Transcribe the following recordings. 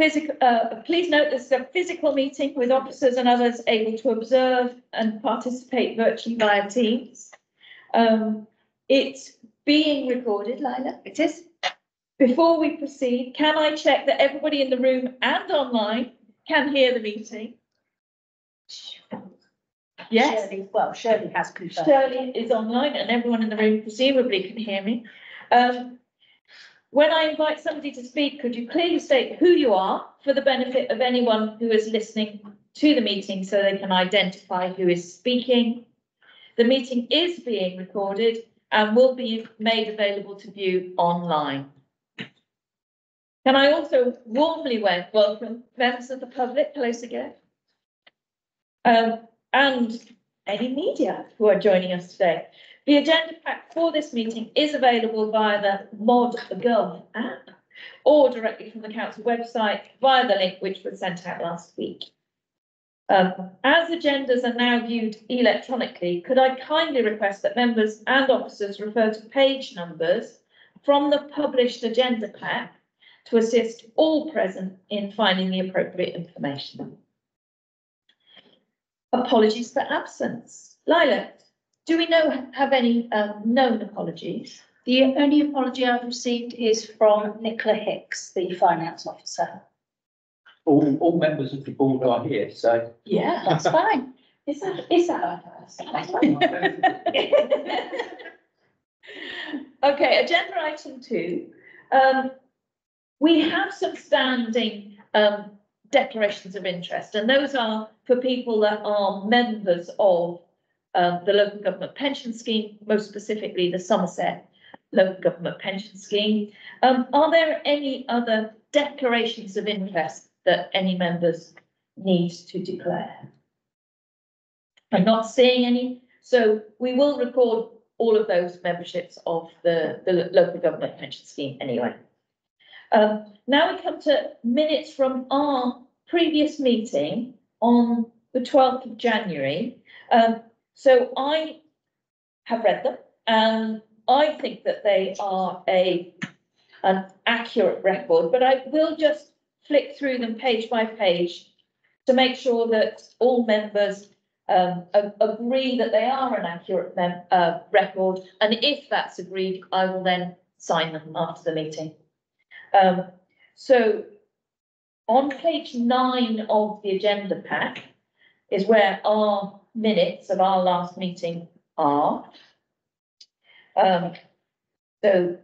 Please note this is a physical meeting with officers and others able to observe and participate virtually via Teams. It's being recorded, Lila. It is. Before we proceed, can I check that everybody in the room and online can hear the meeting? Yes. Shirley has confirmed. Shirley is online and everyone in the room presumably can hear me. When I invite somebody to speak, could you clearly state who you are for the benefit of anyone who is listening to the meeting so they can identify who is speaking? The meeting is being recorded and will be made available to view online. Can I also warmly welcome members of the public, close again, and any media who are joining us today. The agenda pack for this meeting is available via the ModGov app or directly from the council website via the link which was sent out last week. As agendas are now viewed electronically, could I kindly request that members and officers refer to page numbers from the published agenda pack to assist all present in finding the appropriate information. Apologies for absence. Lila, do we have any known apologies? The only apology I've received is from Nicola Hicks, the finance officer. All members of the board are here, so yeah, that's fine. Is that our first? Okay, agenda item 2. We have some standing declarations of interest, and those are for people that are members of the local government pension scheme, most specifically the Somerset local government pension scheme. Are there any other declarations of interest that any members need to declare? I'm not seeing any, so we will record all of those memberships of the local government pension scheme anyway. Now we come to minutes from our previous meeting on the 12th of January. So I have read them and I think that they are an accurate record, but I will just flick through them page by page to make sure that all members agree that they are an accurate record. And if that's agreed, I will then sign them after the meeting. So on page 9 of the agenda pack is where our minutes of our last meeting are. So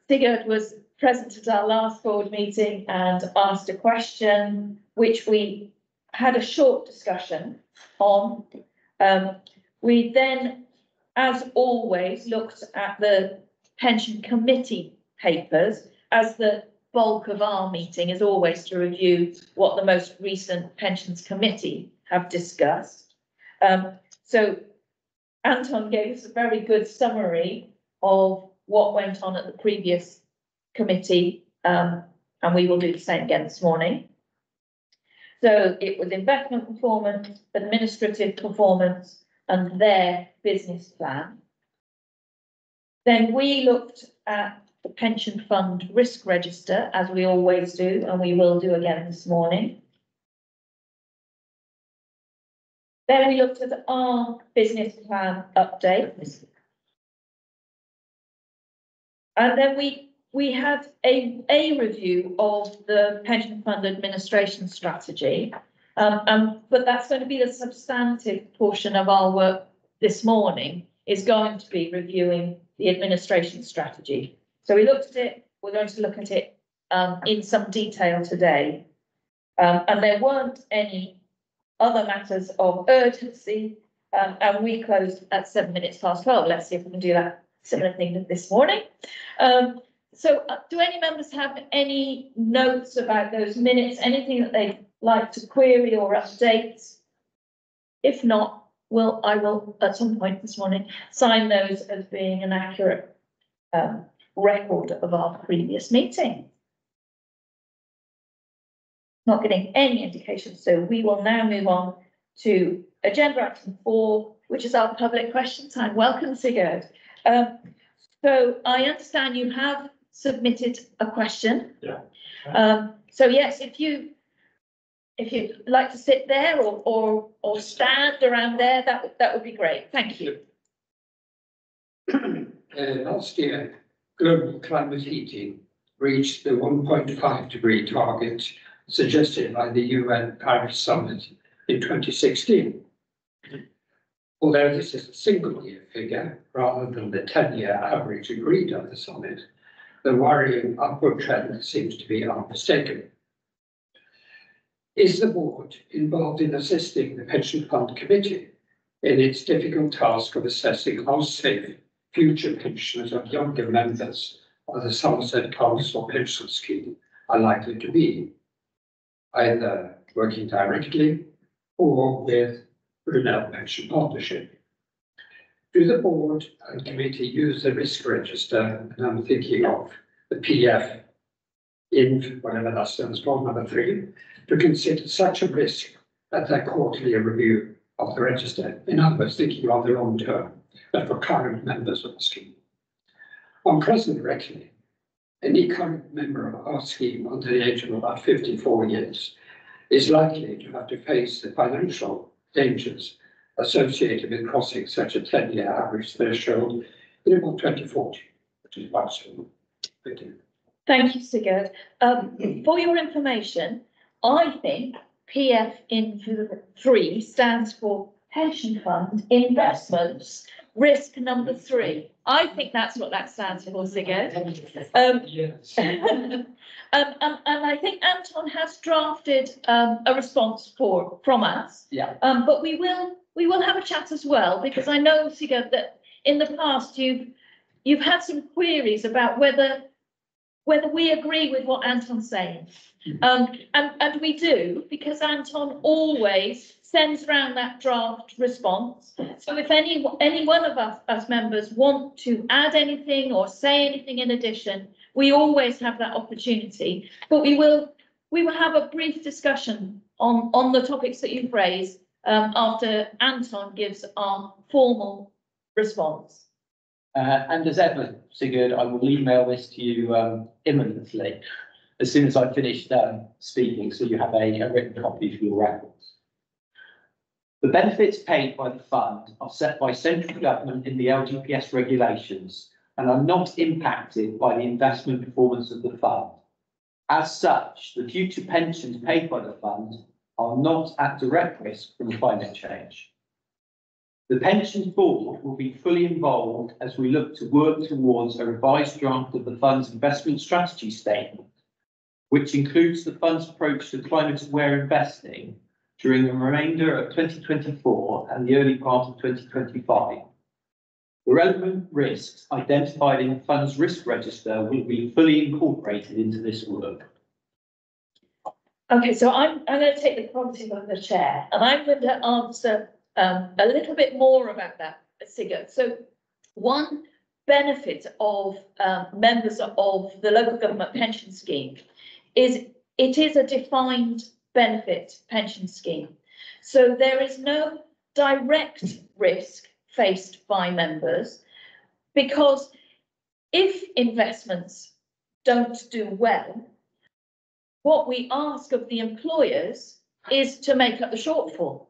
Sigurd was present at our last board meeting and asked a question which we had a short discussion on. We then, as always, looked at the pension committee papers, as the bulk of our meeting is always to review what the most recent pensions committee have discussed. So Anton gave us a very good summary of what went on at the previous committee, and we will do the same again this morning. So it was investment performance, administrative performance, and their business plan. Then we looked at the pension fund risk register, as we always do, and we will do again this morning. Then we looked at our business plan update. And then we had a review of the pension fund administration strategy, but that's going to be the substantive portion of our work this morning, is going to be reviewing the administration strategy. So we looked at it, we're going to look at it in some detail today. And there weren't any other matters of urgency, and we closed at 7 minutes past 12. Let's see if we can do that similar thing this morning. So do any members have any notes about those minutes, anything that they'd like to query or update? If not, I will at some point this morning sign those as being an accurate record of our previous meeting. Not getting any indication, so we will now move on to agenda item 4, which is our public question time. Welcome, Sigurd. So I understand you have submitted a question. Yeah. So yes, if you'd like to sit there or stand around there, that would be great. Thank you. Last year, global climate heating reached the 1.5 degree target suggested by the UN Paris Summit in 2016. Although this is a single year figure rather than the 10-year average agreed at the summit, the worrying upward trend seems to be unmistakable. Is the board involved in assisting the Pension Fund Committee in its difficult task of assessing how safe future pensioners of younger members of the Somerset Council Pension Scheme are likely to be, either working directly or with Brunel Pension Partnership? Do the board and committee use the risk register, and I'm thinking of the PF in whatever that stands for, number 3, to consider such a risk at their quarterly review of the register? In other words, thinking of the long term, but for current members of the scheme. On present record, any current member of our scheme under the age of about 54 years is likely to have to face the financial dangers associated with crossing such a 10-year average threshold in about 2040, which is quite soon. Thank you, Sigurd. For your information, I think PF in 3 stands for Pension Fund Investments Risk number 3. I think that's what that stands for, Sigurd. Yes. And I think Anton has drafted a response from us. Yeah. But we will have a chat as well, because I know, Sigurd, that in the past you've had some queries about whether we agree with what Anton's saying. And we do, because Anton always sends around that draft response. So if any one of us members want to add anything or say anything in addition, we always have that opportunity. But we will have a brief discussion on the topics that you've raised after Anton gives our formal response. And as ever, Sigurd, I will email this to you imminently, as soon as I've finished speaking, so you have a written copy for your records. The benefits paid by the fund are set by central government in the LGPS regulations and are not impacted by the investment performance of the fund. As such, the future pensions paid by the fund are not at direct risk from climate change. The Pensions Board will be fully involved as we look to work towards a revised draft of the fund's investment strategy statement, which includes the fund's approach to climate-aware investing during the remainder of 2024 and the early part of 2025. The relevant risks identified in the fund's risk register will be fully incorporated into this work. Okay, so I'm going to take the prerogative of the chair, and I'm going to answer a little bit more about that, Sigurd. So one benefit of members of the local government pension scheme is it is a defined benefit pension scheme. So there is no direct risk faced by members, because if investments don't do well, what we ask of the employers is to make up the shortfall.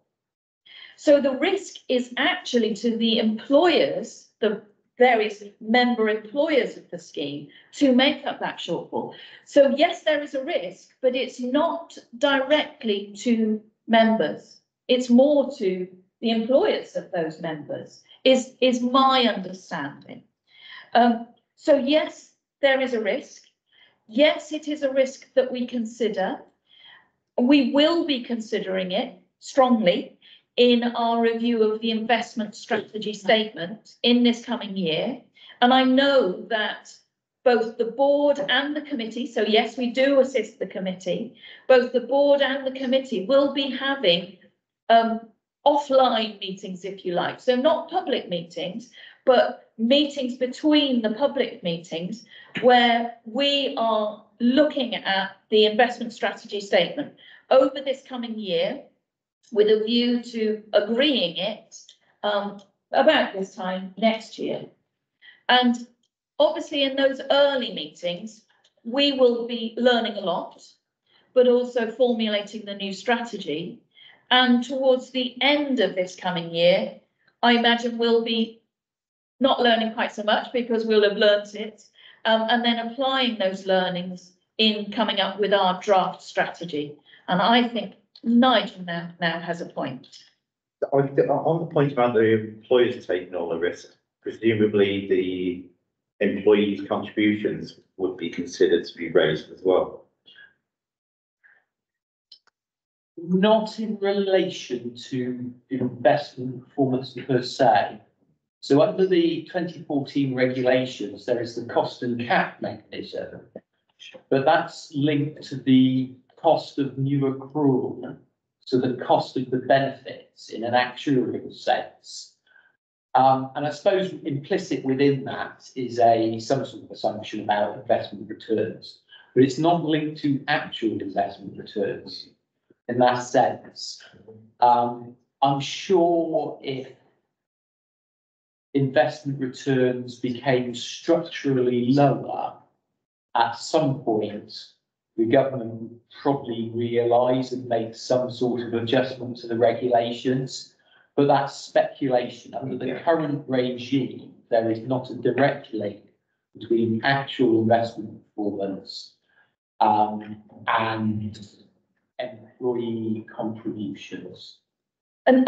So the risk is actually to the employers, the various member employers of the scheme, to make up that shortfall. So yes, there is a risk, but it's not directly to members. It's more to the employers of those members, is my understanding. So yes, there is a risk. Yes, it is a risk that we consider. We will be considering it strongly in our review of the investment strategy statement in this coming year. And I know that both the board and the committee, so yes, we do assist the committee, both the board and the committee will be having offline meetings, if you like. So not public meetings, but meetings between the public meetings where we are looking at the investment strategy statement over this coming year, with a view to agreeing it about this time next year. And obviously in those early meetings, we will be learning a lot, but also formulating the new strategy. And towards the end of this coming year, I imagine we'll be not learning quite so much because we'll have learnt it, and then applying those learnings in coming up with our draft strategy. And I think Nigel now has a point. On the point about the employers taking all the risk, presumably the employees' contributions would be considered to be raised as well. Not in relation to investment performance per se. So under the 2014 regulations, there is the cost and cap mechanism, but that's linked to the cost of new accrual, so the cost of the benefits in an actuarial sense. And I suppose implicit within that is some sort of assumption about investment returns, but it's not linked to actual investment returns in that sense. I'm sure if investment returns became structurally lower, at some point, the government would probably realise and make some sort of adjustment to the regulations. But that's speculation. Under the current regime, there is not a direct link between actual investment performance and employee contributions. And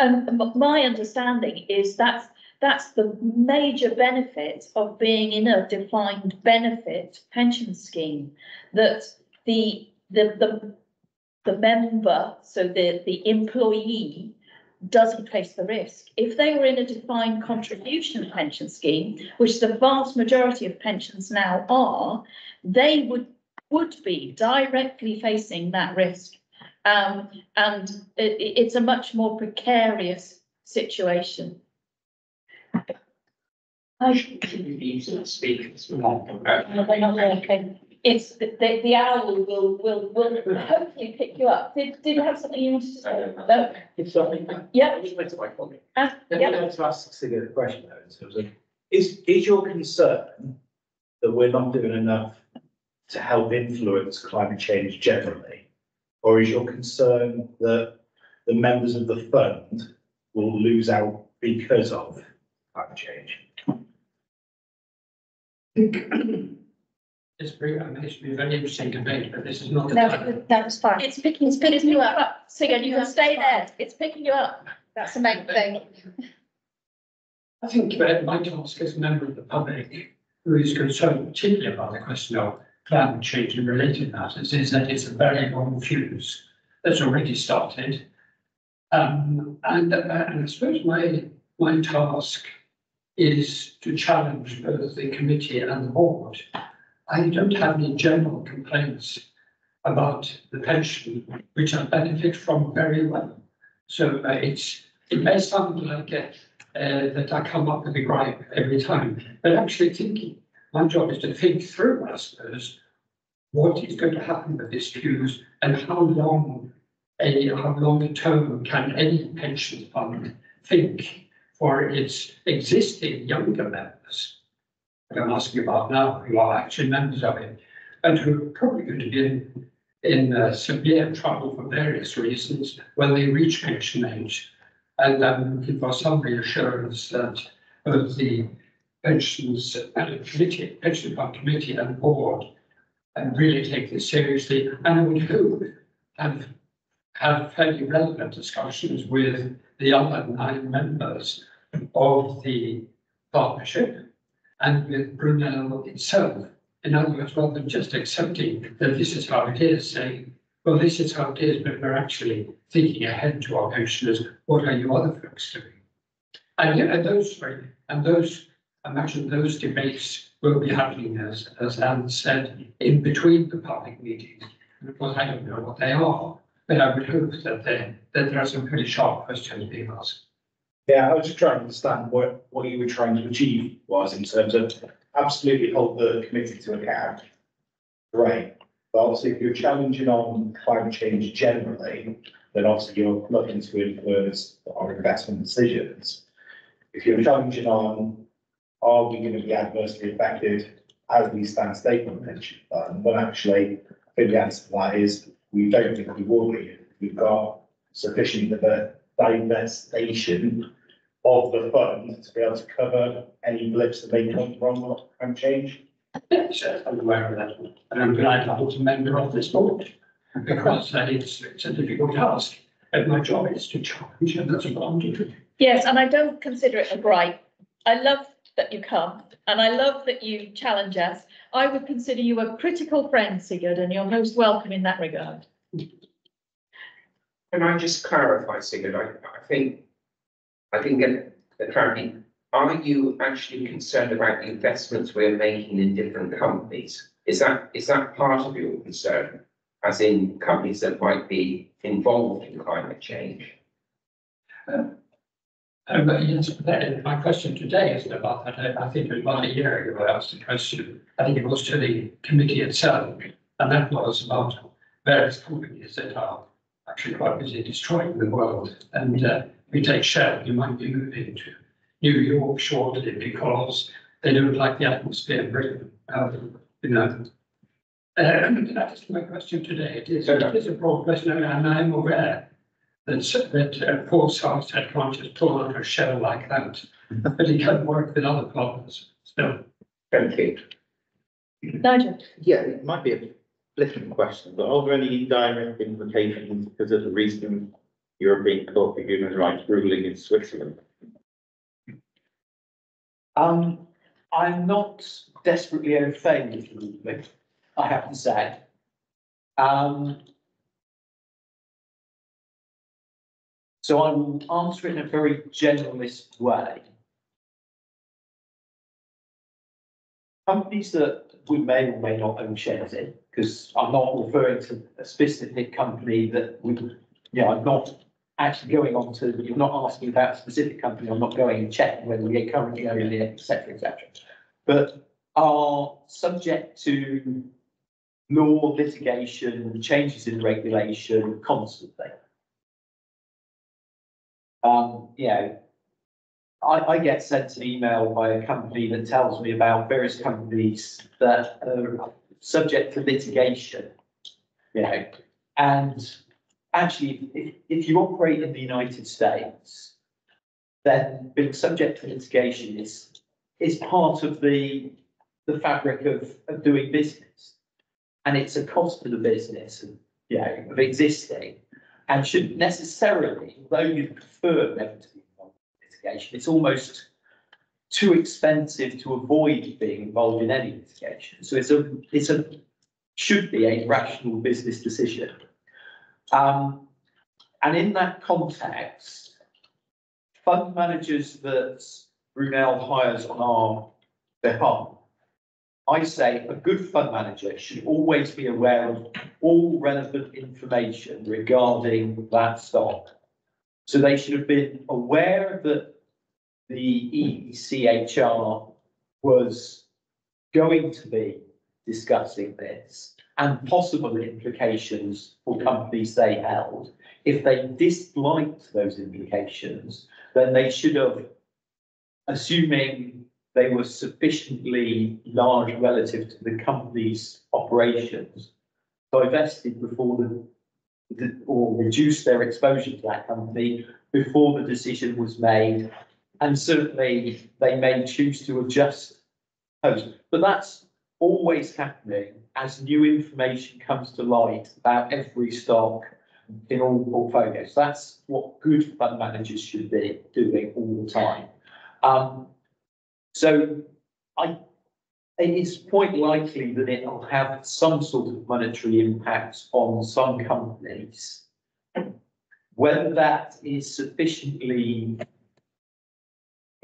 my understanding is that's the major benefit of being in a defined benefit pension scheme, that the member, so the employee, doesn't face the risk. If they were in a defined contribution pension scheme, which the vast majority of pensions now are, they would be directly facing that risk. And it's a much more precarious situation. Speakers. They're not working. It's the owl will hopefully pick you up. Did you have something you wanted to say? No? It's something. Yeah. Yeah. Yeah. Let me to ask Sigurd a question though, in terms of, is your concern that we're not doing enough to help influence climate change generally? Or is your concern that the members of the fund will lose out because of climate change? It's very, I mean, it should be a very interesting debate, but this is not the No, time. that's fine. It's picking you up. So again, you can stay there. It's picking you up. That's the main thing. I think my task as a member of the public who is concerned particularly about the question of climate change and related matters is that it's a very long fuse that's already started. And I suppose my task is to challenge both the committee and the board. I don't have any general complaints about the pension, which I benefit from very well. So it may sound like that I come up with a gripe every time, but actually thinking, my job is to think through, I suppose, what is going to happen with this fuse and how long a term can any pension fund think for its existing younger members, that I'm asking about now, who are actually members of it, and who are probably going to be in severe trouble for various reasons when they reach pension age. And I'm looking for some reassurance that both the pension fund committee and board really take this seriously, and I would hope have fairly relevant discussions with the other 9 members of the partnership and with Brunel itself. In other words, rather than just accepting that this is how it is, saying, well, this is how it is, but we're actually thinking ahead to our pensioners, what are you other folks doing? And those, I imagine those debates will be happening, as Anne said, in between the public meetings. And of course, I don't know what they are, but I would hope that there are some pretty sharp questions being asked. Yeah, I was just trying to understand what you were trying to achieve was in terms of absolutely hold the committee to account. Right. But obviously, if you're challenging on climate change generally, then obviously you're looking to influence our investment decisions. If you're challenging on, are we going to be adversely affected as we stand statement pension fund, when actually, I think the answer to that is, we don't think we will be. We've got sufficient divestation of the fund to be able to cover any blips that may come from climate change. So I'm aware of that, and I'm glad I was a member of this board, because it's a difficult task, and my job is to challenge, and that's what I'm doing. Yes, and I don't consider it a gripe. I love that you come and I love that you challenge us. I would consider you a critical friend, Sigurd, and you're most welcome in that regard. Can I just clarify, Sigurd? I think I didn't get the clarity. Are you actually concerned about the investments we're making in different companies? Is that part of your concern, as in companies that might be involved in climate change? Yes, my question today isn't about that. I think it was about a year ago I asked the question. I think it was to the committee itself, and that was about various companies that are actually quite busy destroying the world. And if you take Shell, you might be moving to New York shortly because they don't like the atmosphere in Britain. That is my question today. It is a broad question, and I'm aware that Paul Sarr said can't just pull on a shell like that, but he can work with other partners. So, Thank you. Nigel? Yeah, it might be a flippant question, but are there any direct implications because of the recent European Court of Human Rights ruling in Switzerland? I'm not desperately au fait with the movement, I have to say. So I will answer it in a very generalist way. Companies that we may or may not own shares in, because I'm not referring to a specific company that we, I'm not actually going on to, you're not asking about a specific company, I'm not going and checking whether we currently own it, et cetera, but are subject to law, litigation, changes in regulation constantly. I get sent an email by a company that tells me about various companies that are subject to litigation, and actually, if you operate in the United States, then being subject to litigation is part of the fabric of doing business, and it's a cost to the business of existing, and shouldn't necessarily, although you prefer never to be involved in litigation, it's almost too expensive to avoid being involved in any litigation. So should be a rational business decision. And in that context, fund managers that Brunel hires on our behalf, I say a good fund manager should always be aware of all relevant information regarding that stock. So they should have been aware that the ECHR was going to be discussing this and possible implications for companies they held. If they disliked those implications, then they should have, assuming they were sufficiently large relative to the company's operations, divested before or reduced their exposure to that company before the decision was made. And certainly they may choose to adjust post, but that's always happening as new information comes to light about every stock in all portfolios. That's what good fund managers should be doing all the time. So it is quite likely that it will have some sort of monetary impact on some companies. Whether that is sufficiently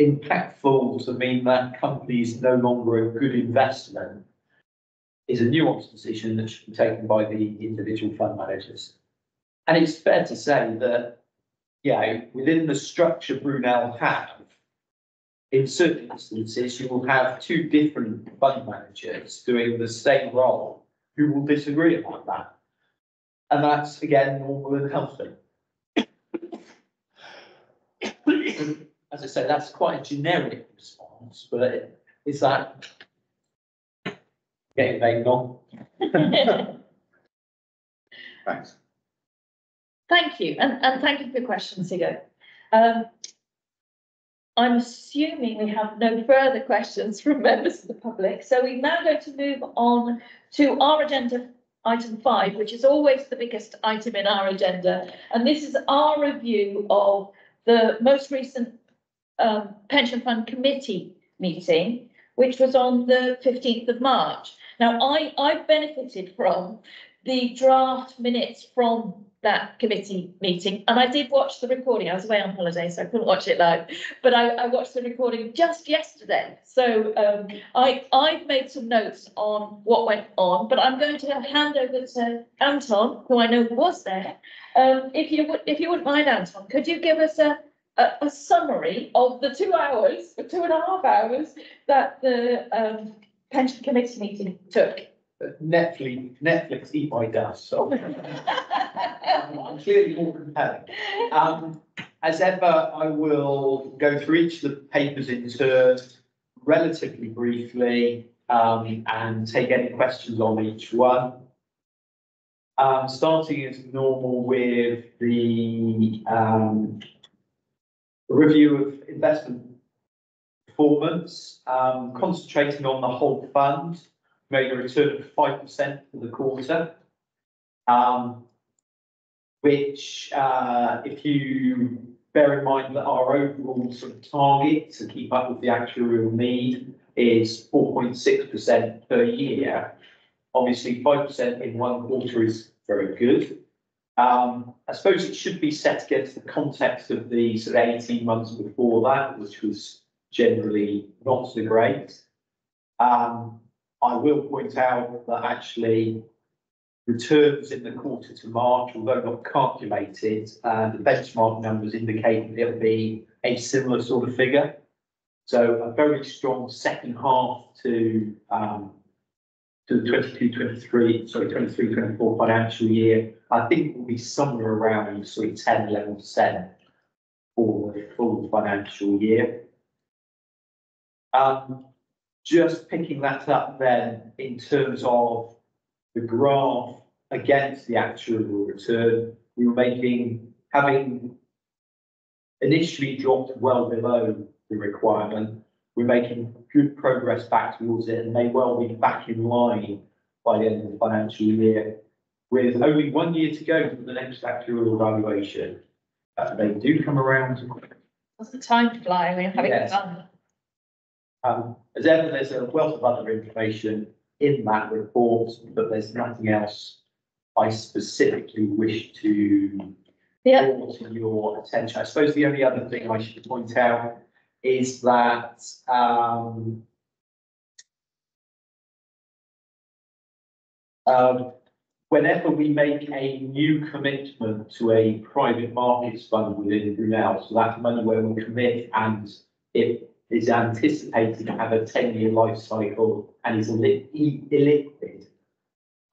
impactful to mean that company is no longer a good investment is a nuanced decision that should be taken by the individual fund managers. And it's fair to say that, within the structure Brunel have, in certain instances, you will have two different fund managers doing the same role who will disagree about that. And that's, again, normal and healthy. As I say, that's quite a generic response, but is that getting vague on. Thanks. Thank you, and thank you for your question, Sigurd. I'm assuming we have no further questions from members of the public, so we're now going to move on to our agenda item 5, which is always the biggest item in our agenda, and this is our review of the most recent pension fund committee meeting, which was on the 15th of March. Now, I benefited from the draft minutes from that committee meeting, and I did watch the recording. I was away on holiday, so I couldn't watch it live, but I watched the recording just yesterday. So I've made some notes on what went on, but I'm going to hand over to Anton, who I know was there. If you wouldn't mind, Anton, could you give us a summary of the 2 hours, or 2.5 hours that the pension committee meeting took? Netflix eat my dust, so I'm clearly more compelling. As ever, I will go through each of the papers in turn relatively briefly, and take any questions on each one. Starting as normal with the review of investment performance, concentrating on the whole fund. Made a return of 5% for the quarter, which, if you bear in mind that our overall sort of target to keep up with the actuarial need is 4.6% per year, obviously 5% in one quarter is very good. I suppose it should be set against the context of the sort of 18 months before that, which was generally not so great. I will point out that actually returns in the quarter to March, although not calculated, the benchmark numbers indicate that it'll be a similar sort of figure. So a very strong second half to the 23-24 financial year. I think will be somewhere around sort of 10-11% for the full financial year. Just picking that up then in terms of the graph against the actual return, we were having initially dropped well below the requirement. We're making good progress back towards it and may well be back in line by the end of the financial year. With only 1 year to go for the next actuarial evaluation, they do come around. Does the time fly when you're having fun? As ever, there's a wealth of other information in that report, but there's nothing else I specifically wish to bring to your attention. I suppose the only other thing I should point out is that whenever we make a new commitment to a private markets fund within Brunel, so that's money where we commit and it is anticipated to have a 10-year life cycle and is illiquid.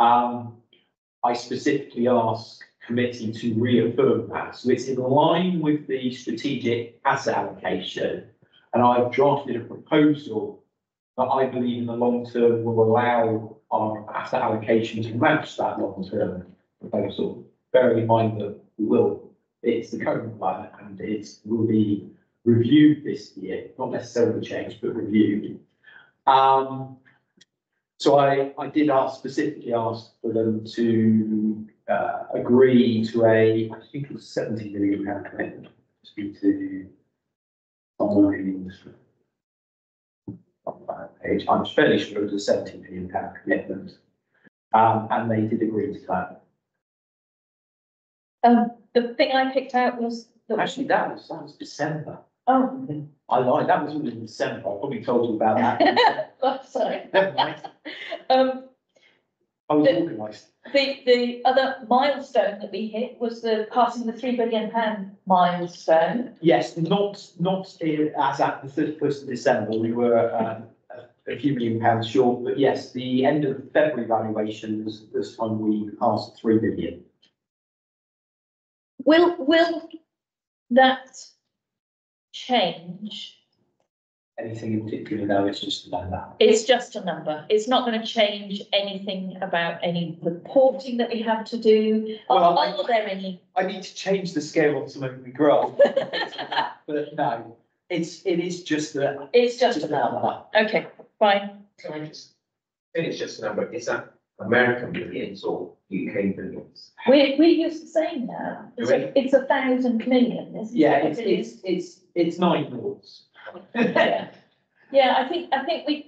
I specifically ask committee to reaffirm that. So it's in line with the strategic asset allocation. And I've drafted a proposal that I believe in the long term will allow our asset allocation to match that long-term proposal. Bearing in mind that it's the current plan and it will be reviewed this year, not necessarily changed, but reviewed. So I did specifically ask for them to agree to I think it was £70 million commitment to someone in on that page. I'm fairly sure it was a £70 million commitment, and they did agree to that. The thing I picked out was Actually, that was December. Oh, I lied. That was all in December. I probably told you about that. oh, sorry. Never mind. I was organised. The other milestone that we hit was the passing the £3 billion milestone. Yes, not as at the 31st of December. We were a few £1 million short, but yes, the end of February valuation was this time we passed 3 billion. Will that change anything in particular, no, it's just like that. It's just a number. It's not going to change anything about any reporting that we have to do. Well, Are there any? I need to change the scale on some of the graph. But no, it is just that. It's just a number. Okay, fine. Can I just finish just a number? Is that American billions or UK billions? We're used to saying that. It's 1,000 million, isn't it? Yeah, it's 9 noughts. Yeah. Yeah, I think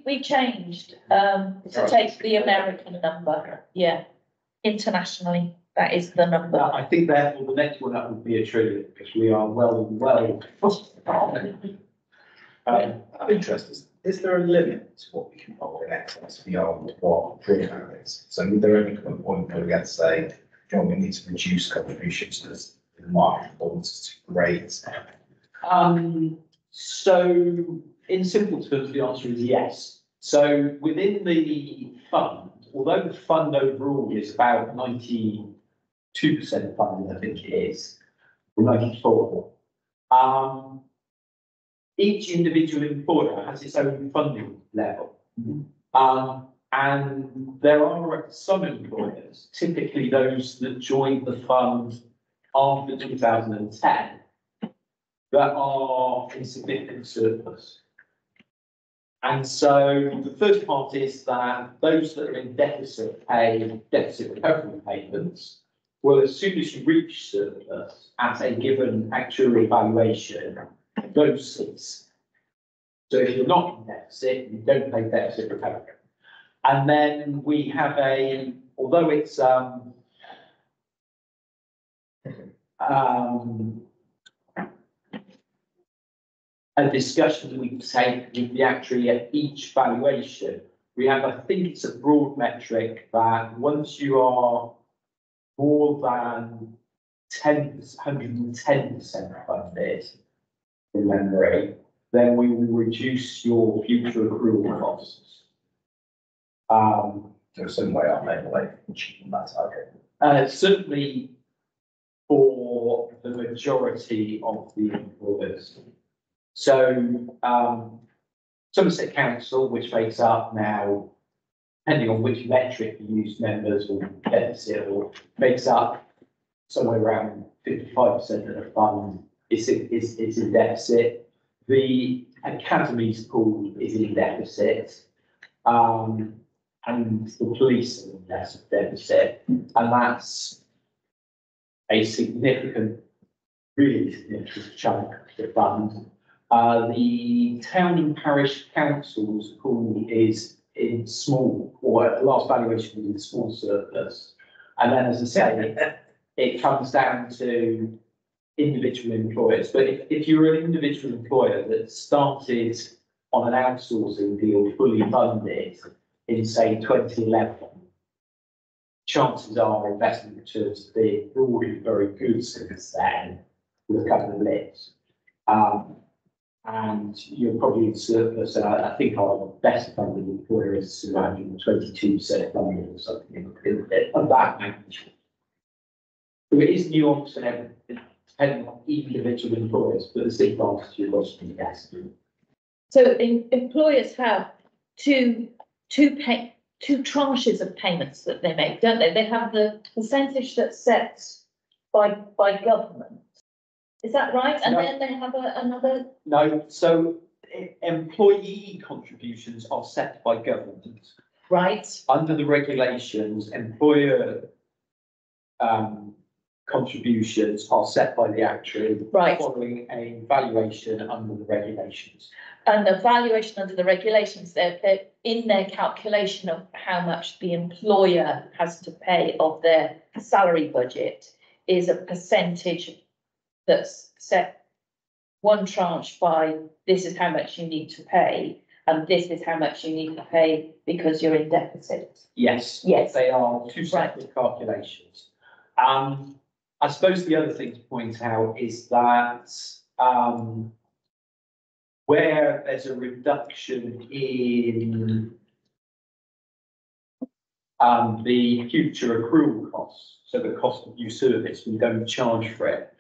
we changed, to take the American number. Yeah. Internationally, that is the number. I think therefore the next one up would be 1 trillion, because we are well. I'm interested, is there a limit to what we can hold in excess beyond what drawdown is? So would there ever come a point where we had to say, John, we need to reduce contributions to the market performance to grades? So in simple terms, the answer is yes. So within the fund, although the fund overall is about 92% funded, I think it is, or 94. Each individual employer has its own funding level. And there are some employers, typically those that joined the fund after 2010, that are in significant surplus. And so the first part is that those that are in deficit pay deficit recovery payments. Well, as soon as you reach surplus at a given actual evaluation, those cease. So if you're not in deficit, you don't pay deficit recovery. And then we have although it's a discussion that we take with the actuary at each valuation. We have, I think it's a broad metric that once you are more than 110% funded, from memory, then we will reduce your future accrual costs. There's some way I make like achieving that target. Certainly for the majority of the employers. So, Somerset Council, which makes up now, depending on which metric you use, members or deficit, or makes up somewhere around 55% of the fund is in deficit. The Academies pool is in deficit, and the police are in deficit, and that's a significant, really significant chunk of the fund. The town and parish councils pool is in small, or at the last valuation was in small surplus. And then, as I say, it comes down to individual employers. But if you're an individual employer that started on an outsourcing deal fully funded in, say, 2011, chances are investment returns have been broadly very good since then, with a couple of blips. And you're probably in surplus, and I think our best funded employer is around 22% funded or something of that magnitude. So it is nuanced and everything, depending on individual employers, but the big advantage is obviously yes. So employers have two tranches of payments that they make, don't they? They have the percentage that's set by government. Is that right? And No. then they have another. No, so employee contributions are set by government. Right. Under the regulations, employer contributions are set by the actuary. Right. Following a valuation under the regulations. And the valuation under the regulations, they're in their calculation of how much the employer has to pay of their salary budget is a percentage that's set one tranche by this is how much you need to pay, and this is how much you need to pay because you're in deficit. Yes. Yes. They are two separate calculations. I suppose the other thing to point out is that where there's a reduction in the future accrual costs, so the cost of new service, we don't charge for it.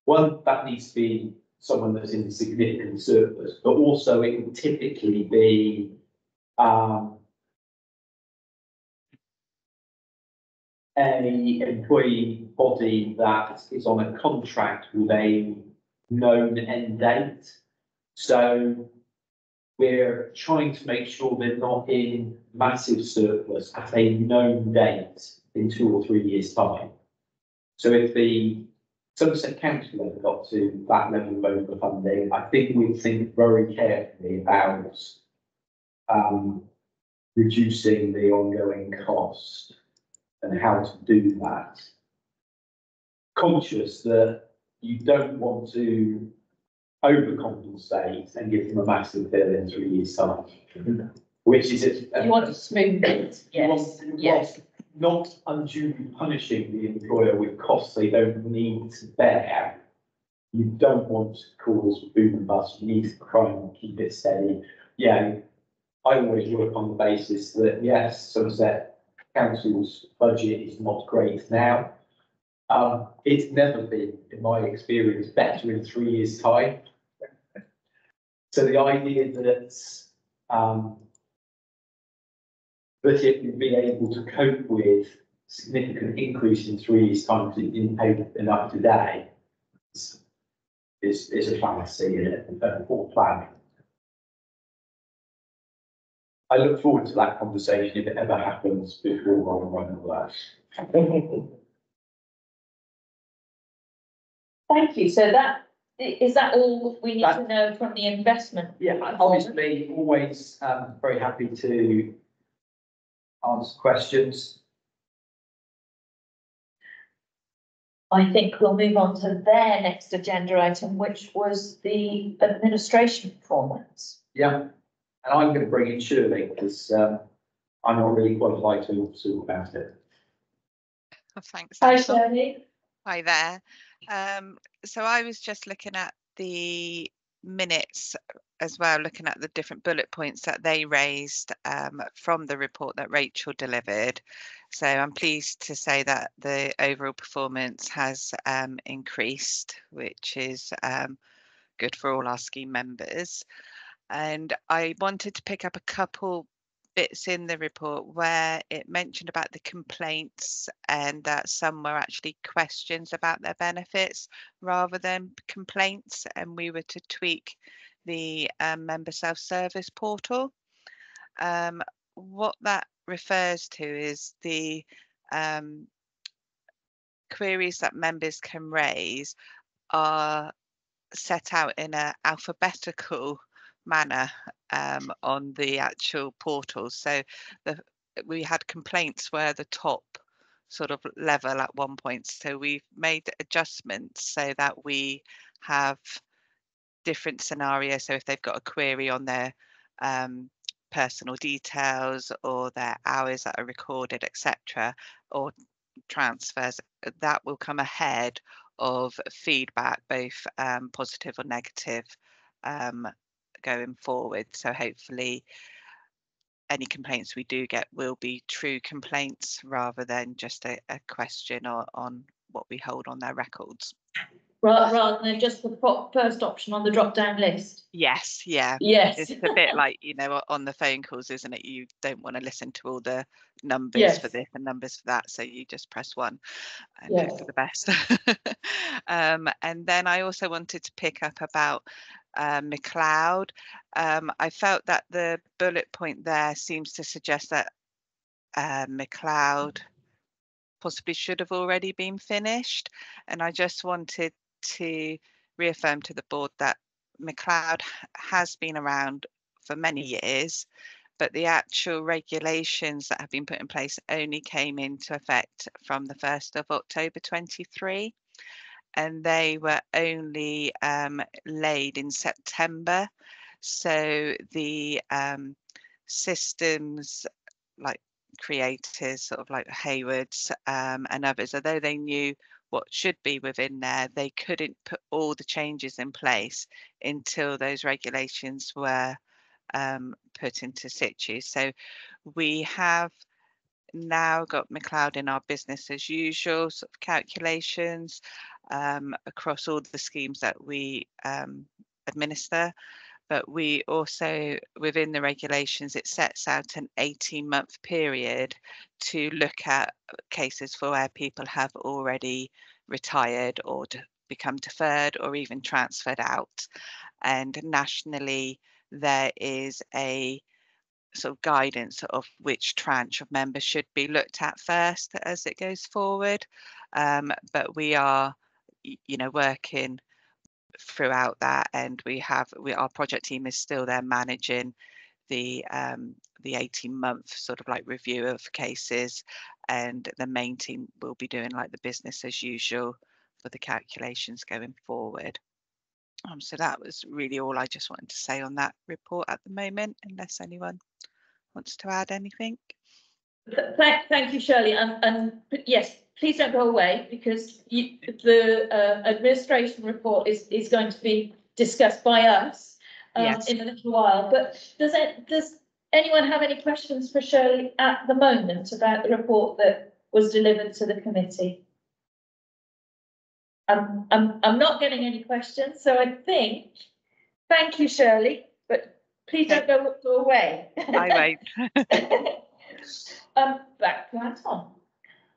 One, that needs to be someone that's in significant surplus, but also it would typically be any employee body that is on a contract with a known end date. So we're trying to make sure they're not in massive surplus at a known date in 2 or 3 years' time. So if the Somerset Council ever got to that level of overfunding, I think we'd think very carefully about reducing the ongoing cost and how to do that. Conscious that you don't want to overcompensate and give them a massive bill in 3 years' time, which is it. You want to smooth it, yes, yes. Not unduly punishing the employer with costs they don't need to bear. You don't want to cause boom and bust. You need to try and keep it steady. Yeah, I always work on the basis that yes, Somerset Council's budget is not great now. It's never been, in my experience, better in 3 years' time. So the idea that that it would be able to cope with significant increase in 3 years' time because it didn't pay enough today is a fallacy and a poor plan. I look forward to that conversation if it ever happens before I'm running that. Thank you. So that, is that all we need to know from the investment? Yeah, obviously, always very happy to answer questions. I think we'll move on to their next agenda item, which was the administration performance. Yeah, and I'm going to bring in Shirley because I'm not really qualified to talk about it. Thanks. Hi, Angela. Shirley. Hi there. So I was just looking at the minutes as well, looking at the different bullet points that they raised from the report that Rachel delivered. So I'm pleased to say that the overall performance has increased, which is good for all our scheme members. And I wanted to pick up a couple bits in the report where it mentioned about the complaints and that some were actually questions about their benefits rather than complaints, and we were to tweak the member self-service portal. What that refers to is the queries that members can raise are set out in an alphabetical manner on the actual portal. So we had complaints were the top sort of level at one point. So we've made adjustments so that we have different scenarios. So if they've got a query on their personal details or their hours that are recorded, etc., or transfers, that will come ahead of feedback, both positive or negative, going forward. So hopefully any complaints we do get will be true complaints rather than just a question on what we hold on their records. Rather than just the first option on the drop-down list. Yes, yeah. Yes. It's a bit like, you know, on the phone calls, isn't it? You don't want to listen to all the numbers Yes. for this and numbers for that. So you just press one and Yes. hope for the best. And then I also wanted to pick up about McLeod. I felt that the bullet point there seems to suggest that McLeod possibly should have already been finished. And I just wanted to reaffirm to the board that McLeod has been around for many years, but the actual regulations that have been put in place only came into effect from the 1st of October 23, and they were only laid in September. So the systems like creators, sort of like Haywards and others, although they knew what should be within there, they couldn't put all the changes in place until those regulations were put into situ. So we have now got McLeod in our business as usual sort of calculations. across all the schemes that we administer. But we also, within the regulations, it sets out an 18-month period to look at cases for where people have already retired or become deferred or even transferred out. And nationally, there is a sort of guidance of which tranche of members should be looked at first as it goes forward. But we are, working throughout that, and our project team is still there managing the 18-month sort of like review of cases, and the main team will be doing like the business as usual for the calculations going forward. So that was really all I just wanted to say on that report at the moment, unless anyone wants to add anything. Thank you, Shirley, and yes, please don't go away, because the administration report is going to be discussed by us Yes. in a little while. But does anyone have any questions for Shirley at the moment about the report that was delivered to the committee? I'm not getting any questions, so I think, thank you, Shirley, but please don't go away. I won't. Back to Anton.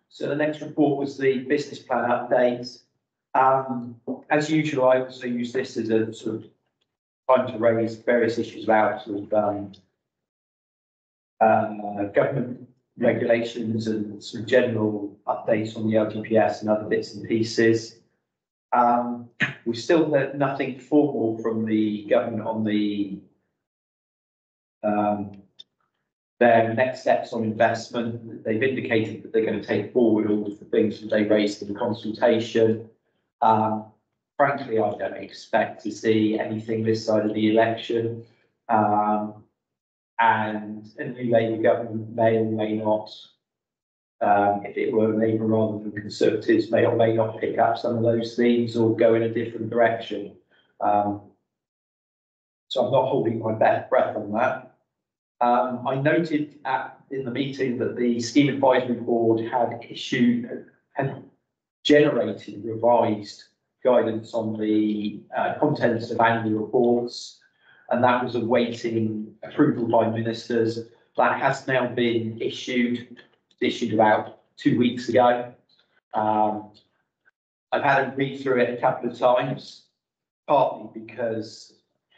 So the next report was the business plan update. As usual, I also use this as a sort of time to raise various issues about sort of government regulations and some general updates on the LGPS and other bits and pieces. We've still heard nothing formal from the government on their next steps on investment. They've indicated that they're going to take forward all of the things that they raised in the consultation. Frankly, I don't expect to see anything this side of the election. And a new Labour government may or may not, if it were Labour rather than Conservatives, may or may not pick up some of those themes or go in a different direction. So I'm not holding my breath on that. I noted in the meeting that the Scheme Advisory Board had generated revised guidance on the contents of annual reports, and that was awaiting approval by ministers. That has now been issued about 2 weeks ago. I've had a read through it a couple of times, partly because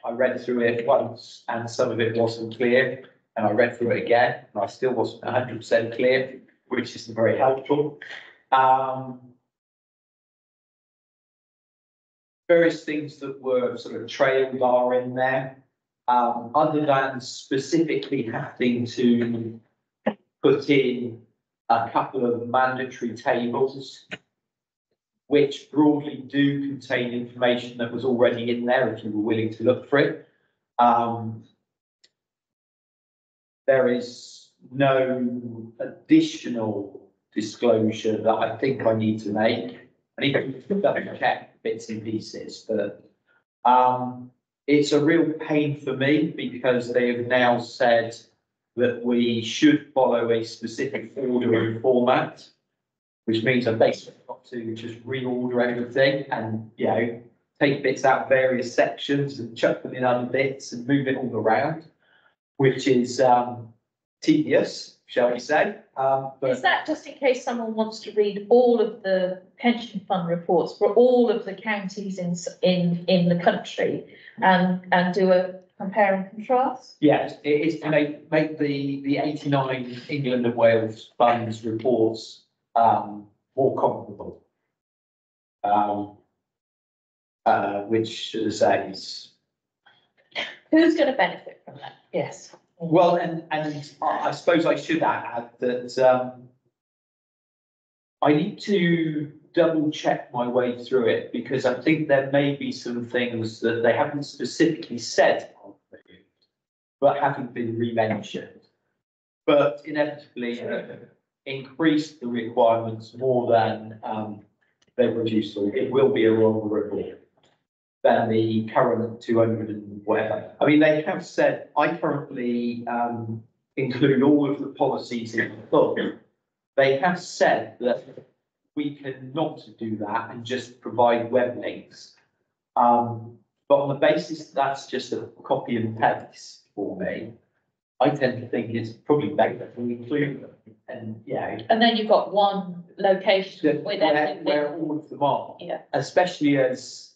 I read through it once and some of it wasn't clear, and I read through it again and I still wasn't 100% clear, which isn't very helpful. Various things that were sort of trailed are in there, other than specifically having to put in a couple of mandatory tables, which broadly do contain information that was already in there if you were willing to look for it. There is no additional disclosure that I think I need to make. I need to double check bits and pieces, but it's a real pain for me because they have now said that we should follow a specific order and format, which means I've basically got to just reorder everything and, take bits out of various sections and chuck them in other bits and move it all around, which is tedious, shall we say. But is that just in case someone wants to read all of the pension fund reports for all of the counties in the country and do a compare and contrast? Yes, it is to make the 89 England and Wales funds reports more comparable. Which, as I say, is... Who's going to benefit from that? Yes. Well, and I suppose I should add that I need to double check my way through it, because I think there may be some things that they haven't specifically said, but haven't been re-mentioned, but inevitably increased the requirements more than they've reduced. It will be a longer report than the current 200 and whatever. I mean, they have said, I currently include all of the policies in the book. They have said that we can not do that and just provide web links. But on the basis that's just a copy and paste for me, I tend to think it's probably better to include them. And, And then you've got one location with everything. where all of them are. Yeah. Especially as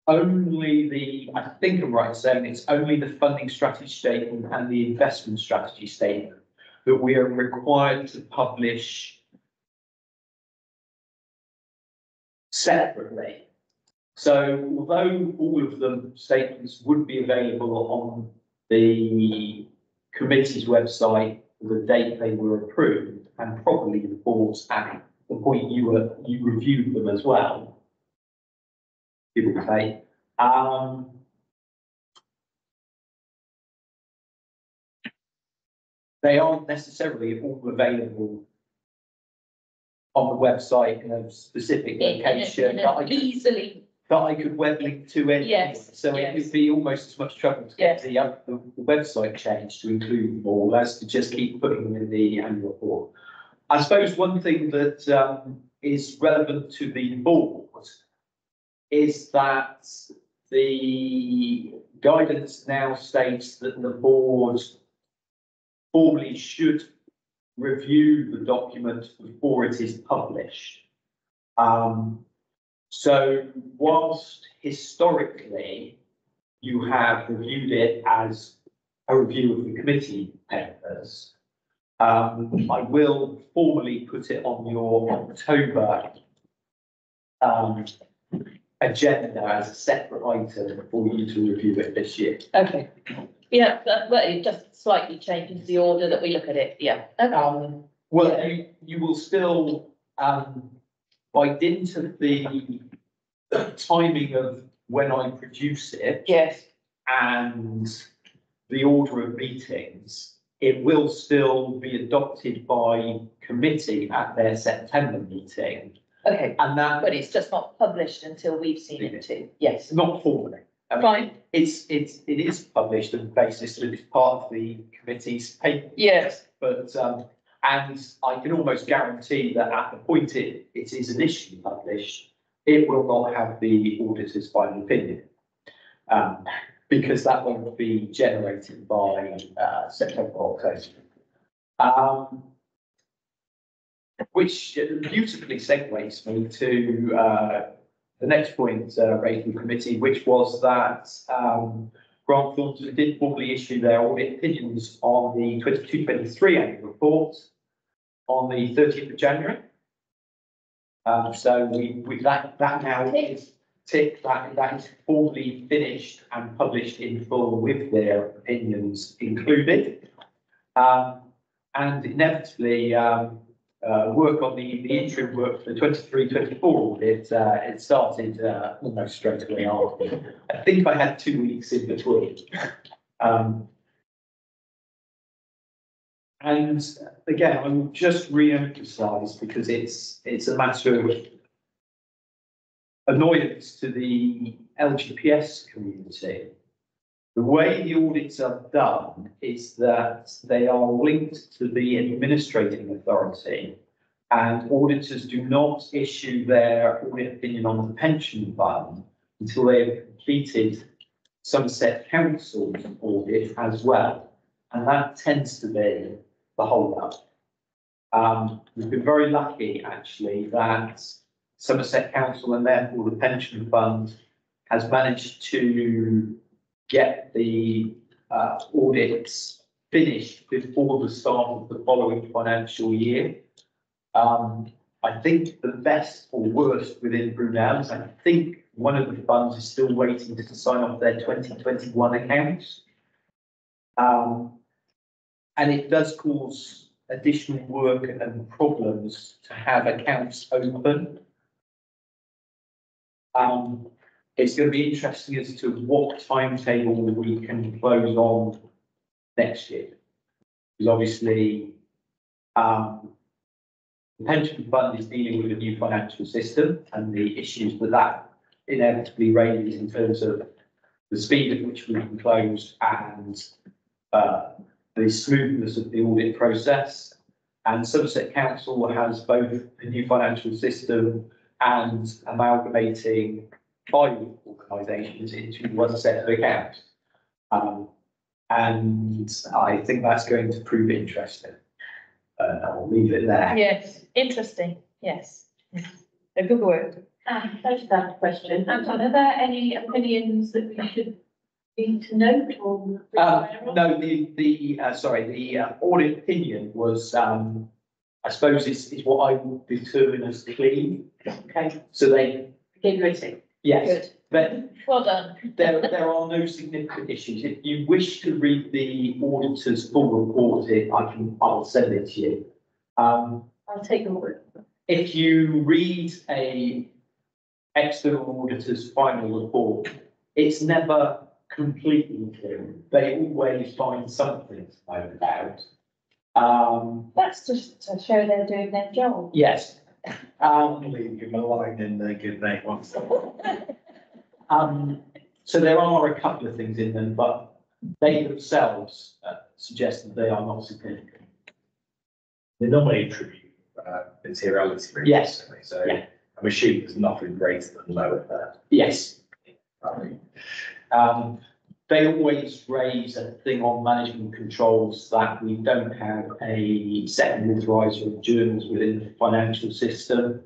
only I think I'm right in saying it's only the funding strategy statement and the investment strategy statement that we are required to publish separately. So although all of the statements would be available on the committee's website for the date they were approved, and probably the board's at the point you reviewed them as well, give or take, they aren't necessarily all available on the website in a specific location that I could web link to anyway. Yes, So it would be almost as much trouble to get the website changed to include them all as to just keep putting them in the annual report. I suppose one thing that is relevant to the board is that the guidance now states that the board formally should review the document before it is published. So whilst historically you have reviewed it as a review of the committee papers, I will formally put it on your October agenda as a separate item for you to review it this year. Okay. Yeah, but it just slightly changes the order that we look at it. Yeah. Okay. Well, you will still, by dint of the timing of when I produce it. Yes. And the order of meetings, it will still be adopted by committee at their September meeting. Okay. And that, But it's just not published until we've seen it too. Yes. not formally. I mean, Fine. it is published on the basis that it's part of the committee's paper. Yes. But, and I can almost guarantee that at the point it is initially published, it will not have the auditor's final opinion. Because that won't be generated by September or October. Which beautifully segues me to the next point raised in committee, which was that Grant Thornton did formally issue their audit opinions on the 22-23 annual report on the 30th of January. So we that now is tick that is formally finished and published in full with their opinions included. And inevitably work on the interim work for the 23-24 audit, it started almost straight away after. I think I had 2 weeks in between. And again, I will just re-emphasise, because it's a matter of annoyance to the LGPS community. The way the audits are done is that they are linked to the administrating authority, and auditors do not issue their audit opinion on the pension fund until they have completed Somerset Council's audit as well. And that tends to be the hold-up. We've been very lucky, actually, that Somerset Council and therefore the pension fund has managed to get the audits finished before the start of the following financial year. I think the best or worst within Brunel is I think one of the funds is still waiting to sign off their 2021 accounts. And it does cause additional work and problems to have accounts open. It's going to be interesting as to what timetable we can close on next year. Because obviously, the pension fund is dealing with a new financial system and the issues that inevitably raises in terms of the speed at which we can close and the smoothness of the audit process. And Somerset Council has both a new financial system and amalgamating 5 organisations into one set of accounts. And I think that's going to prove interesting. I'll leave it there. Yes, interesting, yes. A good word. Thanks for that question. Anton, are there any opinions that we should need to note or? No, the audit opinion was, I suppose is what I would determine as clean. Okay, So they, integrity. yes, Good. but Well done. there are no significant issues. If you wish to read the auditor's full report, I'll send it to you. I'll take your word. If you read a external auditor's final report, it's never completely clear. They always find something to moan about. That's just to show they're doing their job. Yes. Leave you malign in the good name once. So there are a couple of things in them, but they themselves suggest that they are not significant. They normally attribute materiality. Really, Yes. don't they? So Yeah. I'm assuming there's nothing greater than low at that. Yes. They always raise a thing on management controls that we don't have a second authoriser of journals within the financial system.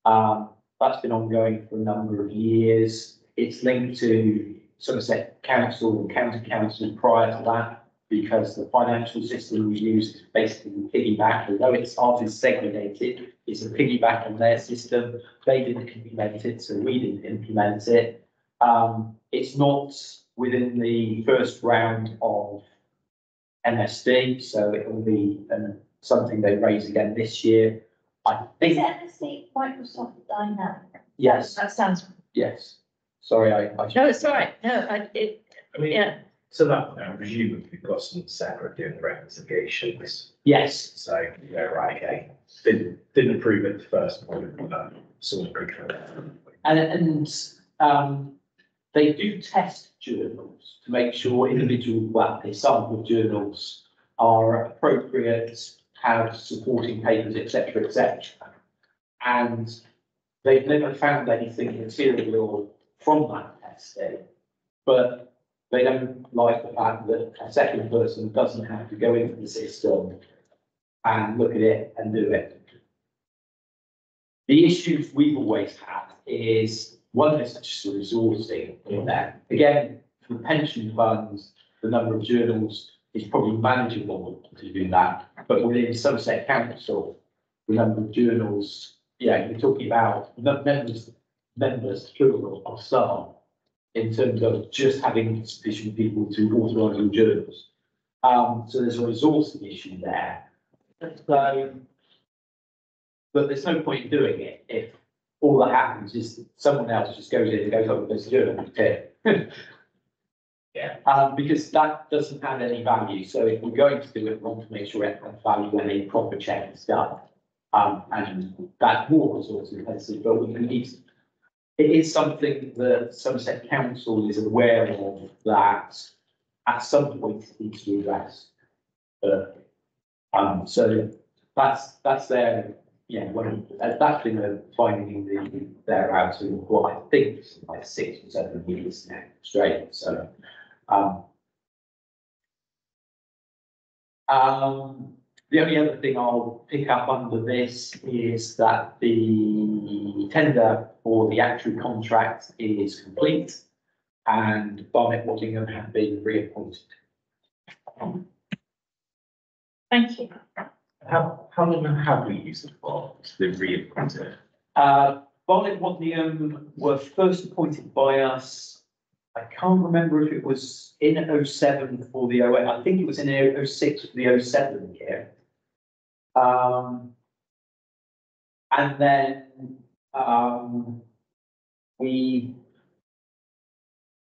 That's been ongoing for a number of years. It's linked to Somerset Council and County Council prior to that, because the financial system we use is basically piggyback, although ours is segregated, it's a piggyback on their system. They didn't implement it, so we didn't implement it. It's not within the first round of MSD, so it will be something they raise again this year. I Is think, it MSD Microsoft Dynamics? yes, That sounds, yes. Sorry, I. no, it's all right, no, I mean, yeah, to that point, I'm presuming we've got some separate doing the reconciliations. Yes, So, you know, right, okay, didn't approve it the first point, but sort of bring it. and they do test journals to make sure individual, well, they sample journals are appropriate, have supporting papers, etc., etc. And they've never found anything material from that testing, but they don't like the fact that a second person doesn't have to go into the system and look at it and do it. The issues we've always had is, one is just the resourcing in there. Again, for pension funds, the number of journals is probably manageable to do that, but within Somerset Council, the number of journals, yeah, you're talking about members plural of staff in terms of just having sufficient people to authorise all journals. So there's a resourcing issue there. So, but there's no point in doing it if all that happens is someone else just goes in and goes, oh, there's a journal here. Yeah. Because that doesn't have any value. So if we're going to do it, we want to make sure it has value when a proper check is done. And that more resource intensive, but we need, it is something that Somerset Council is aware of, that at some point it needs to be addressed. So that's their, yeah, that's been a finding they're out to what I think is like 6 or 7 years now straight. So the only other thing I'll pick up under this is that the tender for the actual contract is complete and Barnett Waddingham have been reappointed. thank you. How long have we used it for? It's been reappointed. Barnett Waddingham were first appointed by us. I can't remember if it was in 07 for the 08. I think it was in 06 for the 07 year. And then we.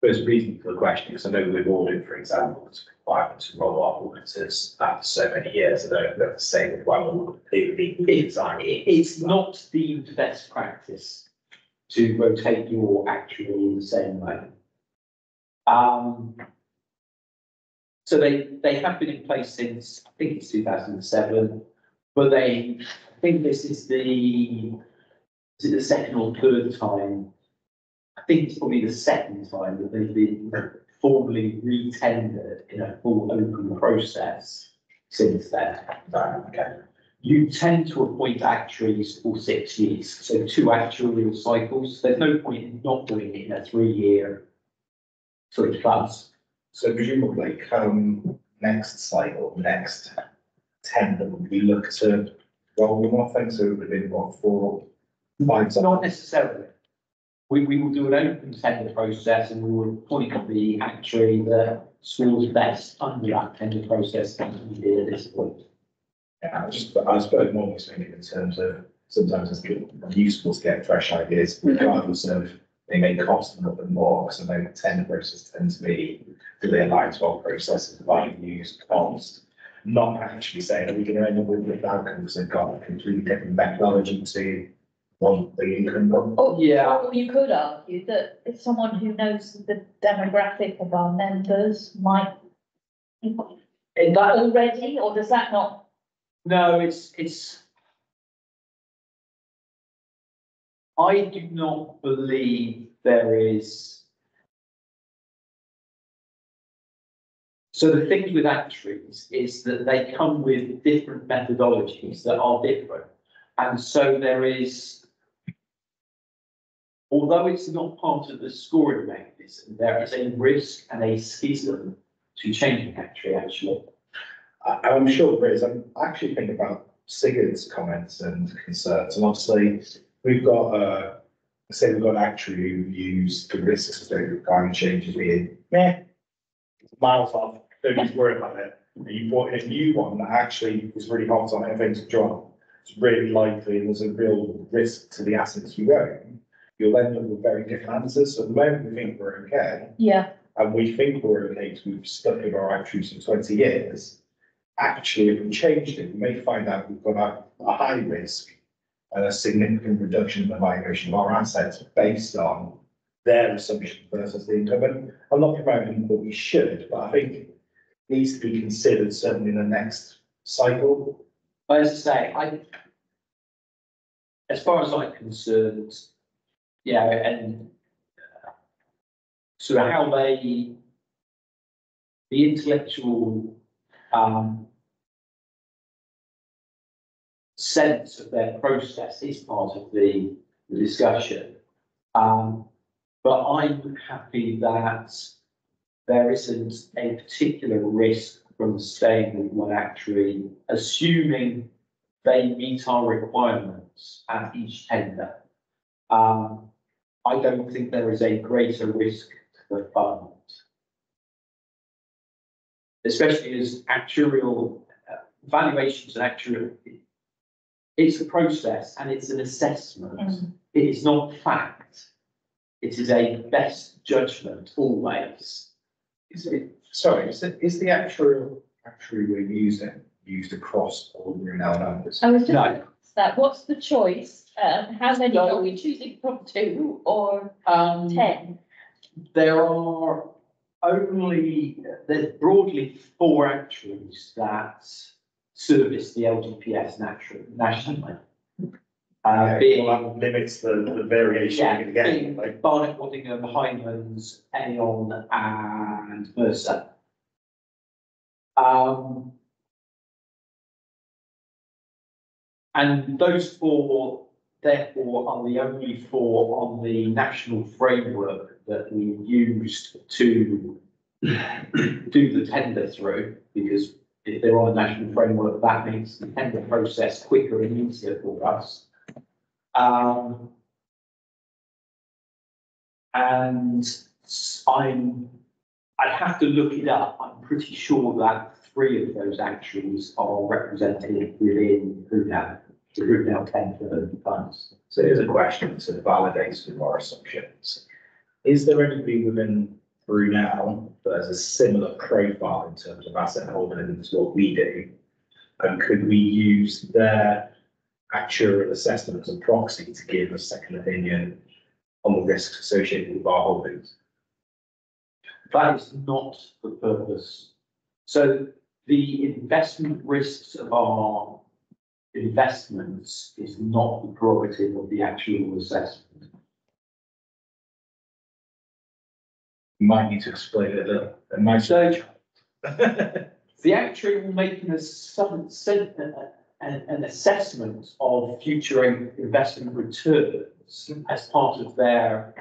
There's a reason for the question, because I know with audit, for example, it's requirement to roll off auditors after so many years. I don't know if the same requirement it's not deemed best practice to rotate your actuary in the same way. So they have been in place since, I think it's 2007, But I think this is is it the second or third time? I think it's probably the second time that they've been formally re-tendered in a full open process since then. Okay. You tend to appoint actuaries for 6 years, so 2 actuarial cycles. There's no point in not doing it in a 3-year sort of plus. So presumably come next cycle, next tender, would we look to roll them off then? So it would have been what, 4, 5? Not necessarily. We will do an open tender process and we will appoint the actuary that scores best under that tender process that we did at this point. Yeah, I suppose more was thinking in terms of sometimes it's useful to get fresh ideas, regardless of they may cost a little bit more. So I know the tender process tends to be do they allow 12 processes dividing use cost, not actually saying are we going to end up with outcomes that got a completely different methodology to one the income. Or, Yeah. or you could argue that if someone who knows the demographic of our members might already, or does that not? No, it's. I do not believe there is. So the thing with actuaries is that they come with different methodologies that are different. And so there is, although it's not part of the scoring mechanism, there is a risk and a schism to changing actuary, actually. I'm sure there is. I'm actually thinking about Sigurd's comments and concerns, and obviously we've got say we've got an actuary who views the risks of climate change as being miles off, don't need to worry about it. And you brought in a new one that actually is really hot on it, things drop. It's really likely and there's a real risk to the assets you own. You'll end up with very different answers. So at the moment we think we're okay, Yeah. and we think we're okay because we've stuck with our actuaries for 20 years. Actually, if we changed it, we may find out we've got a high risk and a significant reduction in the valuation of our assets based on their assumption versus the incumbent. I'm not promoting that we should, but I think it needs to be considered certainly in the next cycle. But as I say, as far as I'm concerned, yeah, and sort of how the intellectual sense of their process is part of the discussion. But I'm happy that there isn't a particular risk from staying with one actuary, assuming they meet our requirements at each tender. I don't think there is a greater risk to the fund, especially as actuarial valuations and actuarial. It's a process and it's an assessment. It is not fact. It is a best judgment always. Is the actuary we're used across all the renowned numbers? I was just No. gonna ask that, what's the choice? How many are we choosing from, 2 or 10? There's broadly 4 actuaries that service the LGPS nationally. Being that limits the variation again. Like Barnett, Waddingham, Heinmans, Aon and Mercer. And those 4 therefore are the only 4 on the national framework that we used to do the tender through, because if they're on a national framework, that makes the tender process quicker and easier for us. And I'd have to look it up. I'm pretty sure that 3 of those actuaries are represented within the group now 10 for the funds. So here's a question to validate some of our assumptions. Is there anybody within Brunel that has a similar profile in terms of asset holding to what we do? And could we use their actuarial assessment as a proxy to give a second opinion on the risks associated with our holdings? That is not the purpose. So the investment risks of our investments is not the prerogative of the actual assessment. You might need to explain it a little. And my So the actuary will make an assessment of future investment returns as part of their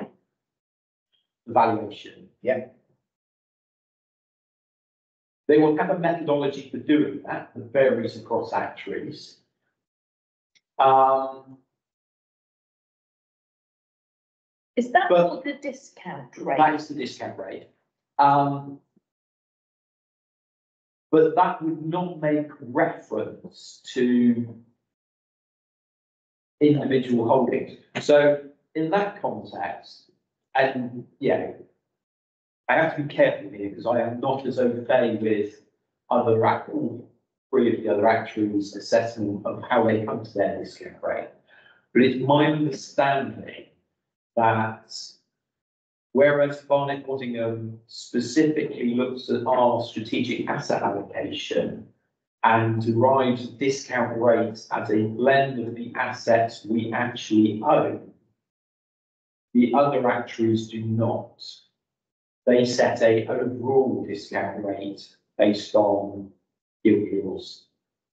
evaluation. Yeah. They will have a methodology for doing that varies across actuaries. Is that But- what the discount rate? That is the discount rate. But that would not make reference to individual holdings. So in that context, and yeah, I have to be careful here because I am not as au fait with all three of the other actuaries' assessment of how they come to their discount rate. But it's my understanding that whereas Barnett Waddingham specifically looks at our strategic asset allocation and derives discount rates as a blend of the assets we actually own, the other actuaries do not. They set a overall discount rate based on yield yields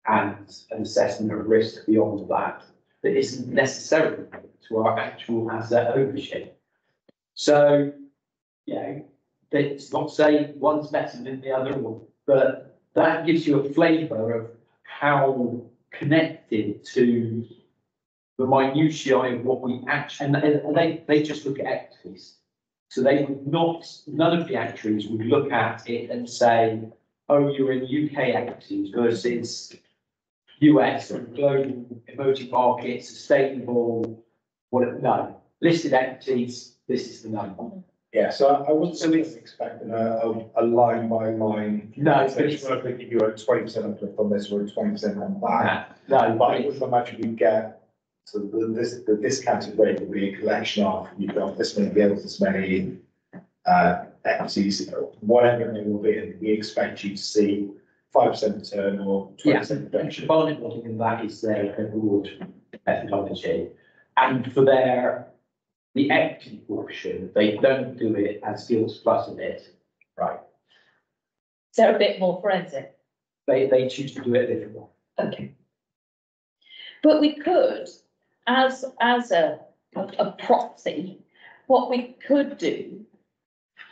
and an assessment of risk beyond that isn't necessarily to our actual asset ownership. So, you know, it's not saying one's better than the other one, but that gives you a flavour of how connected to the minutiae of what we actually, and they just look at equities. So they would not, none of the actuaries would look at it and say, oh, you're in UK equities versus US or global emerging markets, sustainable, what, no, listed equities, this is the number. Yeah, so I wasn't expecting a line by line. No, So it's not going to give you a 20% uplift on this or a 20% on that. No, But I wouldn't imagine you get, so the discounted rate will be a collection of, you've got this many bills, this many equities, whatever it will be, and we expect you to see 5% return or 20% reduction. Barnett Waddingham, that is their broad methodology. And for the equity portion, they don't do it as Gilts plus a bit. Right. So a bit more forensic. They choose to do it differently. Okay. But we could, as a proxy, what we could do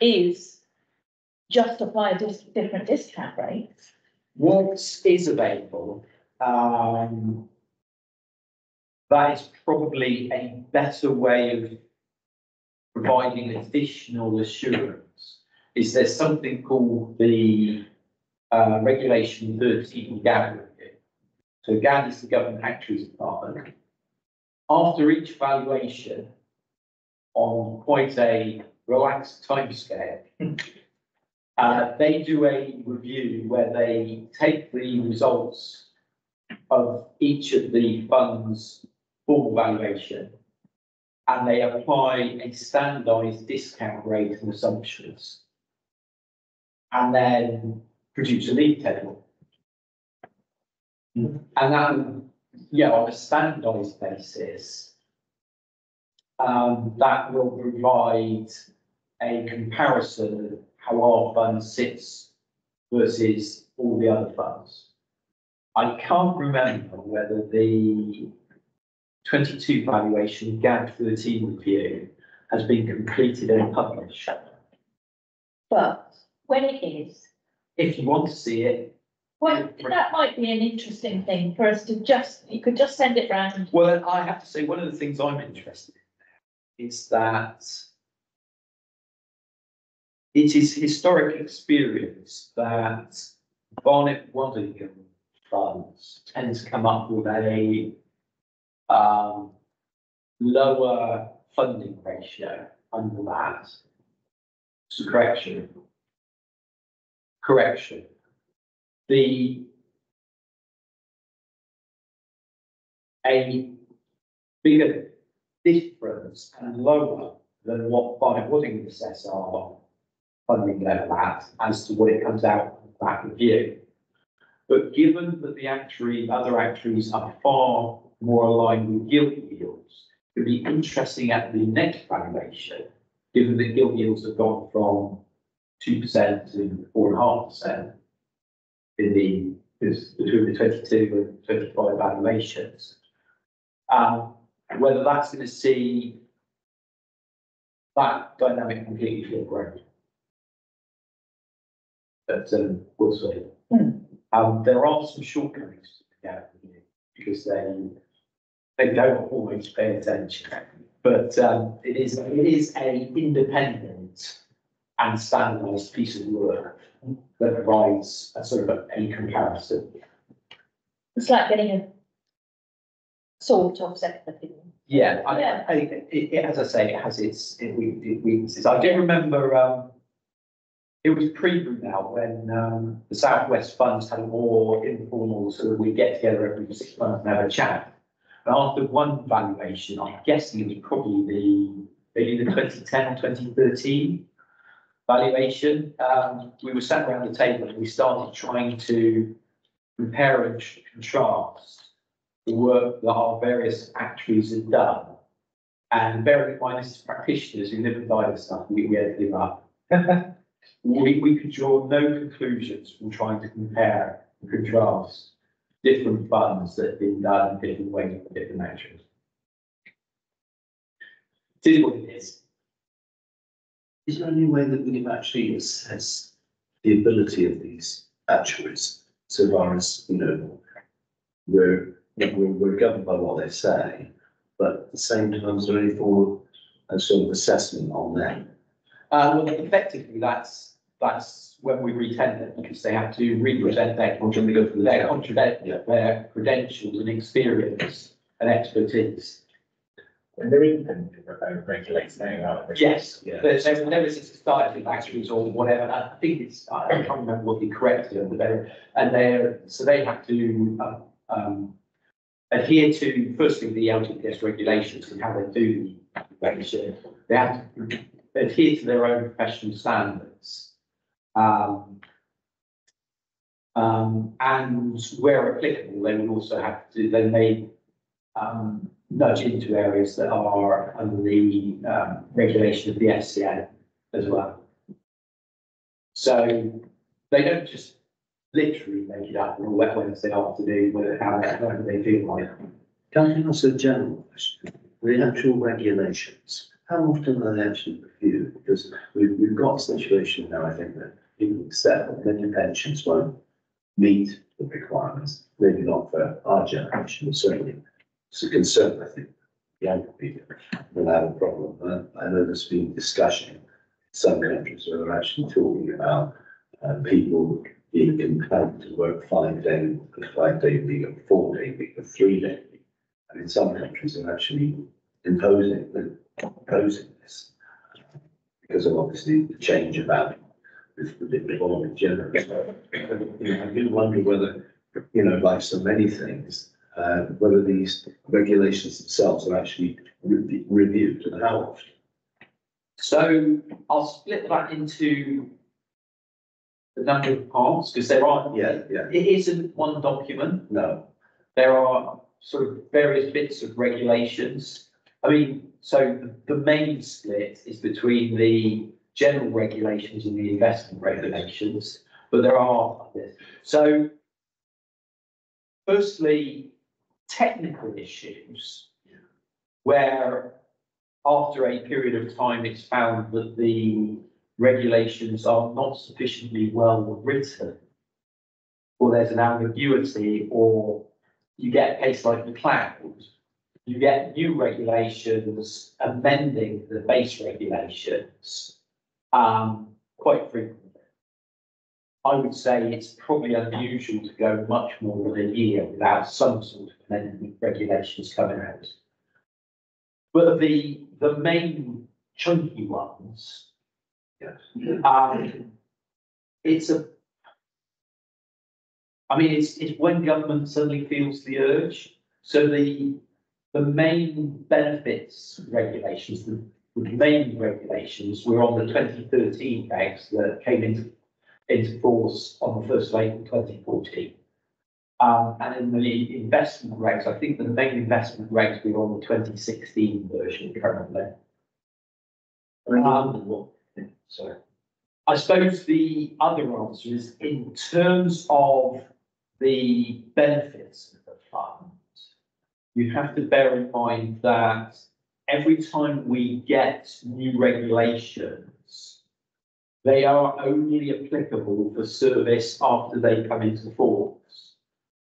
is justify a different discount rate. What is available, that is probably a better way of providing additional assurance. Is there something called the Regulation 13 GAD review? So GAD is the Government Actuaries Department. After each valuation, on quite a relaxed timescale, they do a review where they take the results of each of the funds' formal valuation and they apply a standardised discount rate and assumptions and then produce a league table. And then, yeah, on a standardised basis, that will provide a comparison of how our fund sits versus all the other funds. I can't remember whether the 22 valuation GAD 13 review has been completed and published. But when it is, If you want to see it, well, that might be an interesting thing for us to you could just send it round. well, I have to say, one of the things I'm interested in is that it is historic experience that Barnett Waddingham funds tend to come up with a lower funding ratio under that. So correction. A bigger difference and lower than what Barnett Waddingham assess our funding level at as to what it comes out of that review. But given that the other actuaries are far more aligned with gilt yields, it'd be interesting at the next valuation, given that gilt yields have gone from 2% to 4.5% between the 22 and 25 valuations. Whether that's going to see that dynamic completely flip around. But we'll see. There are some shortcomings because they don't always pay attention. But it is a independent and standardised piece of work that provides a sort of a comparison. It's like getting a sort of second opinion. Yeah, Yeah. as I say, it has its weaknesses. I do remember it was pre-Brunel when the Southwest Funds had a more informal sort of we get together every 6 months and have a chat. And after one valuation, I'm guessing it was probably maybe the 2010 or 2013 valuation. We were sat around the table and we started trying to compare and contrast the work that our various actuaries had done. And bearing in mind, this is practitioners who live and die with stuff, we had to give up. We could draw no conclusions from trying to compare and contrast different funds that have been done in different ways for different actuaries. It is what it is. Is there any way that we can actually assess the ability of these actuaries, so far as, you know, we're governed by what they say, but at the same time, is there any form of sort of assessment on them? Well, effectively, that's when we retender, because they have to represent their credentials and experience and expertise. And they're independent regulators now, aren't they? Yes, Yeah. there's never since it started with actuaries or whatever. I think it's, I can't remember what the correct term, but so they have to adhere to, firstly, the LTPS regulations and how they do the regulation. They have to adhere to their own professional standards. And where applicable, they will also have to, they may nudge into areas that are under the regulation of the FCA as well. So they don't just literally make it up on a wet Wednesday afternoon with however they feel like. Can I ask a general question? The actual regulations, how often are they actually reviewed? Because we've got a situation now, I think, that people accept that many pensions won't meet the requirements, maybe not for our generation, but certainly it's a concern, I think, younger people will have a problem. I know there's been discussion in some countries where they're actually talking about people being compelled to work 5 day week, or 4 day week, or 3 day week. And in some countries they're actually imposing this because of obviously the change about with the economic generally. I do wonder whether, you know, like so many things, whether these regulations themselves are actually reviewed and how often. So I'll split that into the number of parts because there are. Yeah. It isn't one document. No. There are sort of various bits of regulations. I mean, so the main split is between the general regulations and the investment regulations, but there are others. So firstly, technical issues where after a period of time it's found that the regulations are not sufficiently well written, or there's an ambiguity, or you get a case like McLeod, you get new regulations amending the base regulations quite frequently. I would say it's probably unusual to go much more than a year without some sort of amendment regulations coming out. But the main chunky ones, it's when government suddenly feels the urge. So the main benefits regulations, the main regulations were on the 2013 regs that came into force on the 1st of April 2014. And in the investment regs, I think the main investment regs we're on the 2016 version currently. Sorry. I suppose the other answer is in terms of the benefits of the fund, you have to bear in mind that every time we get new regulations, they are only applicable for service after they come into force.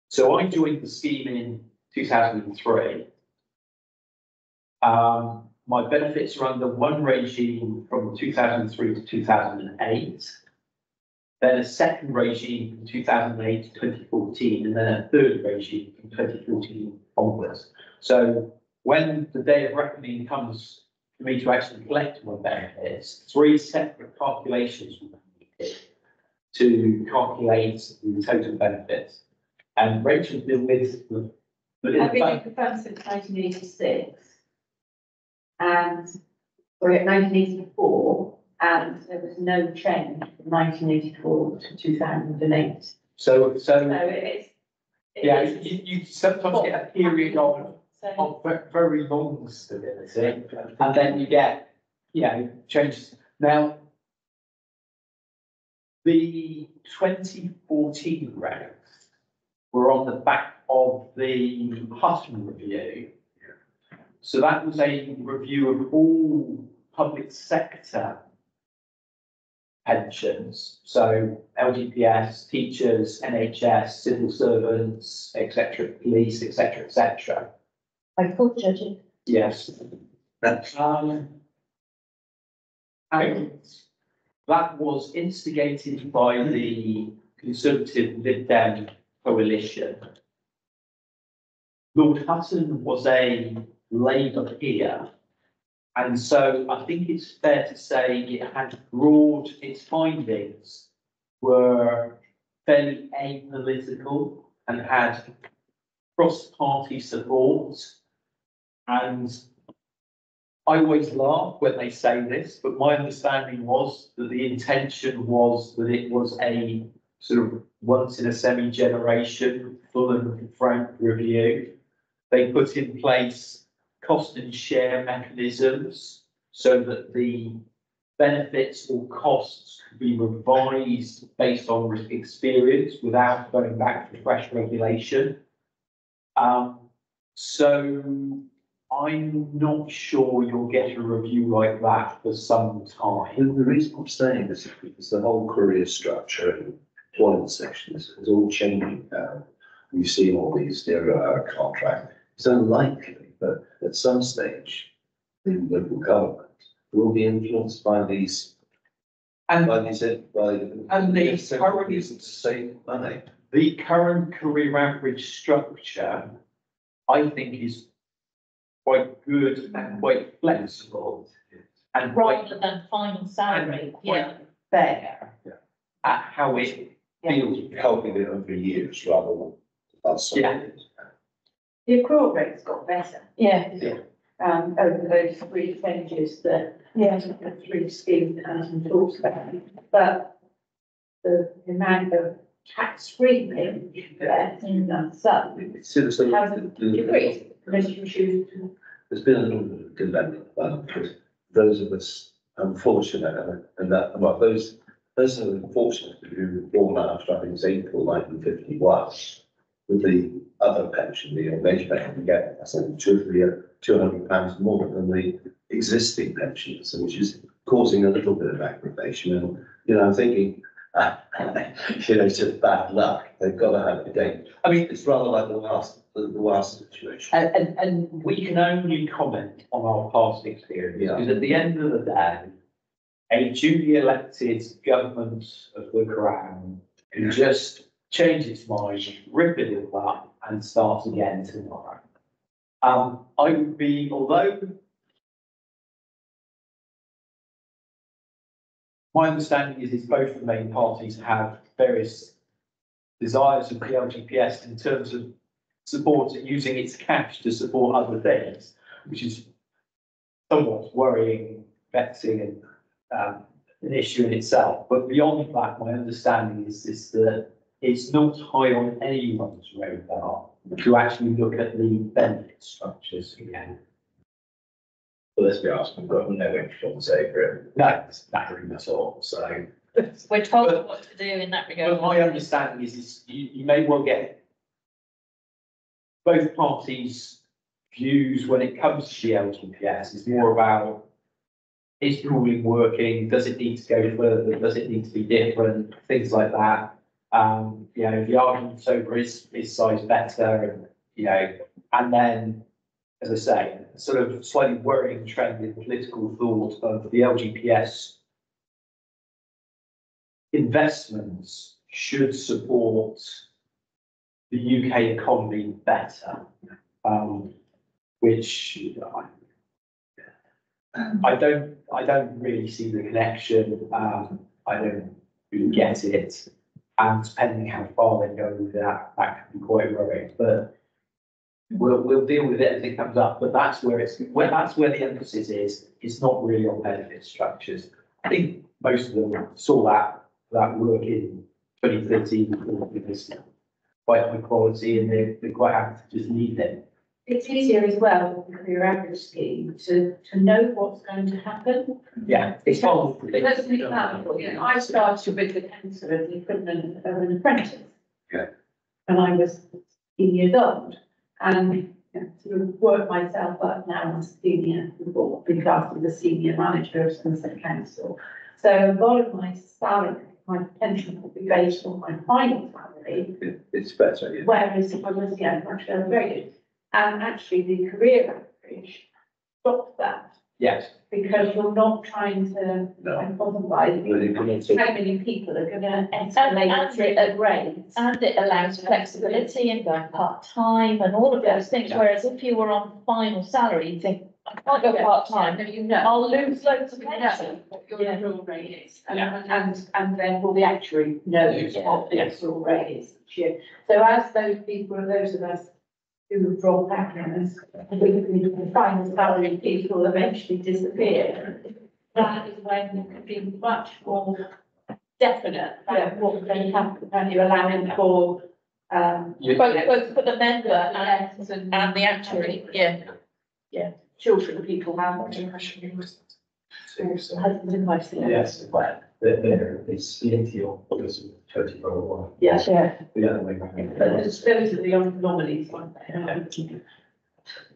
So I joined the scheme in 2003. My benefits are under one regime from 2003 to 2008, then a second regime from 2008 to 2014, and then a third regime from 2014 onwards. So when the day of reckoning comes for me to actually collect my benefits, 3 separate calculations will be needed to calculate the total benefits. And Rachel deal with the. I've been in the fund since 1986. And we're at 1984, and there was no change from 1984 to 2008. So it's. yeah, you sometimes get a period of very long stability, and then you get, changes. Now, the 2014 regs were on the back of the Hutton review. So that was a review of all public sector pensions. So LGPS, teachers, NHS, civil servants, etc., police, etc., etc. I thought judging. Yes. And that was instigated by the Conservative Lib Dem coalition. Lord Hutton was a Labour peer, and so I think it's fair to say it had its findings were fairly apolitical and had cross-party support. And I always laugh when they say this, but my understanding was that the intention was that it was a sort of once in a semi-generation full and frank review. They put in place cost and share mechanisms so that the benefits or costs could be revised based on experience without going back to fresh regulation. So I'm not sure you'll get a review like that for some time. The reason I'm saying this is because the whole career structure in one of the sections is all changing now. We've seen all these 0-hour contracts. It's unlikely, but at some stage, the local government will be influenced by these. And by the current reasons to save money. The current career average structure, I think, is quite good and quite flexible and Rather than final salary, quite fair at how it feels. Helping it over years rather than. The accrual rate's got better. Yeah. Over those 3 changes that, the 3 schemes and talks about. But the amount of tax-free payment there in that sum hasn't decreased, unless you choose to. There's been a little bit of dilemma about those of us unfortunate, and that, well, those are unfortunate who were born after, I think it's April 1951, with the other pension, the old age pension, you get, I think, £200 more than the existing pensions, which is causing a little bit of aggravation. And, I'm thinking, it's just bad luck. They've got to have a date. I mean, it's rather like the last situation. And we can only comment on our past experience, because at the end of the day, a duly elected government of the Crown can just change its mind, rip it all up, and start again tomorrow. I would be, although my understanding is both the main parties have various desires of the LGPS in terms of support using its cash to support other things, which is somewhat worrying, vexing, and an issue in itself. But beyond that, my understanding is that it's not high on anyone's radar to actually look at the benefit structures again. Well, let's be honest, we've got no influence over it. No, At all, so. We're told what to do in that regard. But my understanding is you may well get both parties' views when it comes to the LGPS is more about, is pooling working, does it need to go further, does it need to be different, things like that. You know, the arguments over is size better, and, you know, and then, as I say, a sort of slightly worrying trend in political thought of the LGPS investments should support the UK economy better, which I don't really see the connection. I don't really get it, and depending how far they go with that, that can be quite worrying. But we'll deal with it as it comes up. But that's where the emphasis is. It's not really on benefit structures. I think most of them saw that work in 2013 because quite high quality, and they're quite happy to just leave them. It's easier as well for your average scheme to know what's going to happen. Yeah, it's possible. As an example, you know, I started with the cancer of the equivalent of an apprentice. Okay. And I was 16 years old, and you know, sort of worked myself up now as senior, before being classed as a senior manager of Somerset Council. So a lot of my salary, my pension will be based on my final salary. It's better, yeah. Whereas I was, yeah, much upgraded. And actually the career average stops that, Yes. because you're not trying to hypothesize how many people are gonna escalate through a grade. And it allows flexibility and going part-time and all of those things, whereas if you were on final salary, you think, I can't go part-time, No, you know. I'll lose loads of You know pension. what your accrual rate is, and therefore the actuary knows what the accrual rate is each year. So as those people, those of us who would drop back in us, the final salary people will eventually disappear. That is when you can be much more definite about what's going to happen, and you're allowing for, Both for the member less and the actuary, yeah. children people have. Husbands and wives. Yes, but it's into your policy, 24 Yeah. the other way around. Those are the anomalies, aren't they?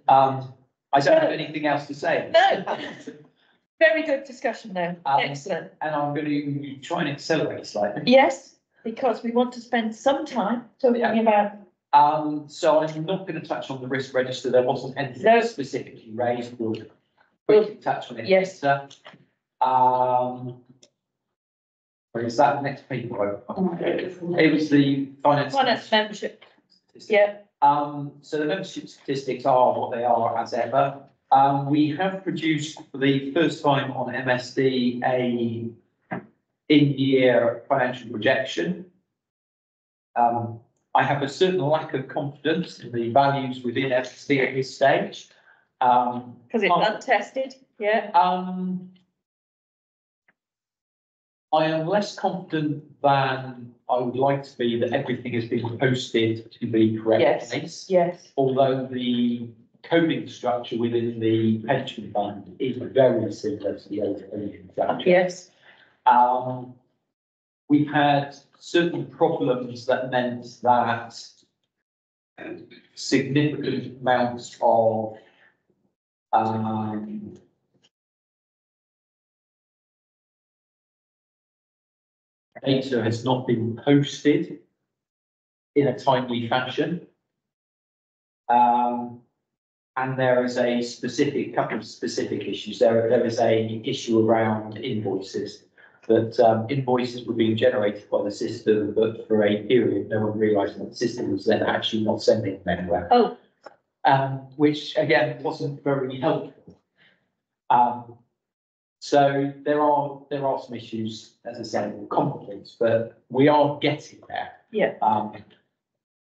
I don't have anything else to say. No. Very good discussion though, excellent. And I'm going to try and accelerate slightly. Yes, because we want to spend some time talking about. So I'm not going to touch on the risk register. There wasn't anything No. specifically raised. We'll quickly touch on it. Yes. later. Or is that the next paper? It was the Finance membership, yeah. So the membership statistics are what they are as ever. We have produced for the first time on MSD a in-year financial projection. I have a certain lack of confidence in the values within MSD at this stage. Because it's untested, yeah. I am less confident than I would like to be that everything has been posted to the correct place. Yes. Although the coding structure within the pension fund is very similar to the old coding structure. Yes. We've had certain problems that meant that significant amounts of data has not been posted in a timely fashion. And there is a couple of specific issues. There is a issue around invoices, that invoices were being generated by the system, but for a period, no one realised that the system was then actually not sending them anywhere. Oh. Which again wasn't very helpful. So there are some issues, as I said, with confidence, but we are getting there. Yeah.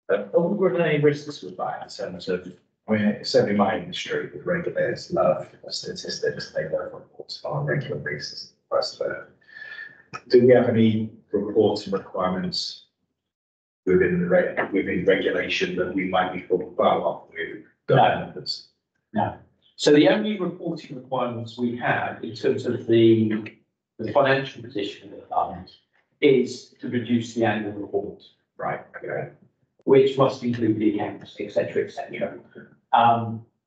Were there any risks with that in terms of, I mean, certainly my industry with regulators love statistics, they love reports on a regular basis. Do we have any reporting requirements within within regulation that we might be falling foul of with governments? No. So the only reporting requirements we have in terms of the financial position of the fund is to produce the annual report, Right, okay. which must include the accounts, et cetera, et cetera.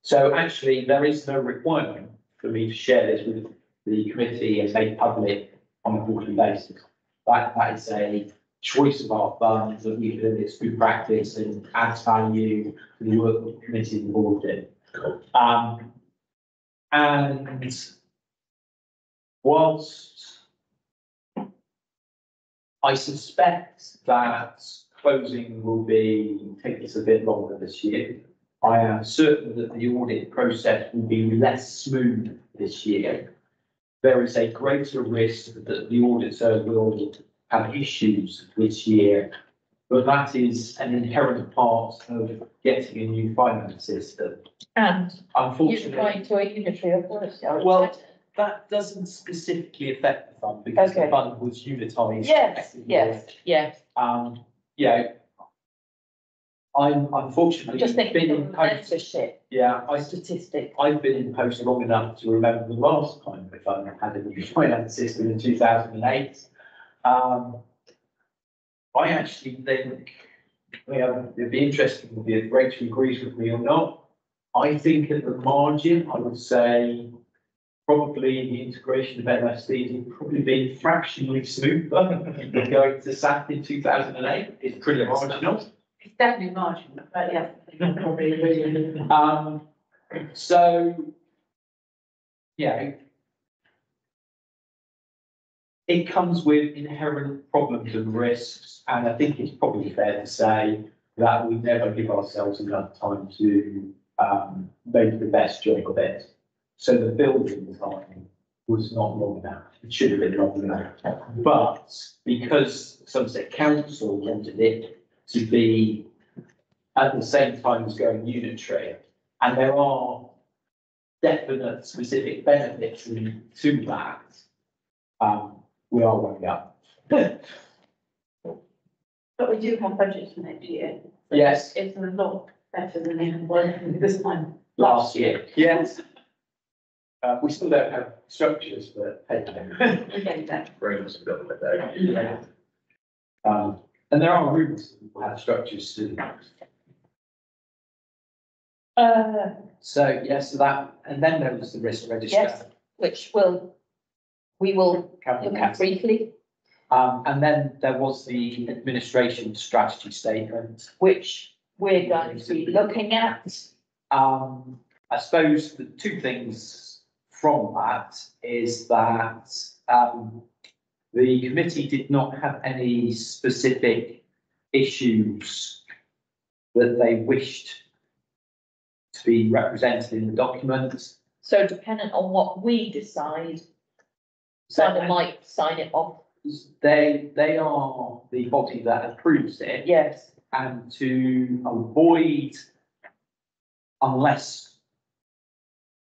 So actually, there is no requirement for me to share this with the committee and make public on a quarterly basis. That is a choice of our fund that we feel it's good practice and adds value to the work that the committee is involved in. Cool. And whilst I suspect that closing will take us a bit longer this year, I am certain that the audit process will be less smooth this year. There is a greater risk that the auditor will have issues this year, but that is an inherent part of getting a new finance system. And you're Unfortunately, going to a unitary authority. well, that doesn't specifically affect the fund because the Okay. fund was unitised. Yes, yes, yes. Yeah. I'm unfortunately Just been thinking in of post. membership Yeah, statistic. I've been in post long enough to remember the last time the fund had a new finance system in 2008. I actually think, it'd be interesting if Rachel agrees with me or not. I think at the margin, I would say probably the integration of MSDs would probably be fractionally smoother than going to SAP in 2008. It's pretty marginal. It's definitely marginal, but yeah. So, yeah. It comes with inherent problems and risks, and I think it's probably fair to say that we never give ourselves enough time to make the best job of it. So the building time was not long enough. It should have been long enough. But because Somerset Council wanted it to be at the same time as going unitary, and there are definite specific benefits to that, we are running up. But we do have budgets for next year. So Yes. It's a lot better than it was this time. Last year, yes. We still don't have structures, but hey. Okay, that. Rooms built with that. Yeah. And there are rooms that will have structures too. So, yes, so that, and then there was the risk register. Yes, which we will look at briefly, And then there was the administration strategy statement. which we're going to be looking at. I suppose the two things from that is that the committee did not have any specific issues that they wished to be represented in the document. So dependent on what we decide, Simon might sign it off. They are the body that approves it. Yes. And to avoid, unless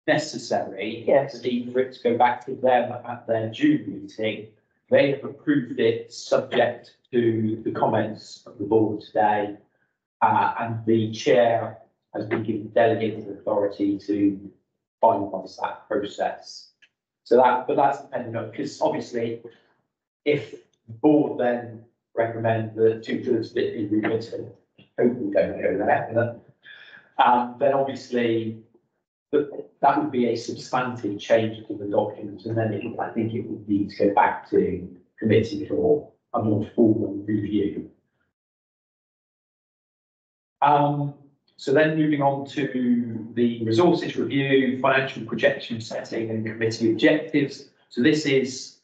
necessary, Yes. the need for it to go back to them at their June meeting, they have approved it subject to the comments of the board today. And the chair has been given delegated authority to finalise that process. So but that's dependent on, because obviously, if the board then recommend that 2/3 of it be rewritten, hopefully we don't go there, then obviously that would be a substantive change to the document, and then I think it would need to go back to committee for a more formal review. So then moving on to the resources review, financial projection setting and committee objectives. So this is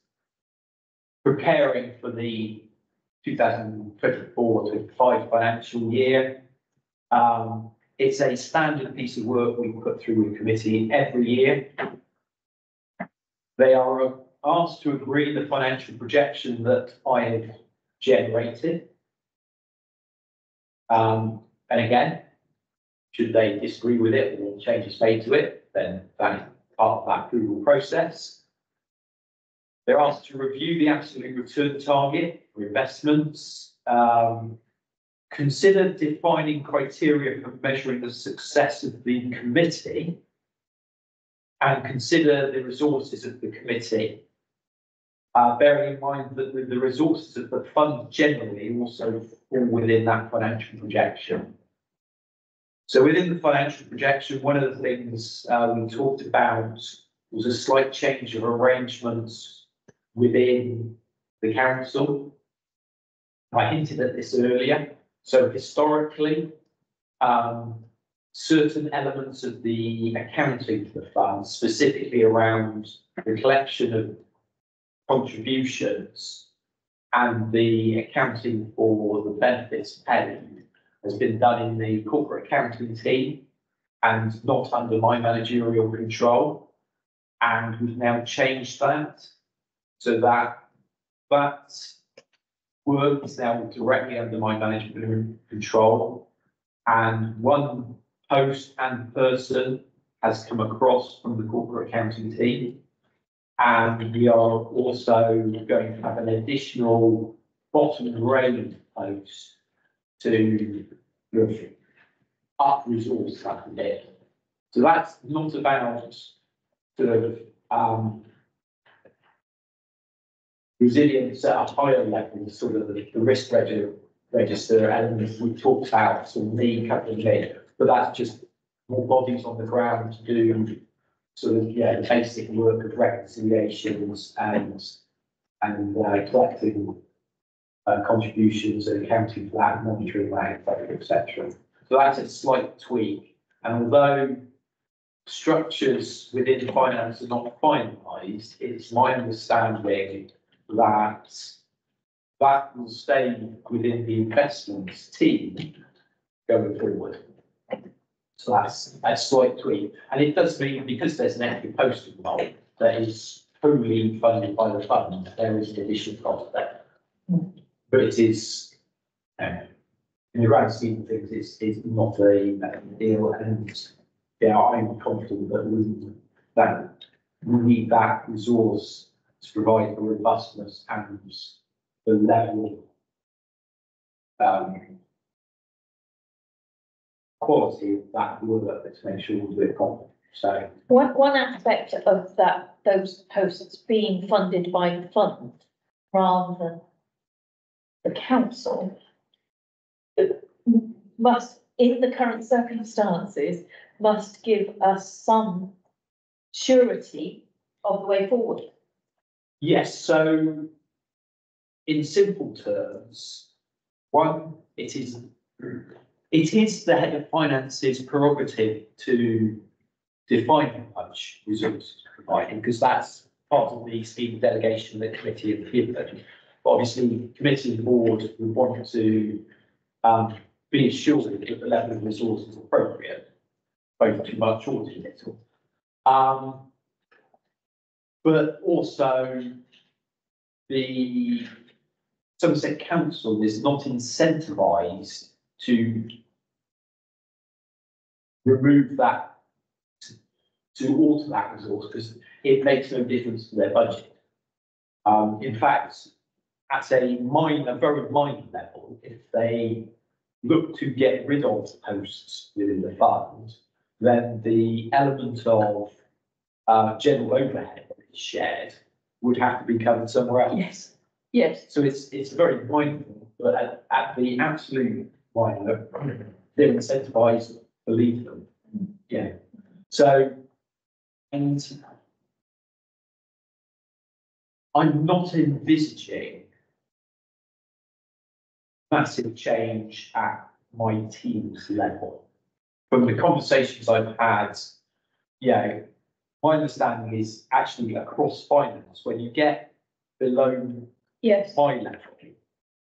preparing for the 2024-25 financial year. It's a standard piece of work we put through a committee every year. They are asked to agree the financial projection that I have generated. And again, should they disagree with it or changes made to it, then that is part of that approval process. They're asked to review the absolute return target for investments. consider defining criteria for measuring the success of the committee, and consider the resources of the committee. Bearing in mind that the resources of the fund generally also fall within that financial projection. So within the financial projection, one of the things we talked about was a slight change of arrangements within the council. I hinted at this earlier. So historically, certain elements of the accounting for the fund, specifically around the collection of contributions and the accounting for the benefits paid, has been done in the corporate accounting team and not under my managerial control. And we've now changed that so that work is now directly under my management control. And one post and person has come across from the corporate accounting team. And we are also going to have an additional bottom grade post to up resource that a bit. So that's not about sort of resilience at a higher level, sort of the risk register elements we talked about, sort of me covering me, but that's just more bodies on the ground to do sort of the basic work of reconciliations and collecting contributions and accounting for that, monitoring that, etc. So that's a slight tweak. And although structures within finance are not finalised, it's my understanding that that will stay within the investments team going forward. So that's a slight tweak. And it does mean, because there's an extra post involved that is wholly funded by the fund, there is an additional cost there. But it is, in the grand scheme of things, it's not a deal. And I'm confident that we need that resource to provide the robustness and the level quality of that work to make sure we're confident. So one aspect of those posts being funded by the fund rather than the council must, in the current circumstances, must give us some surety of the way forward. yes, so in simple terms, one, it is the head of finance's prerogative to define how much resources to provide, because that's part of the scheme delegation the committee have given. But obviously, committee and board would want to be assured that the level of resource is appropriate, both too much or too little. But also, the Somerset Council is not incentivised to remove that, to alter that resource, because it makes no difference to their budget. In fact, at a very minor level, if they look to get rid of posts within the fund, then the element of general overhead that is shared would have to be covered somewhere else. Yes. Yes. So it's very mindful, but at the absolute minor, they're incentivised to leave them. Yeah. So, and I'm not envisaging massive change at my team's level. From the conversations I've had, my understanding is actually across finance, when you get below my level,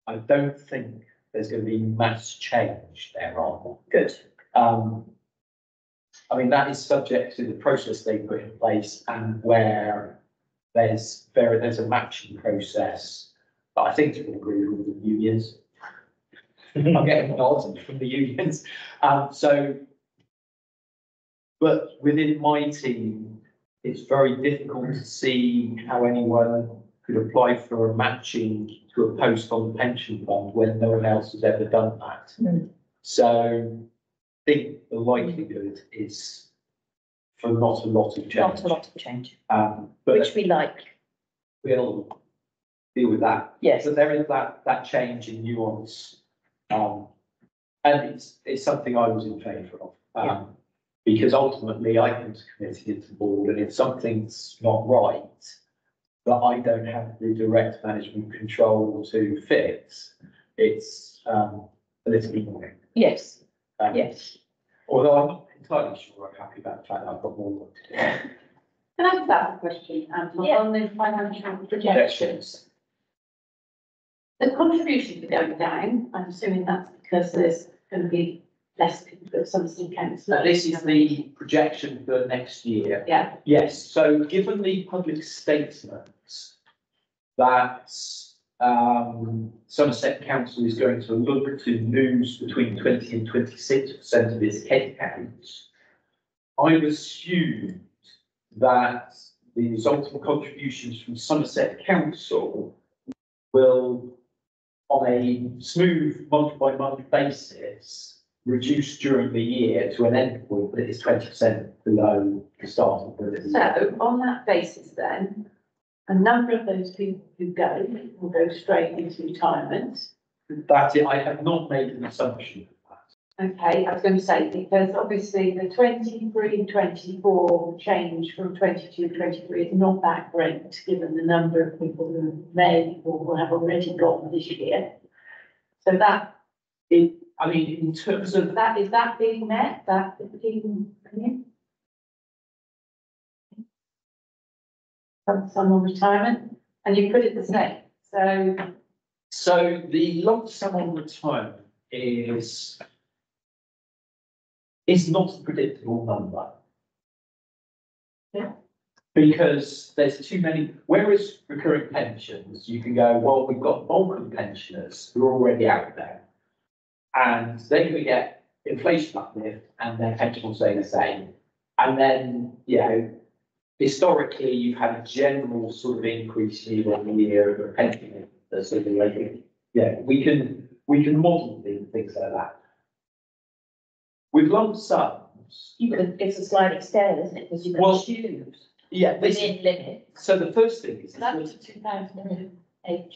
I don't think there's going to be mass change there on. Good. I mean, that is subject to the process they put in place, and where there's a matching process that I think will agree with the unions. I'm getting nods from the unions. But within my team, it's very difficult to see how anyone could apply for a matching to a post on the pension fund when no one else has ever done that. Mm. So I think the likelihood is for not a lot of change. Not a lot of change, But which we like. we'll deal with that. Yes. So there is that change in nuance. And it's something I was in favour of. Because ultimately I come to committee into the board, and if something's not right, that I don't have the direct management control to fix, it's a little annoying. Yes, Um, yes. Although I'm not entirely sure I'm happy about the fact that I've got more work to do. Can I just ask a question, Yeah. on the financial projections? The contributions are going down, I'm assuming that's because there's going to be less people at Somerset Council. So this is the projection for next year. Yeah, Yes, so given the public statements that Somerset Council is going to look to lose between 20 and 26% of its headcount, I've assumed that the resulting contributions from Somerset Council will, on a smooth month-by-month basis, reduce during the year to an end point that is 20% below the starting point. so on that basis then, a number of those people who go will go straight into retirement. That's it, I have not made an assumption of that. Okay, I was going to say, because obviously the 23-24 change from 22-23 is not that great, given the number of people who may or will have already gone this year. So that, I mean, in terms of is that being met, that 15 million? Some on retirement, and you put it the same, so the lump sum on retirement is not a predictable number. Yeah. Because there's too many, whereas recurring pensions, you can go, well, we've got bulk of pensioners who are already out there. And they're going to get inflation uplift and their pension will stay the same. And then, you know, historically, you've had a general sort of increase year on year of pension. Sort of like, yeah, we can model things like that. With lump sums, It's a sliding scale, isn't it? Because you Well, can choose yeah, within limits. so the first thing is, that's 2008.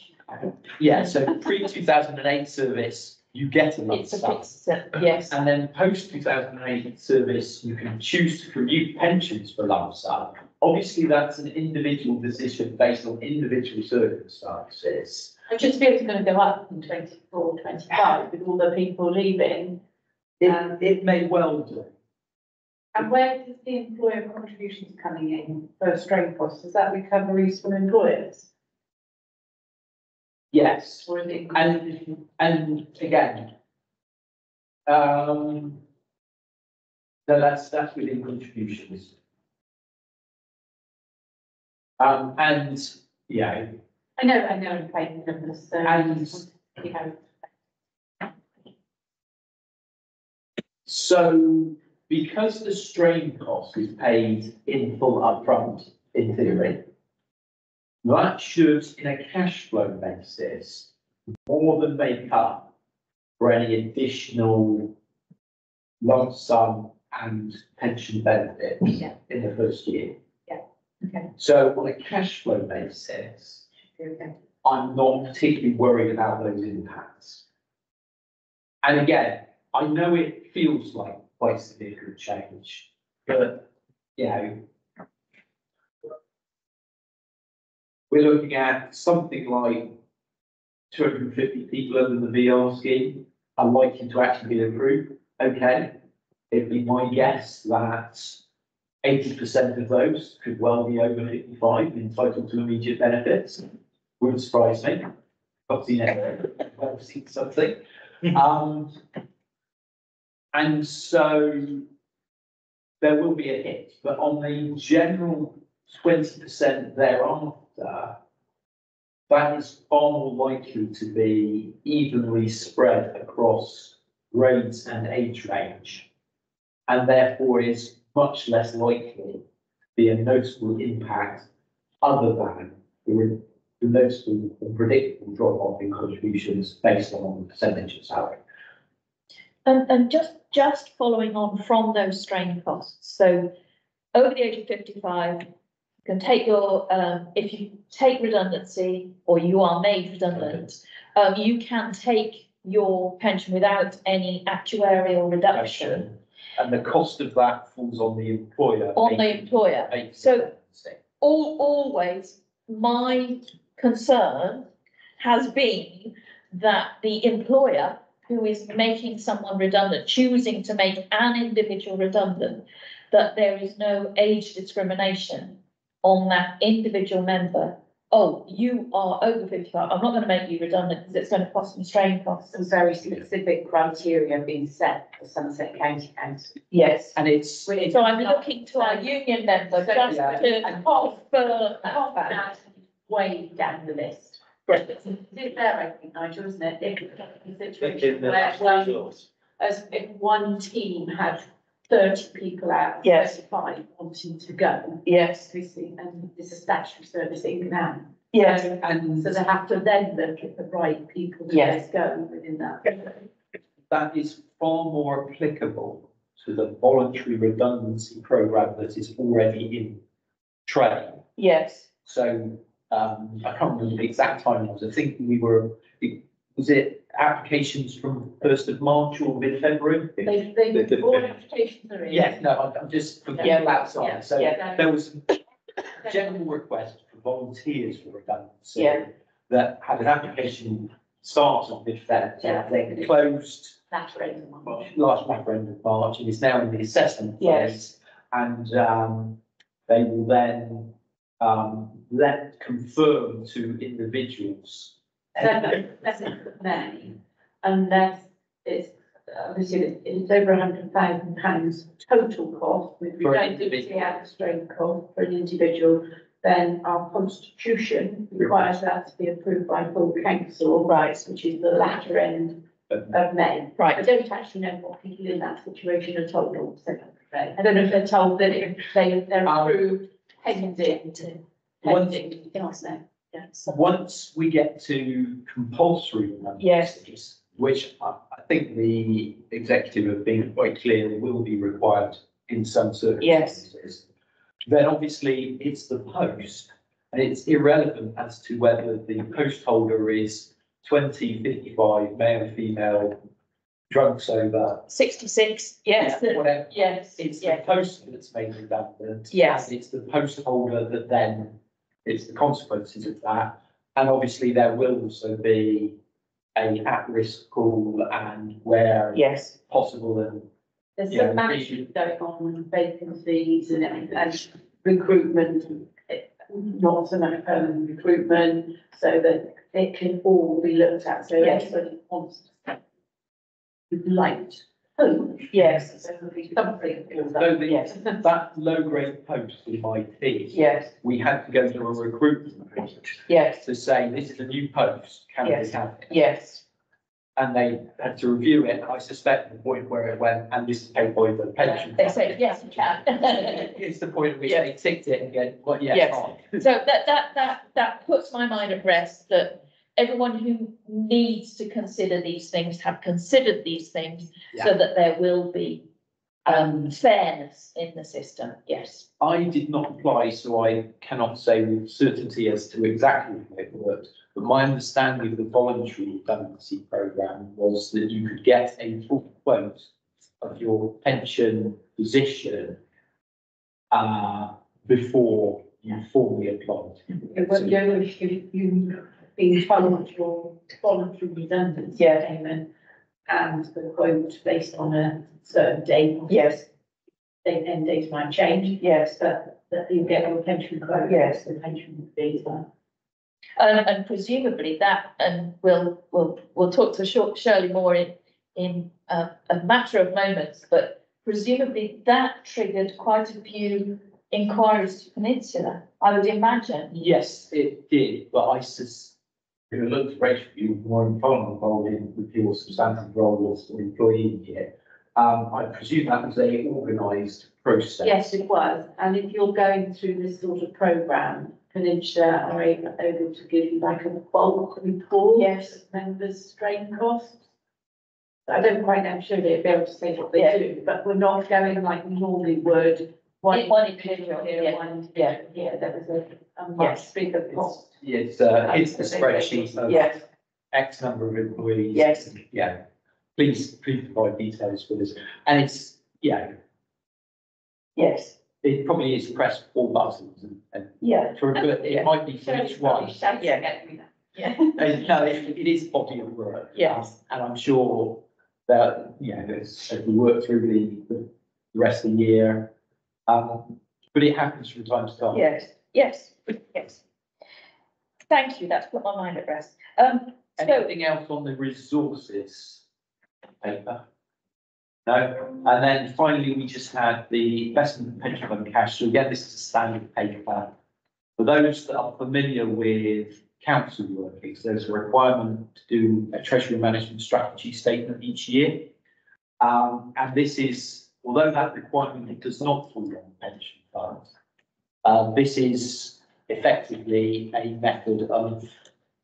yeah, so pre-2008 service, you get a lump It's a sum. fixed, yes. And then post-2008 service, you can choose to commute pensions for lump sum. Obviously, that's an individual decision based on individual circumstances. I just feel it's going to go up in 24, 25 with all the people leaving. It may well do. And where does the employer contributions coming in for strain costs? Is that recoveries from employers? Yes, Or is it? and again, no, that's within contributions. And, yeah, I know, I'm paying numbers, so. And- You know, so because the strain cost is paid in full upfront, in theory, that should, in a cash flow basis, more than make up for any additional lump sum and pension benefits Yeah. in the first year. okay. So on a cash flow basis, Okay. I'm not particularly worried about those impacts. And again, I know it feels like quite significant change, but, you know, we're looking at something like 250 people under the VR scheme are likely to actually be approved. Okay, it'd be my guess that 80% of those could well be over 55 and entitled to immediate benefits. Wouldn't surprise me. I've seen it. I've seen something. And so there will be a hit, but on the general 20% thereafter, that is far more likely to be evenly spread across grades and age range, and therefore is much less likely to be a noticeable impact other than the the noticeable and predictable drop off in contributions based on the percentage of salary. And just following on from those strain costs, so over the age of 55, you can take your, if you take redundancy or you are made redundant, you can take your pension without any actuarial reduction And the cost of that falls on the employer. on the employer. 80%. So always my concern has been that the employer who is making someone redundant, choosing to make an individual redundant, that there is no age discrimination on that individual member. Oh, you are over 55, I'm not going to make you redundant because it's going to cost me strain costs. Some very specific criteria being set for Somerset County Council. Yes. And it's, So I'm looking to our union member just to offer that. Way down the list. Right. It's there, I think, Nigel, isn't it? If the In situation the where last one, resort. as if one team had 30 people out, of Yes. 35 wanting to go, Yes, obviously, and it's a statutory service in now. yes, and So they have to then look at the right people to Yes. go within that. that is far more applicable to the voluntary redundancy programme that is already in train. yes. So, I can't remember the exact timelines. I think was it applications from 1st of March or mid-February? All applications are in. Yes, no, I'm just forgetting Yeah, that side. So yeah. there was a general request for volunteers for redundancy. Yeah. That had an application start of mid-Feb, Yeah. then closed That's right. last back end of March, and is now in the assessment Yes. phase. And they will then let confirm to individuals. That's it, May, unless it's, obviously, it's over £100,000 total cost with For an redundancy individual. and strain cost for an individual, then our constitution requires that to be approved by full council, Right. which is the latter end of May. I Right, don't actually know what people in that situation are told or said. I don't know if they're told that if they're approved pending. Yes, no. Yes. Once we get to compulsory redundancies, which I think the executive have been quite clear will be required in some circumstances, then obviously it's the post, and it's irrelevant as to whether the post holder is 20, 55, male, female, drunk, sober. 66, yes, Whatever. yes, It's the yes, post that's made redundant. Yes. And it's the post holder that then, it's the consequences of that. And obviously there will also be a at-risk pool and where yes, possible and. There's Yeah, some management going on with vacancies and recruitment, not so much permanent recruitment, so that it can all be looked at, so Yes. everybody wants to. Light, hope. yes, So there'll be something. No, yes, that low-grade post in my team. yes, We had to go through a recruitment process yes, to say, this is a new post, can we Yes. have it? yes, And they had to review it, and I suspect the point where it went, and this is paid by the pension. they say, yes, you can. It's the point at which they ticked it and go, well, yeah, Yes. fine. So that puts my mind at rest that everyone who needs to consider these things have considered these things so that there will be fairness in the system, yes. I did not apply, so I cannot say with certainty as to exactly how it worked. But my understanding of the voluntary redundancy programme was that you could get a full quote of your pension position before you formally applied. But you've been told your voluntary redundancy payment and the quote based on a certain date. Yes, Date and dates might change, yes, but that you get your pension quote. Yes. The pension would be as well. and presumably that, and we'll talk to Shirley more in a matter of moments, but presumably that triggered quite a few inquiries to Peninsula, I would imagine. Yes, it did, but if it looked Rachel, you were more involved in with your substantive role as an employee here. I presume that was a organised process. Yes, it was, and if you're going through this sort of programme, Peninsula are able to give you like a bulk report. Yes. Of members' strain costs. I don't quite know, I'm sure they'll be able to say what they Yeah. do, but we're not going like we normally would. One individual, here, yeah. one Yeah. here, there was a much Yes. bigger cost. It's the spreadsheet of Yes, X number of employees. Yes. Yeah, please provide details for this, and it's, yeah, yes, it probably is press all buttons and yeah, for, but it might be for each one. yeah. No, it is body of work. Yes. And I'm sure that, you know, as we work through the rest of the year, but it happens from time to time. Yes. Thank you, that's put my mind at rest. So, Anything else on the resources paper? No, and then finally, we just had the investment pension fund cash. So again, this is a standard paper. For those that are familiar with council workings, there's a requirement to do a treasury management strategy statement each year. And this is, although that requirement does not fall on pension funds, this is effectively a method of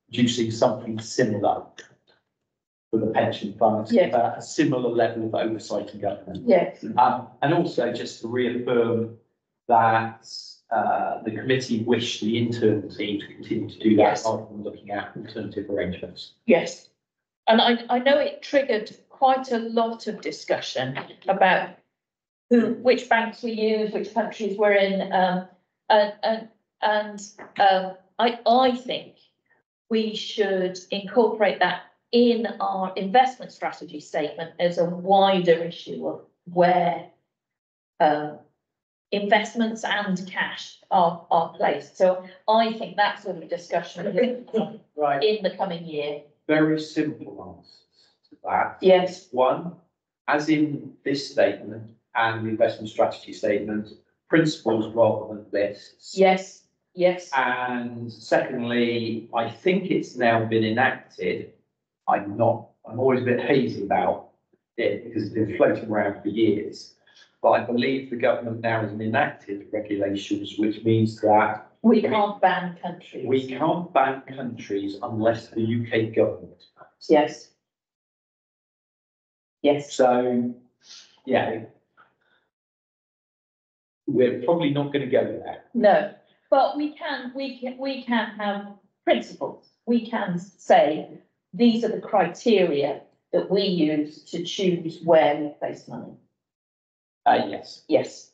producing something similar for the pension funds, Yes. a similar level of oversight and governance. yes, And also just to reaffirm that the committee wish the internal team to continue to do that Yes. rather than looking at alternative arrangements. yes. And I know it triggered quite a lot of discussion about which banks we use, which countries we're in, I think we should incorporate that in our investment strategy statement as a wider issue of where investments and cash are placed. So I think that sort of discussion Right. in the coming year. Very simple answers to that. Yes, One, as in this statement and the investment strategy statement, principles rather than lists. yes. And secondly, I think it's now been enacted. I'm always a bit hazy about it because it's been floating around for years. But I believe the government now has enacted regulations, which means that We can't ban countries. we can't ban countries unless the UK government. Yes. Yes, So, yeah. We're probably not going to go there. no, but we can have principles. We can say, these are the criteria that we use to choose where we place money. Yes. Yes.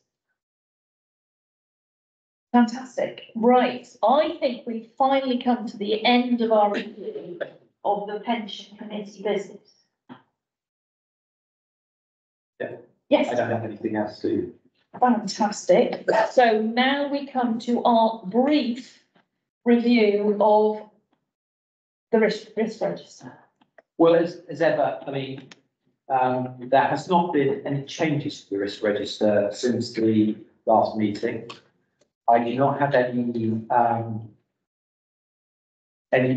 Fantastic. Right, I think we've finally come to the end of our review of the pension committee business. Yeah. I Yes, don't have anything else to. fantastic. So now we come to our brief review of the risk register. Well, as ever, I mean, there has not been any changes to the risk register since the last meeting. I do not have any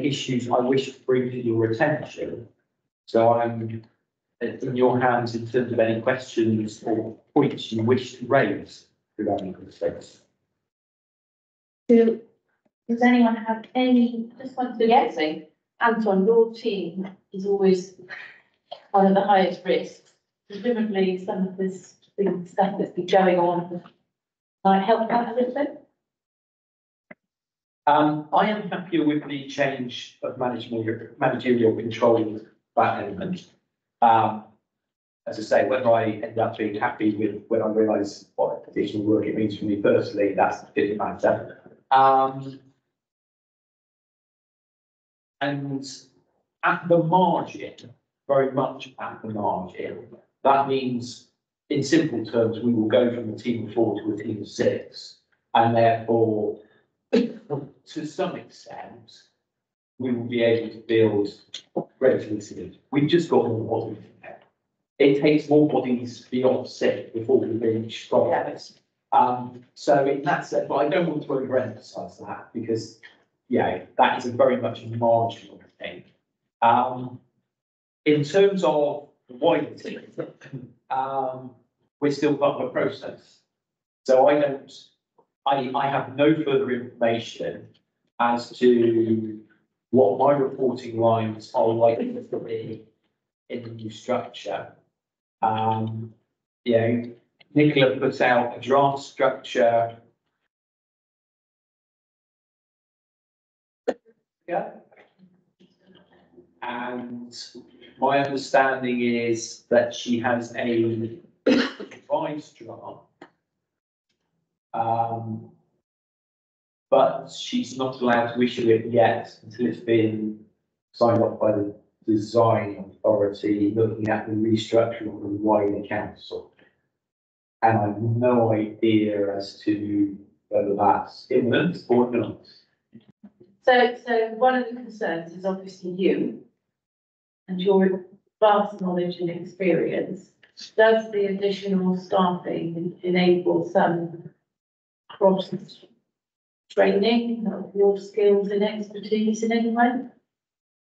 issues I wish to bring to your attention. So I'm in your hands in terms of any questions or points you wish to raise regarding the status. Does anyone have any? Just one thing, say, Anton, your team is always one of the highest risks. Presumably some of this stuff that's been going on might help that a little bit. I am happier with the change of managerial control of that element. As I say, whether I end up being happy with when I realise what additional work it means for me personally, that's a different matter. And at the margin, very much at the margin, that means, in simple terms, we will go from a team of 4 to a team of 6, and therefore, to some extent, we will be able to build relatively. We've just got more bodies. It takes more bodies beyond 6 before we reach progress. So in that sense, but I don't want to overemphasize that because, yeah, that is a very much a marginal thing. In terms of the wider team, we're still part of a process. So I have no further information as to what my reporting lines are likely to be in the new structure. You know, Nicola put out a draft structure. Yeah. And my understanding is that she has a revised draft. But she's not allowed to issue it yet until it's been signed off by the design authority looking at the restructuring of the wider council. And I have no idea as to whether that's imminent or not. So one of the concerns is obviously you and your vast knowledge and experience. Does the additional staffing enable some cross training of your skills and expertise in any way?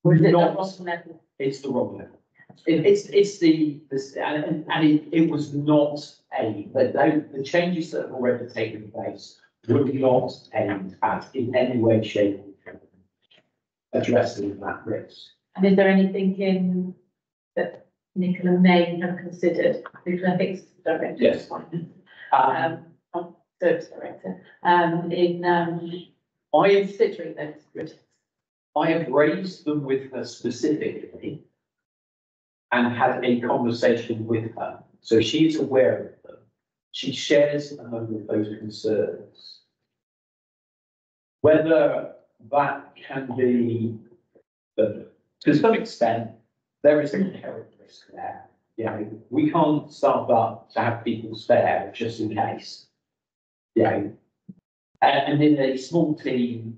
Or is it the Not- wrong level? It's the wrong level. It's it was not aimed, but the changes that have already taken place were not aimed at in any way, shape, or form addressing that risk. And is there anything in that Nicola may have considered, because I think it's director. Yes. Service director, in I have considering those risks. I have raised them with her specifically and had a conversation with her. So she is aware of them. She shares a number of those concerns. Whether that can be, to some extent, there is an inherent risk there. You know, we can't start up to have people spare just in case. You know, and in a small team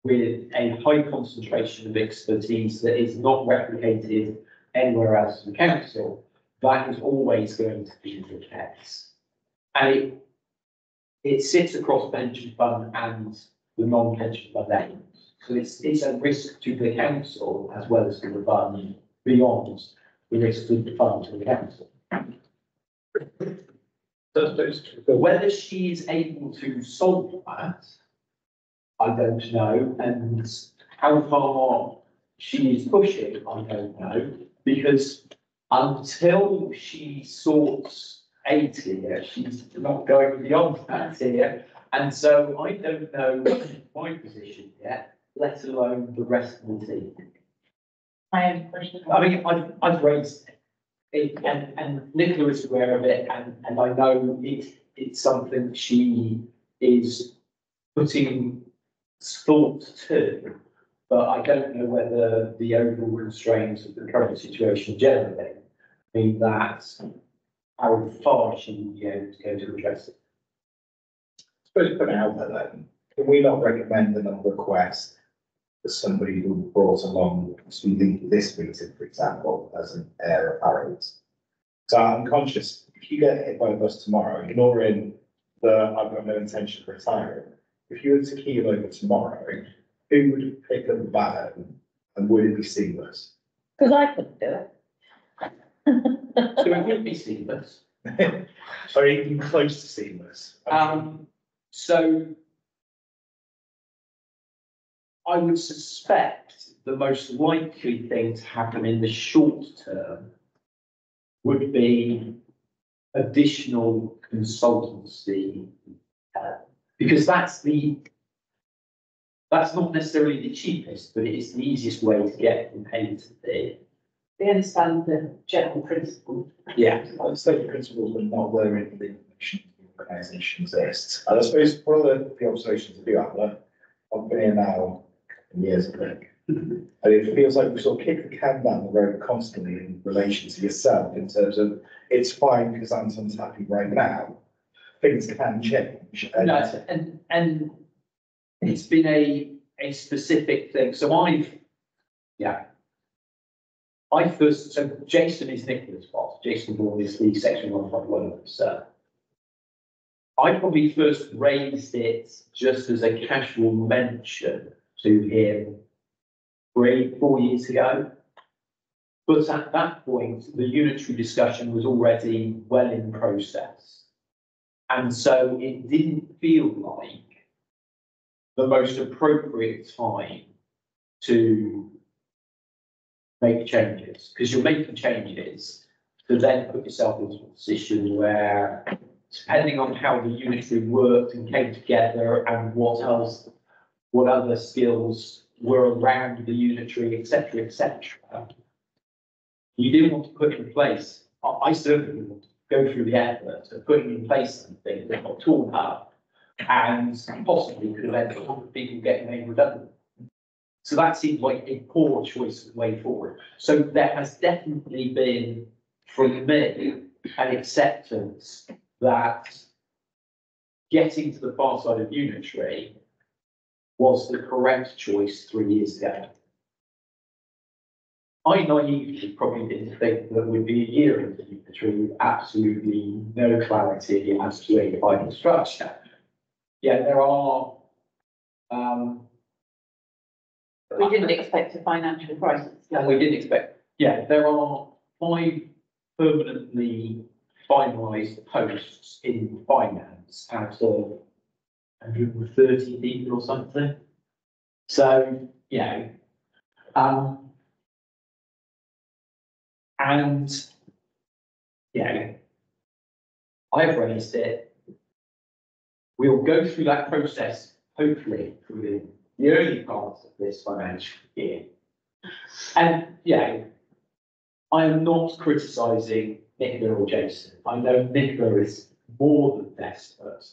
with a high concentration of expertise that is not replicated anywhere else in the council, that is always going to be the case. And it sits across pension fund and the non-pension fund aims. So it's a risk to the council as well as to the fund beyond the risk to the fund to the council. But whether she's able to solve that, I don't know, and how far she is pushing, I don't know, because until she sorts a tier, she's not going beyond that tier, and so I don't know my position yet, let alone the rest of the team. I have a question. I mean, I've raised it, and Nicola is aware of it, and I know it's something she is putting thought to, but I don't know whether the overall constraints of the current situation generally mean that how far she will be able to go to address it. I suppose put it out there then, can we not recommend an request for somebody who brought along to this meeting, for example, as an heir apparent? So I'm conscious, if you get hit by a bus tomorrow, ignoring I've got no intention of retiring, if you were to keel over tomorrow, who would pick up the baton and would it be seamless? Because I couldn't do it. So it would be seamless. Or even close to seamless? So I would suspect the most likely thing to happen in the short term would be additional consultancy, because that's not necessarily the cheapest, but it is the easiest way to get from A to B. We understand the general principle. Yeah. I'd say the principles are not where any of the information organisation exists. And I suppose one of the observations I do have, I've been here now years, I think. And it feels like we sort of kick the can down the road constantly in relation to yourself in terms of it's fine because Anton's happy right now. Things can change. And it's been a specific thing. So so Jason is Nicola's boss. Jason Bourne is the section 1.1 officer. I probably first raised it just as a casual mention to him 4 years ago. But at that point, the unitary discussion was already well in process. And so it didn't feel like the most appropriate time to make changes, because you're making changes to then put yourself into a position where, depending on how the unitary worked and came together and what else, what other skills were around the unitary, etc., etc., you didn't want to put in place, I certainly didn't want to go through the effort of putting in place something that got torn up and possibly could have ended up with people getting made redundant. So that seemed like a poor choice of the way forward. So there has definitely been, from me, an acceptance that getting to the far side of unitary was the correct choice 3 years ago. I naively probably didn't think that we'd be a year into unitary with absolutely no clarity as to a final structure. Yeah, there are. We didn't expect a financial crisis. And we didn't expect, yeah, there are 5 permanently finalised posts in finance out of 130 people or something. So, yeah. And, yeah, I've raised it. We'll go through that process, hopefully, through the early parts of this financial year. And, yeah, I am not criticising Nicola or Jason. I know Nicola is more than desperate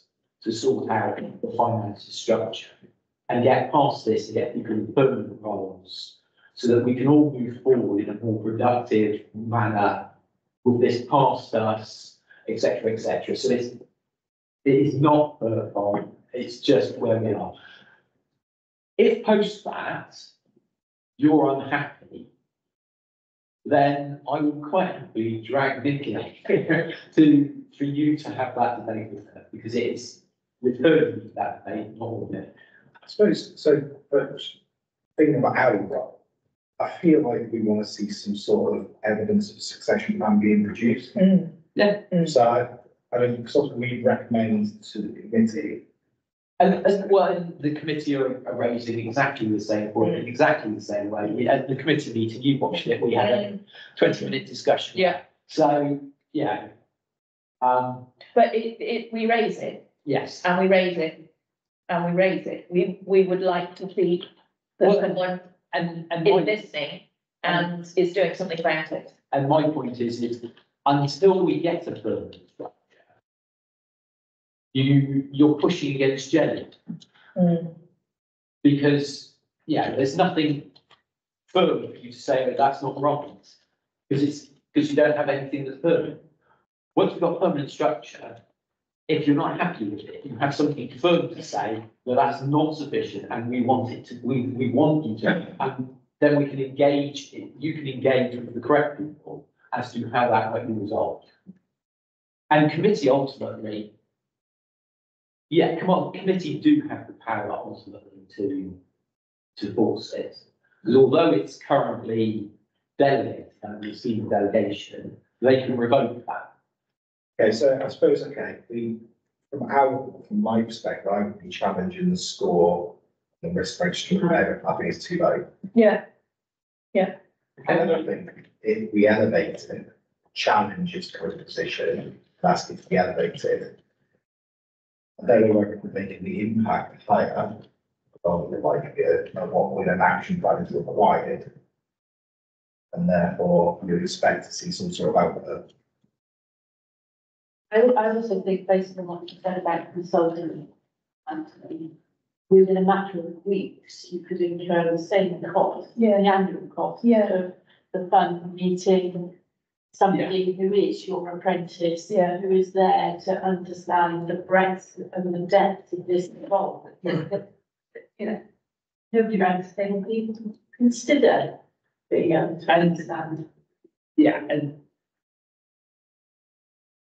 to sort out the finance structure and get past this and get people in permanent roles so that we can all move forward in a more productive manner with this past us, etc., etc. So it is not perfect, it's just where we are. If post that you're unhappy, then I would quite happily drag Nicola for you to have that debate with her, because it is with her that debate, not with me. I suppose, so, but thinking about our role, I feel like we want to see some sort of evidence of a succession plan being produced. Yeah. So I mean, sort of we recommend to the committee. And as well, and the committee are raising exactly the same point in exactly the same way. We had the committee meeting, you watched it, we had a 20-minute discussion. Yeah. So, yeah. But we raise it, Yes. and we raise it, and we raise it. We would like to see that Well, someone And is listening and is doing something about it. And my point is until we get a permanent structure, you're pushing against Jenny. Because, yeah, there's nothing firm for you to say that that's not wrong. Because you don't have anything that's permanent. Once you've got permanent structure, if you're not happy with it, you have something firm to say that that's not sufficient and we want it to, we want you to, and then we can engage, you can engage with the correct people as to how that might be resolved. And committee ultimately, yeah, come on, committee do have the power ultimately to force it. Because although it's currently delegate and receiving delegation, they can revoke that. Okay, so I suppose, okay, from my perspective, I would be challenging the score, the risk register there. I think it's too low. Yeah. I don't think if we elevate it, challenge its current position, that's if we elevate it. I don't know whether we're making the impact higher, rather than like what an action plan is required. And therefore, you expect to see some sort of output. I also think based on what you said about consulting, Anthony, within a matter of weeks, you could incur the same cost, the annual cost of the fund meeting somebody who is your apprentice, who is there to understand the breadth and the depth of this involvement. You know, nobody around the table even consider being able to understand. Yeah, and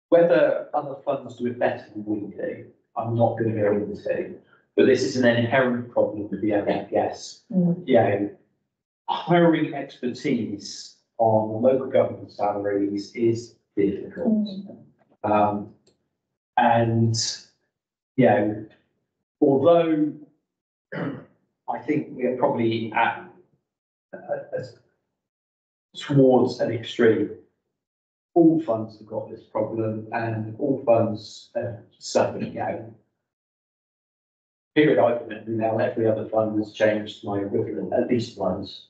whether other funds do it better than we do, I'm not going to go into, but this is an inherent problem with the NFS. Yeah, hiring expertise on local government salaries is difficult. And, you know, although I think we're probably at towards an extreme, all funds have got this problem, and all funds suffer, you know. Period I've been in now, every other fund has changed my equivalent at least once,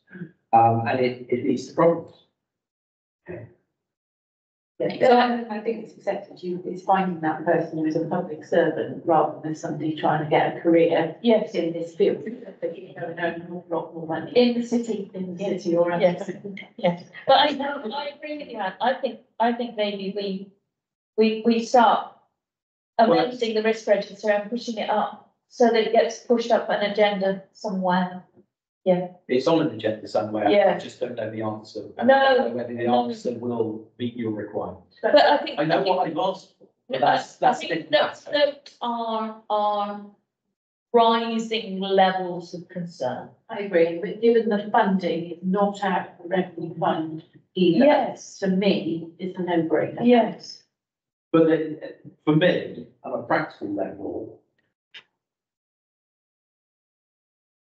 and it leads to problems. Yeah, I think it's accepted it's finding that person who is a public servant rather than somebody trying to get a career Yes, in this field, that you know, earn an awful lot more money in the city, in the city or yes, yes. But I agree with you, Anne. I think maybe we start amending the risk register and pushing it up so that it gets pushed up an agenda somewhere. It's on an agenda somewhere, Yeah. I just don't know the answer. No, I don't know whether the no. answer will meet your requirements. But I think. I know what I've asked for, but I that's think different. notes are rising levels of concern. I agree, but given the funding is not out of the revenue fund either. Yes. To me, it's a no-brainer. Yes. But for me, on a practical level,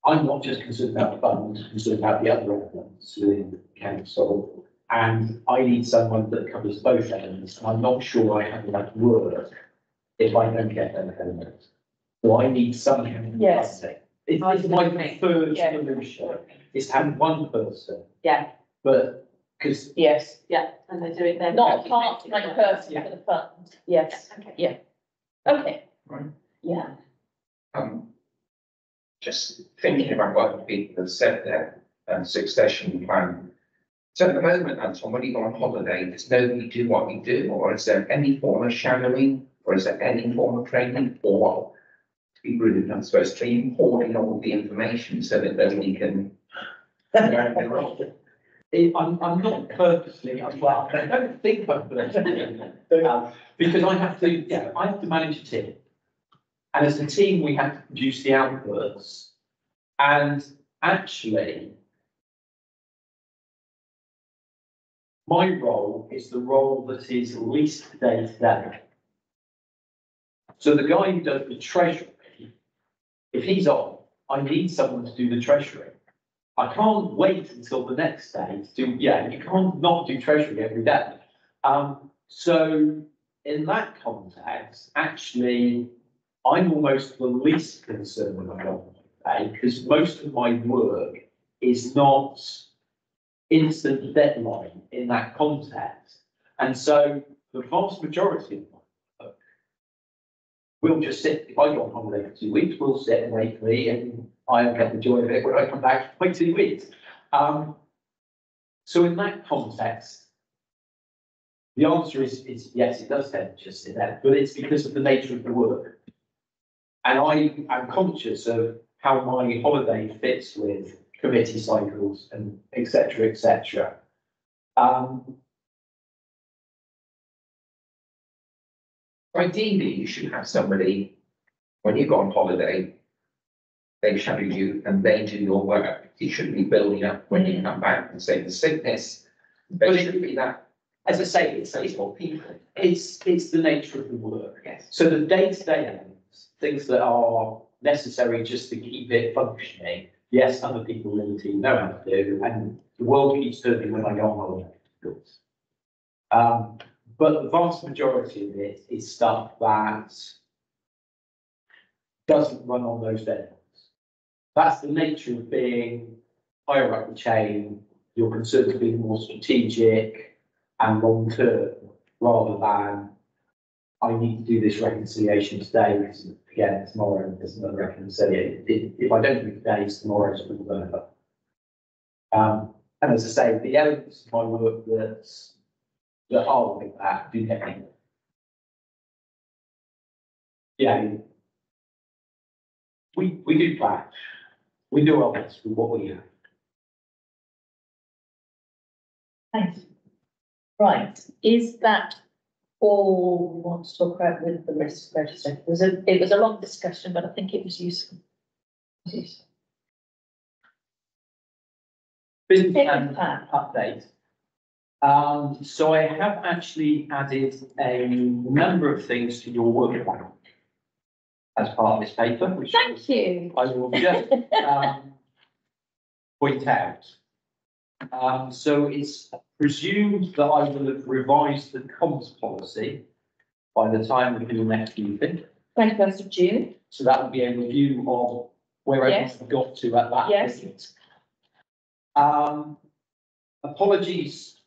I'm not just concerned about the funds, I'm concerned about the other elements within the council. And I need someone that covers both elements. And I'm not sure I have enough work if I don't get them elements. So I need some kind of Yes. funding. It's my preferred Yeah. solution, is to have one person, Yeah, but, because Yes. yeah, and they do it then. Not a part-time person for the fund. Yes. Okay. Yeah. Okay. Right. Yeah. Just thinking about what people have said there, succession plan. So at the moment, Anton, when you go on holiday, does nobody do what you do, or is there any form of shadowing, or is there any form of training, or to be rude, I suppose, are you hoarding all the information so that nobody can learn the role? I'm not purposely, well, I don't think I'm purposely, because I have to manage a team. And as a team, we have to produce the outputs. And actually, my role is the role that is least day to day. So the guy who does the treasury, if he's on, I need someone to do the treasury. I can't wait until the next day to do, you can't not do treasury every day. So in that context, actually, I'm almost the least concerned with my day because most of my work is not instant deadline in that context. And so the vast majority of my work will just sit, if I go on holiday for 2 weeks, we'll sit and wait for me and I'll get the joy of it when I come back for 2 weeks. So in that context, the answer is yes, it does tend to just sit there, but it's because of the nature of the work. And I am conscious of how my holiday fits with committee cycles and et cetera, et cetera. Ideally, you should have somebody, when you go on holiday, they shadow you and they do your work. You shouldn't be building up when you come back and say the sickness. But it should be that, As I say, it's what people. it's the nature of the work. Yes. So the day-to-day elements, things that are necessary just to keep it functioning, yes, other people in the team know how to do, and the world keeps turning when I go on holiday, of course. But the vast majority of it is stuff that doesn't run on those deadlines. That's the nature of being higher up the chain. You're concerned to be more strategic and long term rather than I need to do this reconciliation today because again tomorrow there's another reconciliation. If I don't do it today, it's tomorrow's going to burn up. And as I say, the elements of my work that are like that do get me. Yeah, we do plan. We do our best with what we have. Thanks. Right, is that all we want to talk about with the risk register? It was a long discussion, but I think it was useful. Business plan update. So I have actually added a number of things to your work plan as part of this paper, which Thank you. I will just point out. So it's presumed that I will have revised the comms policy by the time of your next meeting. 21st of June. So that will be a review of where Yes. everyone's got to at that Yes. point. Apologies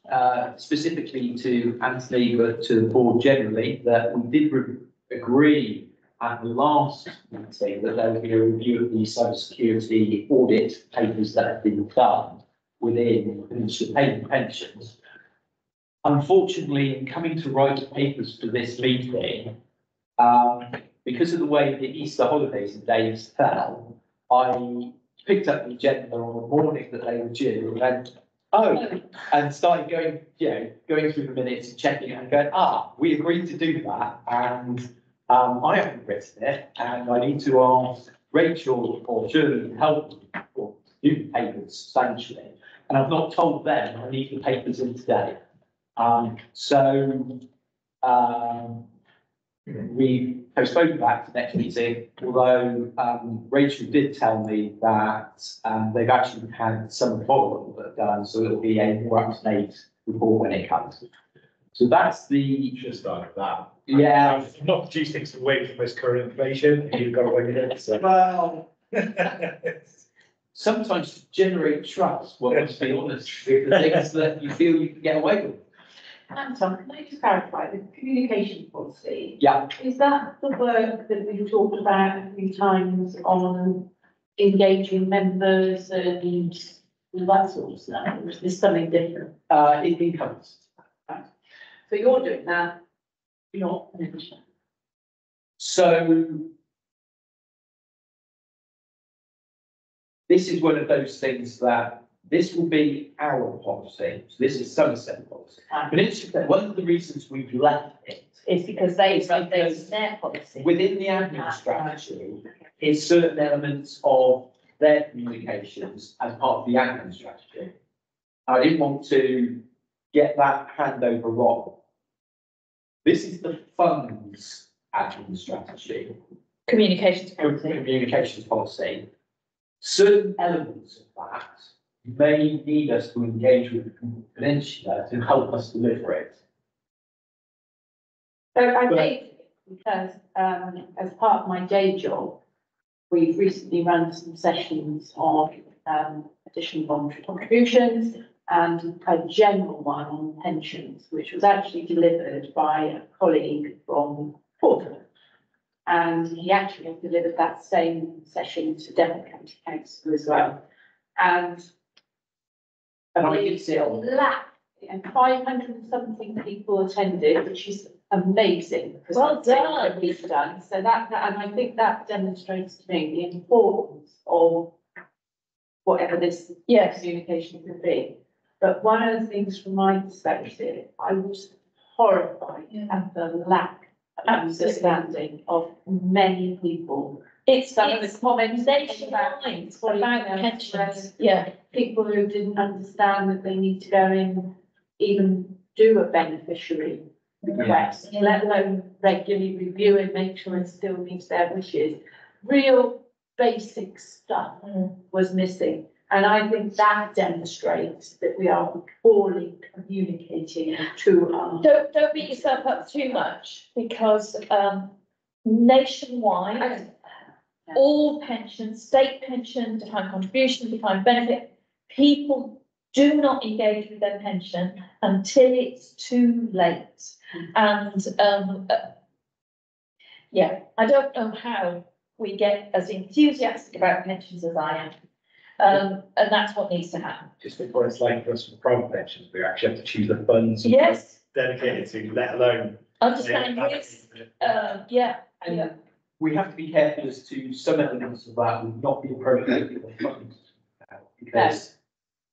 specifically to Anthony, but to the board generally, that we did agree at the last meeting that there would be a review of the cybersecurity audit papers that have been done within the payment pensions. Unfortunately, in coming to write the papers for this meeting, because of the way the Easter holidays and days fell, I picked up the agenda on the morning that they were due and went, oh, and started going, going through the minutes and checking it and going, we agreed to do that. And I haven't written it and I need to ask Rachel or Shirley to help me or do the papers substantially. And I've not told them I need the papers in today. We postponed that to next meeting, although Rachel did tell me that they've actually had some follow-up that done, so it'll be a more up-to-date report when it comes. So that's the. Just started that. Yeah. I'm not producing things away from most current information, you've got to wait it, so. Well. Sometimes to generate trust, well, let's be honest, with the things that you feel you can get away with. Anton, can I just clarify the communication policy? Yeah. Is that the work that we've talked about a few times on engaging members and all that sort of stuff? Or is this something different? It becomes. So you're doing that, you're not. So. This is one of those things that this will be our policy. So this is Somerset policy. But it's one of the reasons we've left it It's because they It's run because their policy. within the admin strategy is certain elements of their communications as part of the admin strategy. I didn't want to get that handover wrong. This is the funds admin strategy. Communications policy. Communications policy. Certain elements of that may need us to engage with the peninsula to help us deliver it. So I raised it because, as part of my day job, we've recently run some sessions on, additional voluntary contributions and a general one on pensions, which was actually delivered by a colleague from Portland. And he actually delivered that same session to Devon County Council as well. And I did see it on. and 500 and something people attended, which is amazing. because Well that's something done. that we've done. So that, and I think that demonstrates to me the importance of whatever this Yes. communication can be. But one of the things from my perspective, I was horrified at the lack of understanding of many people. It's Some of the comments nationwide about pensions. Yeah. People who didn't understand that they need to go in, even do a beneficiary request, let alone regularly review it, make sure it still meets their wishes. Real basic stuff was missing. And I think that demonstrates that we are poorly communicating to our. Don't beat yourself up too much because nationwide, all pensions, state pension, defined contribution, defined benefit, people do not engage with their pension until it's too late. And I don't know how we get as enthusiastic about pensions as I am. And that's what needs to happen. Just before it's like for us for private pensions, we actually have to choose the funds. Yes. Dedicated to, let alone. Understand risk, And we have to be careful as to some elements of that would not be appropriate for the funds. Because.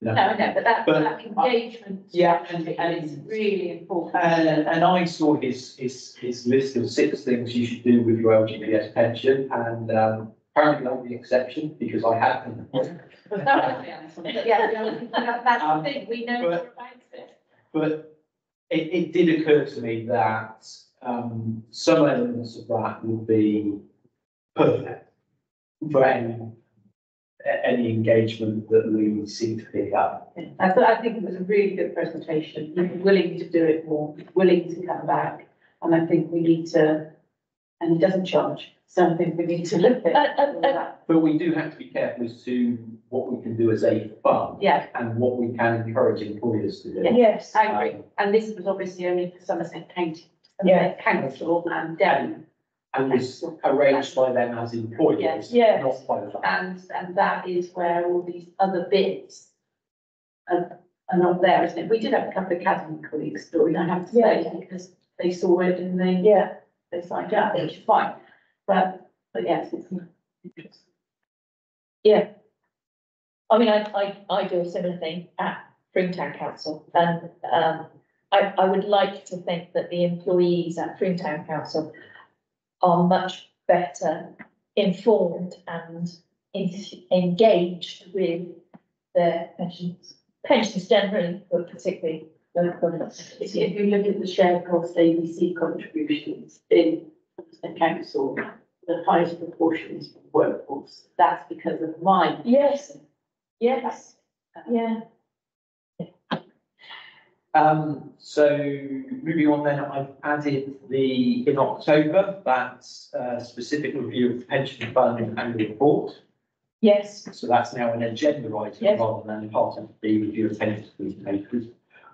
No, but that engagement. Yeah, is really important. And I saw his list of 6 things you should do with your LGPS pension, and apparently I'm the exception because I haven't. Yeah, that's the thing, we know more about it. but it did occur to me that, some elements of that would be perfect for any engagement that we seem to pick up. I think it was a really good presentation. We were willing to do it more, willing to come back. And I think we need to, and it doesn't charge, so I think we need to look at all that. But we do have to be careful as to what we can do as a fund. Yeah. And what we can encourage employers to do. Yes. I agree. And this was obviously only for Somerset County, Yeah. Somerset Council and Devon. And was arranged by them as employers, Yes. not by the fund. And that is where all these other bits are not there, isn't it? We did have a couple of academy colleagues join, I have to say, because they saw it and they signed up, which is fine. But yes, it's interesting. Yeah. I mean, I do a similar thing at Freetown Council, and I would like to think that the employees at Freetown Council are much better informed and engaged with their pensions generally, but particularly local governments. If you look at the shared cost ABC contributions in the council, the highest proportion is workforce. That's because of mine. Yes, yes, yeah. So moving on then, I've added in October, that specific review of the pension fund annual report. Yes, So that's now an agenda item Yes. rather than part of the review of pension papers.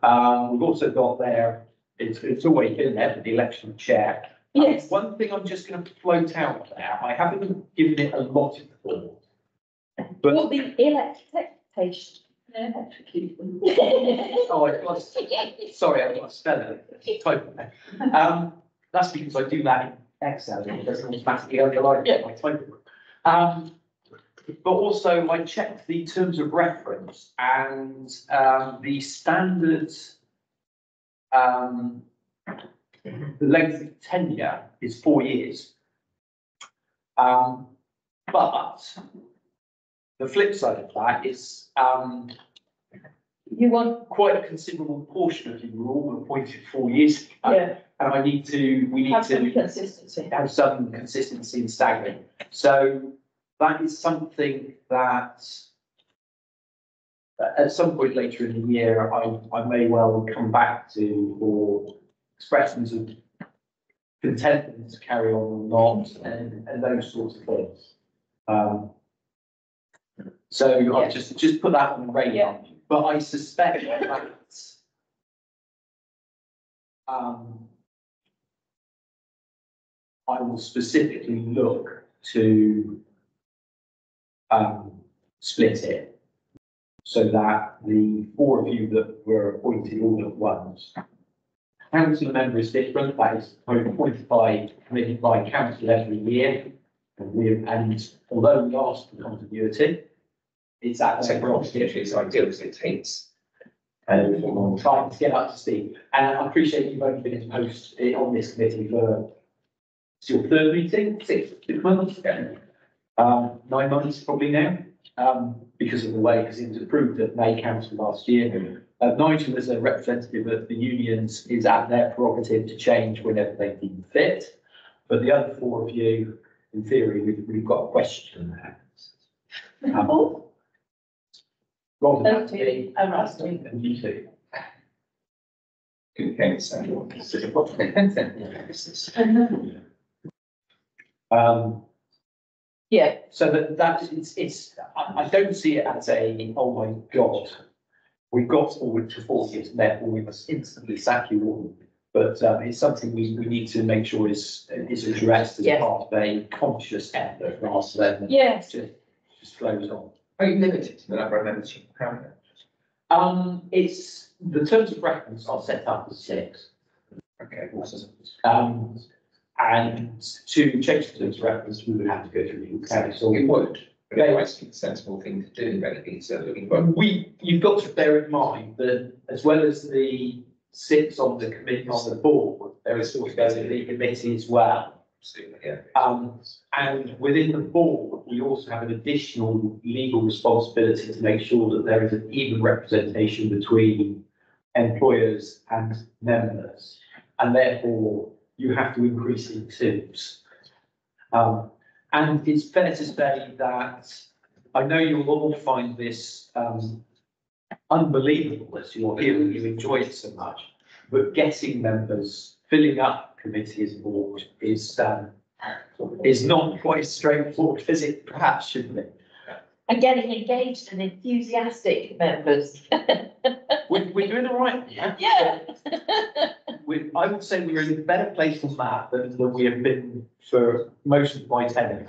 We've also got there, it's always been there for the election of chair. yes. One thing I'm just going to float out there, I haven't given it a lot of thought. But Will be electrification. Oh, sorry, I've got to spell it. Type it. That's because I do that in Excel, and it doesn't automatically underline my typing. But also I checked the terms of reference and the standard the length of tenure is 4 years. But the flip side of that is You want, quite a considerable portion of you were all appointed 4 years ago. yeah, And we need have some to consistency. have some consistency in staggering. So that is something that at some point later in the year, I may well come back to for expressions of contentment to carry on or not, and those sorts of things. So I'll just put that on the radar. Yeah. But I suspect that I will specifically look to split it so that the 4 of you that were appointed all at once. Council member is different, that is appointed by committee by council every year. And although we ask for continuity, it's at their prerogative. It's ideal because it takes. And we're trying to get up to speed. And I appreciate you've only been in post on this committee for, it's your 3rd meeting, 6 months? 9 months probably now, because of the way, because it was approved at May Council last year. Nigel, as a representative of the unions, is at their prerogative to change whenever they deem fit. But the other 4 of you, in theory, we've got a question there. Rather than me, and you two. Okay, Yeah, So that it's, I don't see it as a, oh my God, we've got forward to 4 years, and therefore we must instantly sack you all. But it's something we need to make sure is addressed as part of a conscious effort rather than yes, just flows on. Are you limited to the number of members you can have? It's, the terms of reference are set up as 6. Okay, And to change the terms of reference, we would have to go through the council. it would, but it might be a sensible thing to do, really, so looking for. You've got to bear in mind that as well as the 6 on the committee, on the board, there is also the committee as well. Yeah. And within the board, we also have an additional legal responsibility to make sure that there is an even representation between employers and members, and therefore you have to increase in twos. And it's fair to say that I know you'll all find this unbelievable as you're here and you enjoy it so much, but getting members, filling up committees and board is not quite as straightforward as it perhaps should be. And getting engaged and enthusiastic members. We're doing all right. Yeah. I would say we're in a better place on that than we have been for most of my tenure.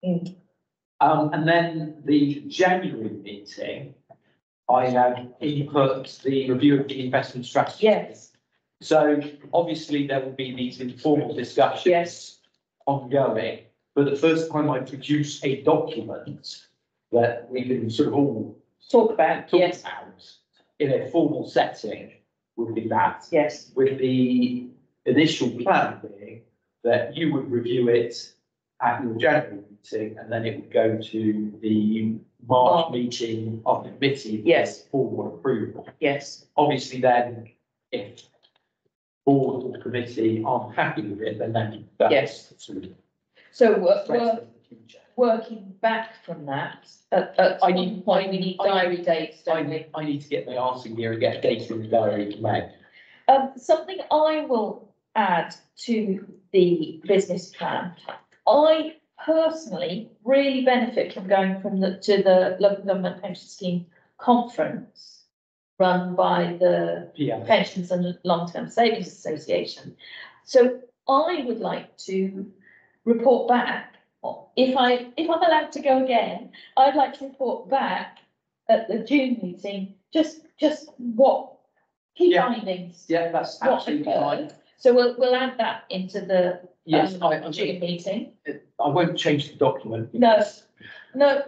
And then the January meeting, I have input the review of the investment strategy. Yes. So obviously there will be these informal discussions. Yes. Ongoing, but the first time I produce a document that we can sort of all Talk about, yes, about in a formal setting would be that. yes, With the initial plan being that you would review it at your January meeting and then it would go to the March meeting of the committee. Yes. For formal approval. yes, Obviously then, if board or committee aren't happy with it, then that's Yes. sort of so threat of the future. working back from that, at some point, we need diary dates, don't we? I need to get my arse in here and get a date in the diary to make. Something I will add to the business plan. I personally really benefit from going to the local government pension scheme conference run by the Yeah. Pensions and Long-Term Savings Association. So I would like to report back, if I'm allowed to go again, I'd like to report back at the June meeting, just what key Yeah. findings. Yeah, that's What absolutely occurred. fine. So we'll add that into the Yes, June meeting. I won't change the document. No,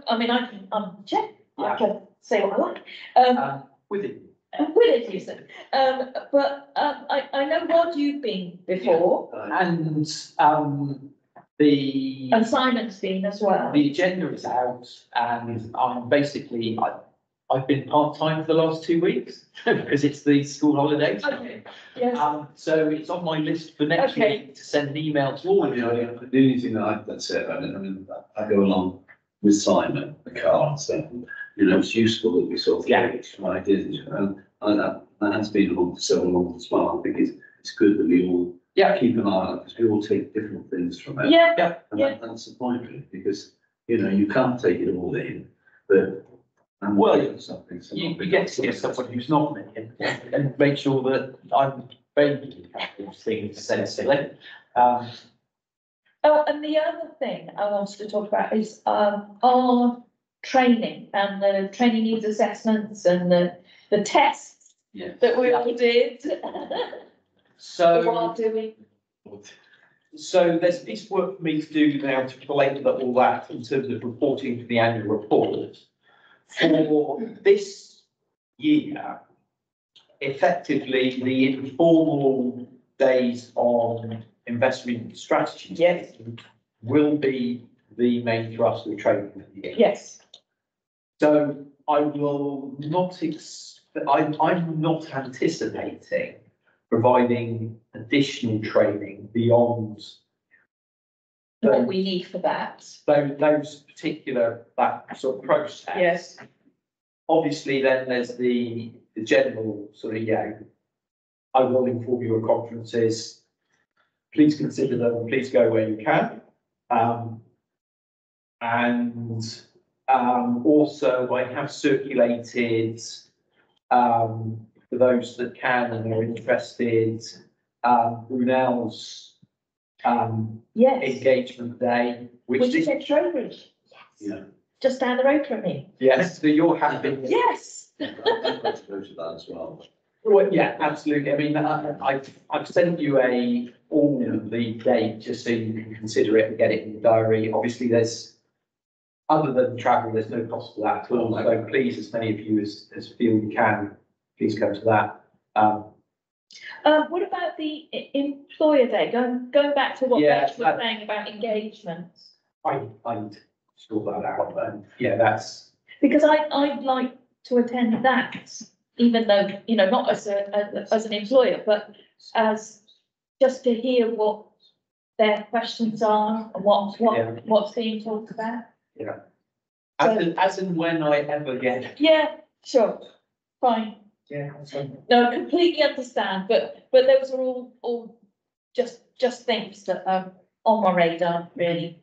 I mean, I can say what I like, With it. with it, you said. But I know Rod, you've been before, And and Simon's been as well. the agenda is out and I'm basically, I've been part-time for the last 2 weeks because it's the school holidays. Okay, yes, So it's on my list for next Okay. week to send an email to all of you. The only thing that's it, I mean, I go along with Simon, the car and stuff, and, you know, it's useful that we sort of get some ideas, and that has been on for so long as well. I think it's good that we all Yeah. keep an eye on it, because we all take different things from it. yeah, And yeah. that's the point, really, because, you know, you can't take it all in, but. And Well, something. You get to get someone who's not me and make sure that I'm vaguely happy with things sensibly. Oh, and the other thing I wanted to talk about is, our training and the training needs assessments and the tests Yes. that we all did. So. While doing, So there's a piece of work for me to do now to collate all that in terms of reporting to the annual report. For this year, effectively, the informal days on investment strategy. Yes. Will be the main thrust of training for the year. yes, So I will not I'm not anticipating providing additional training beyond what we need for that, those particular, that sort of process. yes, Obviously, then there's the general sort of, I will inform you of conferences. Please consider them, please go where you can. Also I have circulated, for those that can and are interested, Brunel's yes. engagement day, Which which is is, at Trowbridge, Yeah. just down the road from me, yes, so you're happy. yes. I'd like to go to that as well. Well, yeah, absolutely. I mean, I've sent you all of the date just so you can consider it and get it in the diary. Obviously, other than travel, there's no cost for that at all. So please, as many of you as feel you can, please come to that. What about the employer day, going back to what Yeah, Rach was saying about engagements? I need to sort that out, and yeah, that's, Because I'd like to attend that, even though, you know, not as as an employer, but as just to hear what their questions are and what's being talked about. As and when I ever get. Yeah, sure, fine. Yeah. No, I completely understand, but those are all just things that are on my radar, really.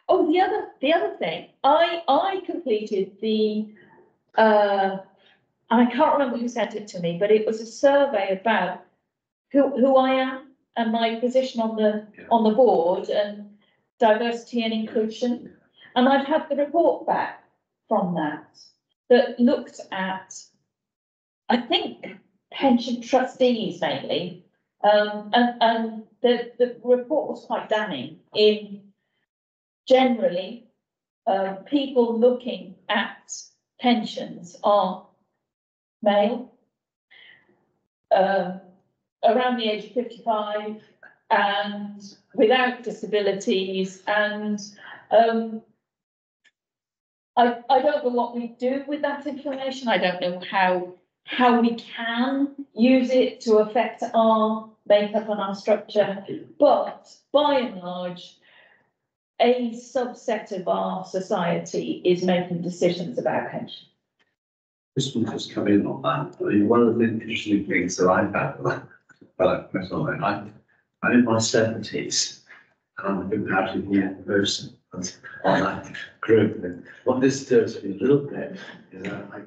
Oh, the other thing, I completed the, I can't remember who sent it to me, but it was a survey about who I am and my position on the board and diversity and inclusion. And I've had the report back from that looked at, I think, pension trustees mainly. And the report was quite damning in generally, people looking at pensions are male, around the age of 55 and without disabilities, and I don't know what we do with that information. I don't know how we can use it to affect our makeup and our structure, but by and large, a subset of our society is making decisions about pension. This will just come in on that. I mean, one of the interesting things that I've had, I'm in my 70s, and I'm a comparatively young person on that group. And what this does me a little bit is that I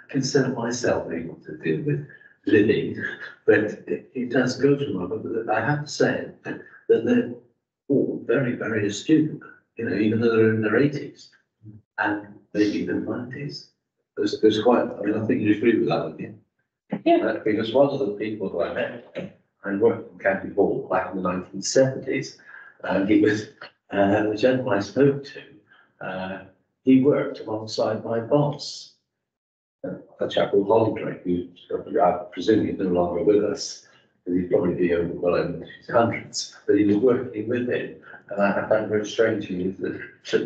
consider myself able to deal with living, but it does go to my, but I have to say that they're all very, very astute, you know, even though they're in their 80s and maybe even 90s. There's quite, I mean, I think you agree with that, wouldn't you? Yeah. Because one of the people who I met, I worked in County Hall back in the 1970s, and he was, the gentleman I spoke to, he worked alongside my boss, a chap called Hollydrake, who I presume he's no longer with us, because he'd probably be over well in his hundreds, but he was working with him, and I found very strange that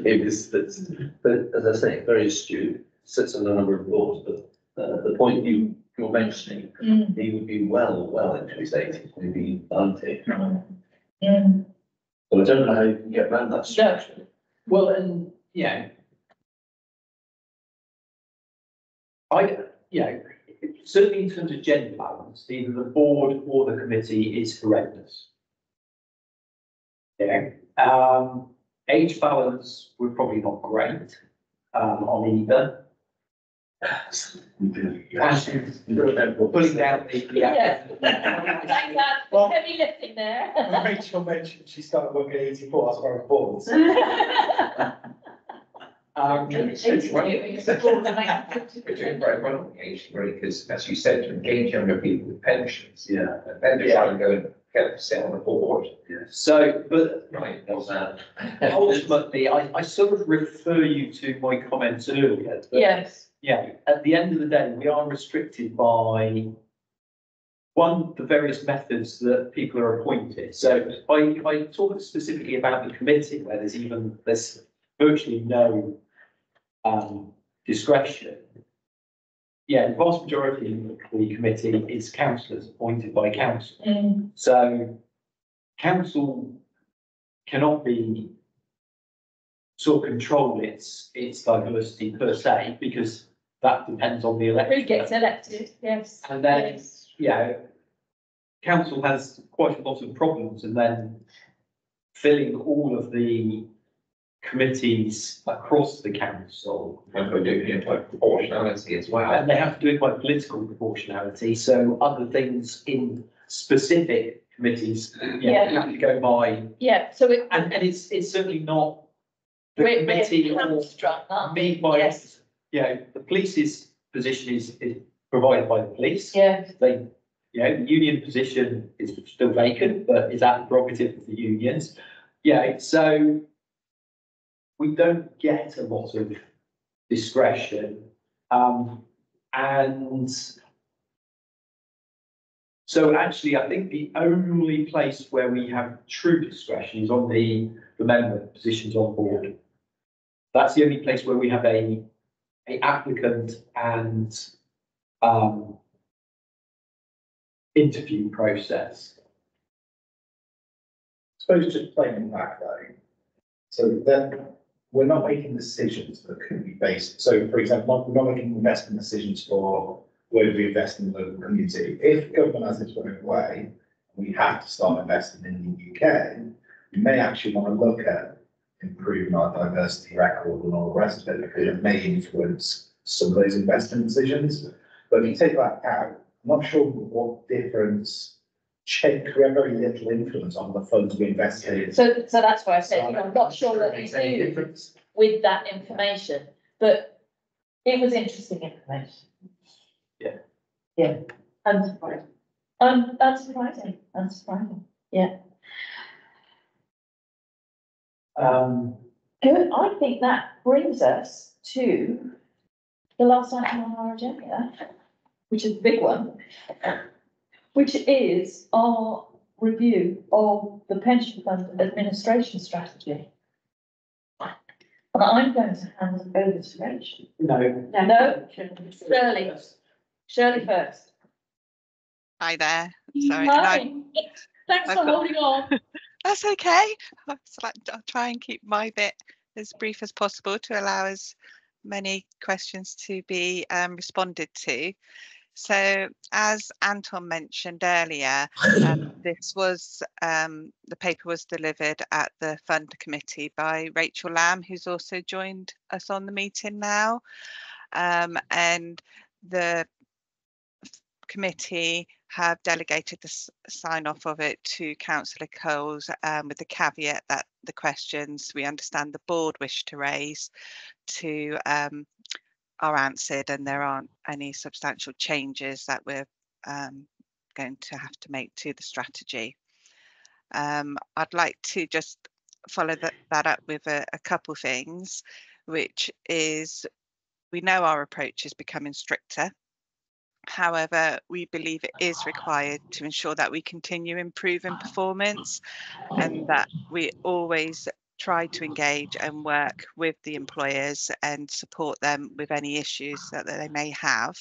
he was, but as I say, very astute, sits on a number of boards, but the point you're mentioning, he would be well into his 80s, maybe 90. But I don't know how you can get around that structure. No. Well, and yeah, certainly in terms of gender balance, either the board or the committee is horrendous. Yeah. Age balance, we're probably not great on either. Pulling down the. Yeah. Like that, Well- heavy lifting there. Rachel mentioned she started working at 84, that's where I was born. We're doing very well on engaging, really, because as you said, to engage younger people with pensions. Yeah. And then they try and go and get them sit on the board. So, but Right, what's that? ultimately, I sort of refer you to my comments earlier. that, Yes. Yeah, at the end of the day, we are restricted by the various methods that people are appointed. So if I talk specifically about the committee, where there's virtually no discretion. Yeah, the vast majority of the committee is councillors appointed by council. So council cannot be sort of control its diversity per se, because that depends on the election. Who gets elected, yes. And then, Yes. council has quite a lot of problems, and then filling all of the committees across the council. And we're doing it by proportionality as well. And they have to do it by political proportionality, so other things in specific committees, have to go by, Yeah, so and it's certainly not the committee or hamstrung, aren't we? made by, Yes. the police's position is provided by the police. Yeah. They, the union position is still vacant, but is that the prerogative of the unions? Yeah, so we don't get a lot of discretion. And so actually, I think the only place where we have true discretion is on the member positions on board. That's the only place where we have a applicant and interview process. Suppose just playing back though. So then we're not making decisions that can be based. So for example, we're not making investment decisions for where do we invest in the local community. If government has its own way, we have to start investing in the UK, we may actually want to look at improving our diversity record and all the rest of it, because it may influence some of those investment decisions. But if you take that out, I'm not sure what difference check, we have very little influence on the funds we invest in. So that's why I said, I'm not sure what we do with that information, but it was interesting information. Yeah. Yeah, unsurprising. Unsurprising, yeah. Good, I think that brings us to the last item on our agenda, which is a big one, which is our review of the pension fund administration strategy. And I'm going to hand it over to Rachel. No, Shirley first. Hi there. Sorry. Hi. Thanks I've for got- holding on. That's okay. I'll try and keep my bit as brief as possible to allow as many questions to be responded to. So as Anton mentioned earlier, this was the paper was delivered at the fund committee by Rachel Lamb, who's also joined us on the meeting now, and the committee have delegated the sign off of it to Councillor Coles, with the caveat that the questions we understand the board wish to raise to are answered, and there aren't any substantial changes that we're going to have to make to the strategy. I'd like to just follow that up with a couple things, which is we know our approach is becoming stricter. However, we believe it is required to ensure that we continue improving performance and that we always try to engage and work with the employers and support them with any issues that they may have.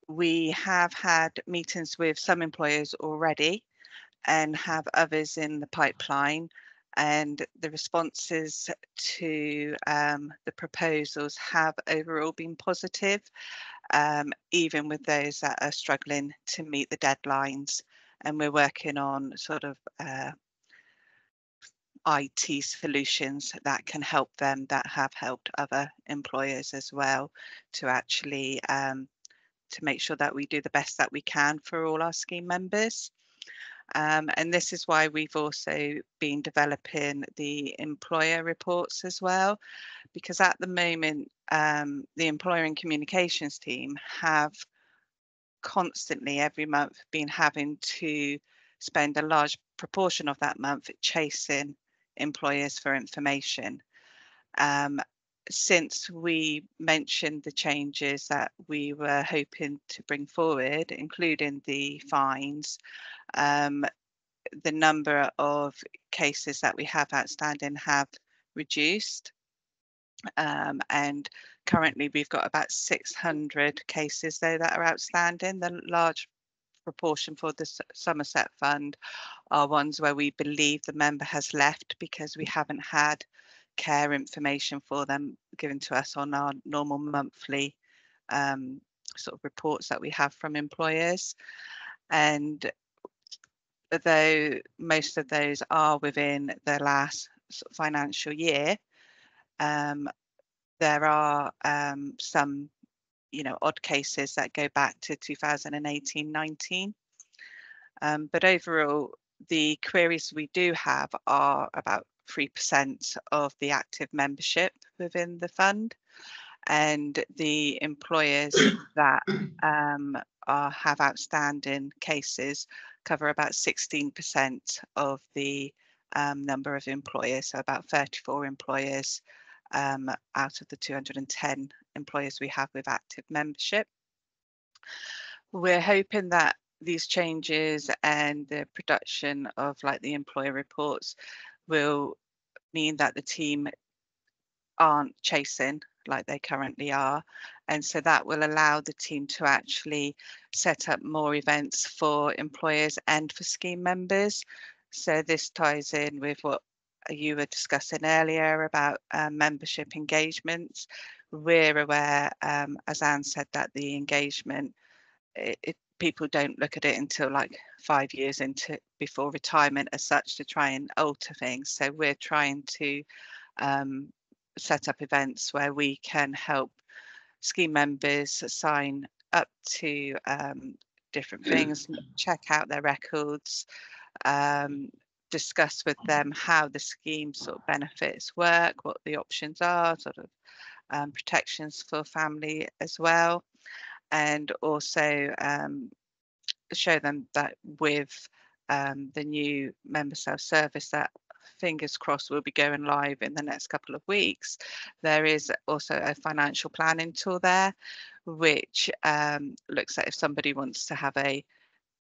We have had meetings with some employers already and have others in the pipeline, and the responses to the proposals have overall been positive, even with those that are struggling to meet the deadlines. And we're working on sort of IT solutions that can help them, that have helped other employers as well, to actually to make sure that we do the best that we can for all our scheme members. And this is why we've also been developing the employer reports as well, because at the moment the employer and communications team have constantly every month been having to spend a large proportion of that month chasing employers for information. Since we mentioned the changes that we were hoping to bring forward, including the fines, the number of cases that we have outstanding have reduced. And currently we've got about 600 cases though that are outstanding. The large proportion for the Somerset Fund are ones where we believe the member has left because we haven't had care information for them given to us on our normal monthly sort of reports that we have from employers. And though most of those are within the last financial year, there are some odd cases that go back to 2018-19. But overall, the queries we do have are about 3% of the active membership within the fund, and the employers that have outstanding cases cover about 16% of the number of employers, so about 34 employers out of the 210 employers we have with active membership. We're hoping that these changes and the production of like the employer reports will mean that the team aren't chasing like they currently are. And so that will allow the team to actually set up more events for employers and for scheme members. So this ties in with what you were discussing earlier about membership engagements. We're aware, as Anne said, that the engagement, people don't look at it until like 5 years into before retirement as such to try and alter things. So we're trying to set up events where we can help scheme members sign up to different things, check out their records, discuss with them how the scheme sort of benefits work, what the options are, sort of protections for family as well, and also show them that with the new member self-service that fingers crossed will be going live in the next couple of weeks, there is also a financial planning tool there which looks at if somebody wants to have a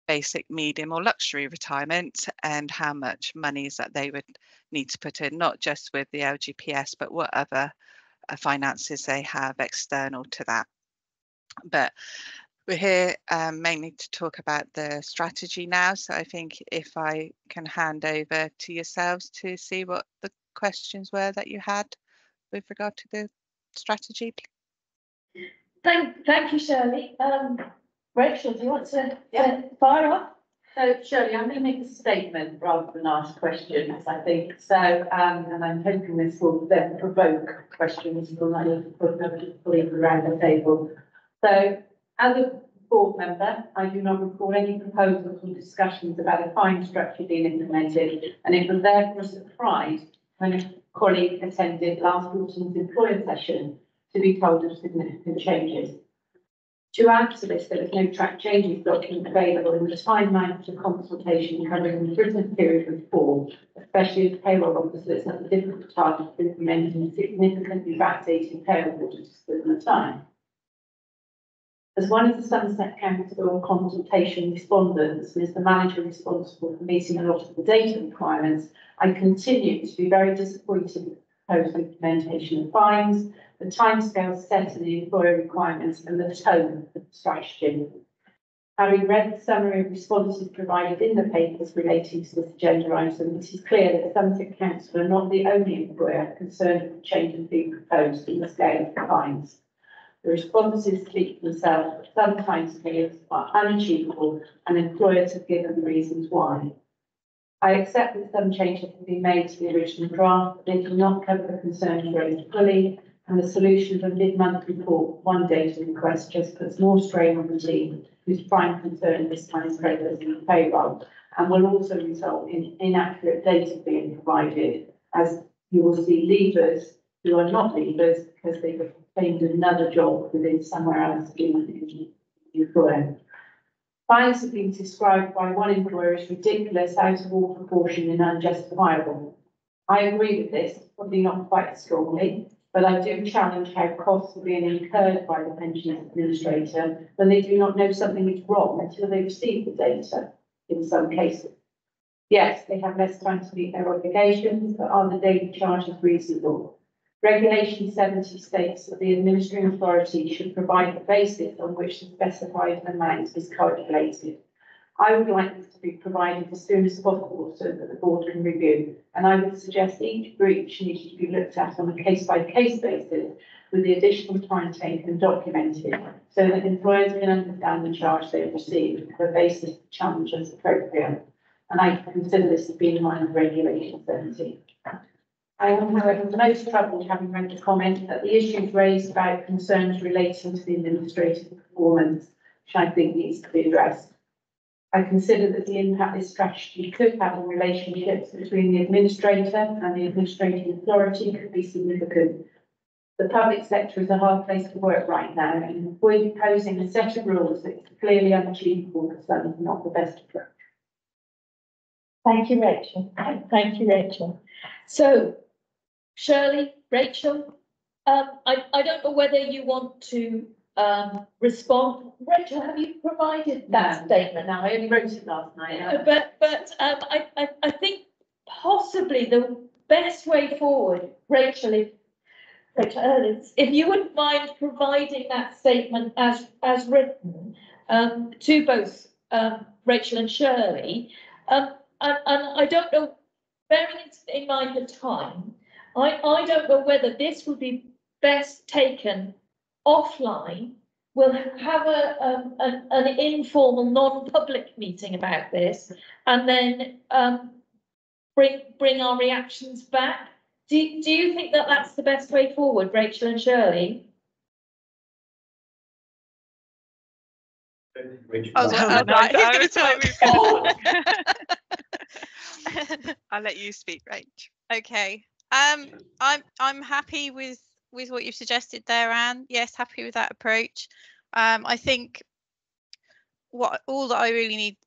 basic, medium or luxury retirement and how much monies that they would need to put in, not just with the LGPS but what other finances they have external to that. But we're here mainly to talk about the strategy now, so I think if I can hand over to yourselves to see what the questions were that you had with regard to the strategy. Thank you, Shirley. Rachel, do you want to fire off? So Shirley, I'm going to make a statement rather than ask questions, I think. So, and I'm hoping this will then provoke questions from my colleagues around the table. So, as a board member, I do not recall any proposals or discussions about a fine structure being implemented, and it was therefore a surprise when a colleague attended last autumn's employer session to be told of significant changes. To add to this, there was no track changes document available in the timeline for consultation covering the prison period of 4, especially as payroll officers have a difficult task of implementing significantly backdated payroll audits within the time. As one of the Somerset Council consultation respondents and as the manager responsible for meeting a lot of the data requirements, I continue to be very disappointed with the proposed implementation of fines, the timescales set in the employer requirements and the tone of the strategy. Having read the summary of responses provided in the papers relating to this agenda item, it is clear that the Somerset Council are not the only employer concerned with the changes being proposed in the scale of the fines. The responses speak for themselves, but sometimes scales are unachievable and employers have given reasons why. I accept that some changes have been made to the original draft, but they do not cover the concerns raised fully, and the solution of a mid-month report, one data request, just puts more strain on the team, whose prime concern this time is processing payroll, and will also result in inaccurate data being provided, as you will see leavers who are not leavers because they've obtained another job within somewhere else in the employer. Fines have been described by one employer as ridiculous, out of all proportion and unjustifiable. I agree with this, probably not quite strongly, but I do challenge how costs are being incurred by the pensions administrator when they do not know something is wrong until they receive the data in some cases. Yes, they have less time to meet their obligations, but are the daily charges reasonable? Regulation 70 states that the administering authority should provide the basis on which the specified amount is calculated. I would like this to be provided as soon as possible so that the board can review, and I would suggest each breach needs to be looked at on a case-by-case basis with the additional time taken and documented so that employers can understand the charge they have received and have a basis to challenge as appropriate. And I consider this to be in line with Regulation 70. I am, however, most troubled having read the comment that the issues raised about concerns relating to the administrative performance, which I think needs to be addressed. I consider that the impact this strategy could have on relationships between the administrator and the administrative authority could be significant. The public sector is a hard place to work right now, and imposing a set of rules that is clearly unachievable for some is not the best approach. Thank you, Rachel. Thank you, Rachel. So, Shirley, Rachel, I don't know whether you want to respond. Rachel, have you provided that statement? No, I only wrote it last night. But I think possibly the best way forward, Rachel, If you wouldn't mind providing that statement as written, to both, Rachel and Shirley. And I don't know, bearing in mind the time, I don't know whether this would be best taken offline. We'll have an informal, non-public meeting about this, and then, bring our reactions back. Do you think that that's the best way forward, Rachel and Shirley? I'll let you speak, Rach. Okay. I'm happy with what you've suggested there, Anne. Yes, happy with that approach. I think all that I really need,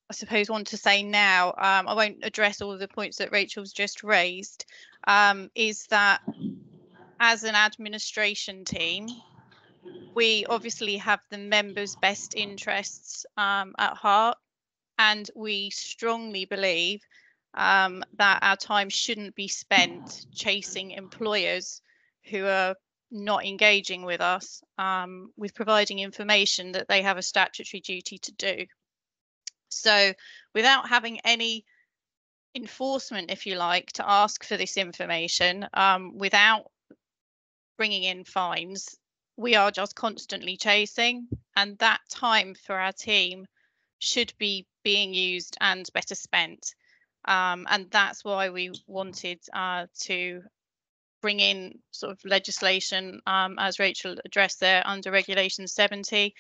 I suppose, want to say now, I won't address all of the points that Rachel's just raised, is that as an administration team, we obviously have the members' best interests at heart, and we strongly believe that our time shouldn't be spent chasing employers who are not engaging with us, with providing information that they have a statutory duty to do. So without having any enforcement, if you like, to ask for this information, without bringing in fines, we are just constantly chasing, and that time for our team should be being used and better spent. And that's why we wanted to bring in sort of legislation, as Rachel addressed there, under Regulation 70,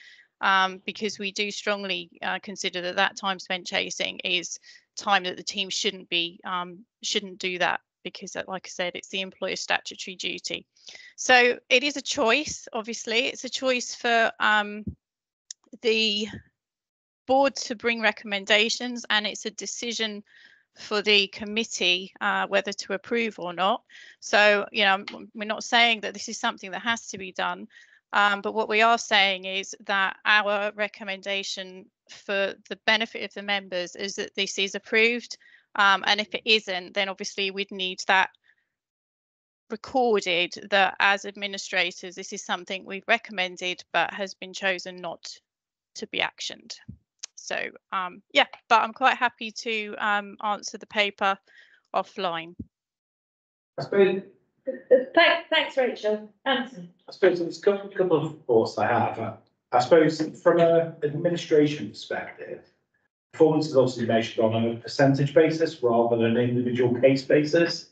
because we do strongly consider that time spent chasing is time that the team shouldn't do that, because, like I said, it's the employer's statutory duty. So it is a choice. Obviously, it's a choice for the board to bring recommendations, and it's a decision for the committee whether to approve or not. So, you know, we're not saying that this is something that has to be done, but what we are saying is that our recommendation for the benefit of the members is that this is approved, and if it isn't, then obviously we'd need that recorded, that as administrators this is something we've recommended but has been chosen not to be actioned. So yeah, but I'm quite happy to answer the paper offline. I suppose. Thanks, Rachel. Anthony. I suppose there's a couple of thoughts I have. I suppose from an administration perspective, performance is obviously measured on a percentage basis rather than an individual case basis.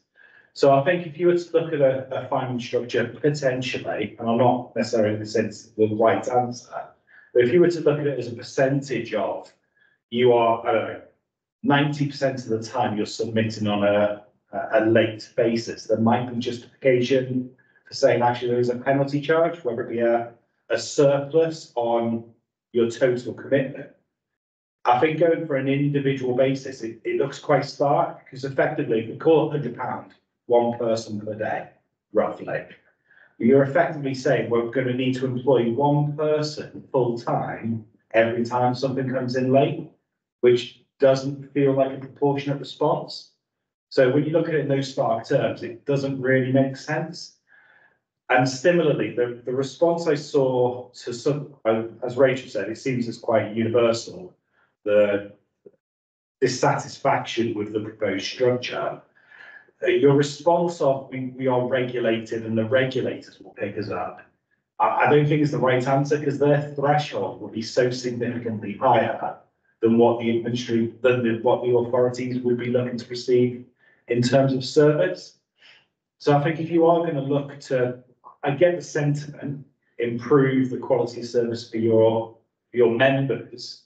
So I think if you were to look at a fine structure, potentially, and I'm not necessarily in the sense the right answer, but if you were to look at it as a percentage of, you are, I don't know, 90% of the time you're submitting on a late basis, there might be justification for saying actually there is a penalty charge, whether it be a surplus on your total commitment. I think going for an individual basis, it looks quite stark, because effectively, if we call it £100, one person per day, roughly, you're effectively saying we're going to need to employ one person full time every time something comes in late, which doesn't feel like a proportionate response. So when you look at it in those stark terms, it doesn't really make sense. And similarly, the response I saw to some, as Rachel said, it seems it's quite universal, the dissatisfaction with the proposed structure. Your response of we are regulated and the regulators will pick us up, I don't think is the right answer, because their threshold will be so significantly higher than what the authorities would be looking to receive in terms of service. So I think if you are going to look to, I get the sentiment, improve the quality of service for your members,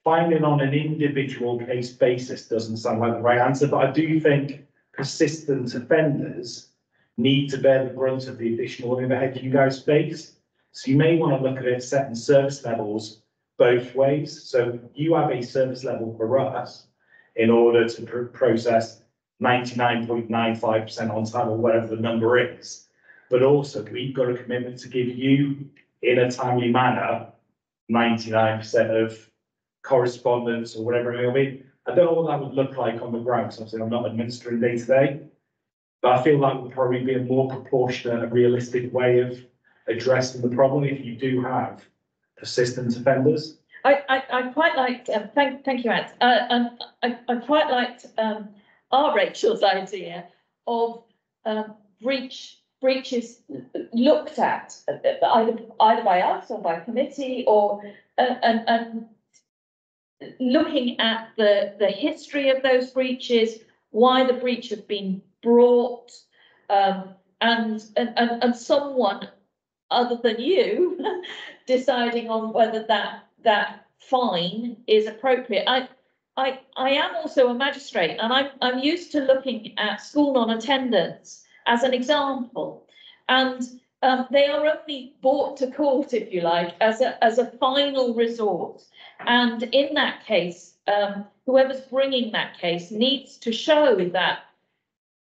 finding on an individual case basis doesn't sound like the right answer, but I do think persistent offenders need to bear the brunt of the additional overhead you guys face. So you may want to look at it setting service levels both ways. So you have a service level for us in order to process 99.95% on time, or whatever the number is. But also we've got a commitment to give you, in a timely manner, 99% of correspondence or whatever it may be. I don't know what that would look like on the ground, because obviously I'm not administering day to day. But I feel that would probably be a more proportionate and realistic way of addressing the problem if you do have persistent offenders. I quite liked, thank you, Ant. And I quite liked our Rachel's idea of breaches looked at either by us or by committee, or and looking at the history of those breaches, why the breach has been brought, and someone other than you deciding on whether that fine is appropriate. I am also a magistrate, and I'm used to looking at school non-attendance as an example, and they are only brought to court, if you like, as a final resort. And in that case, whoever's bringing that case needs to show that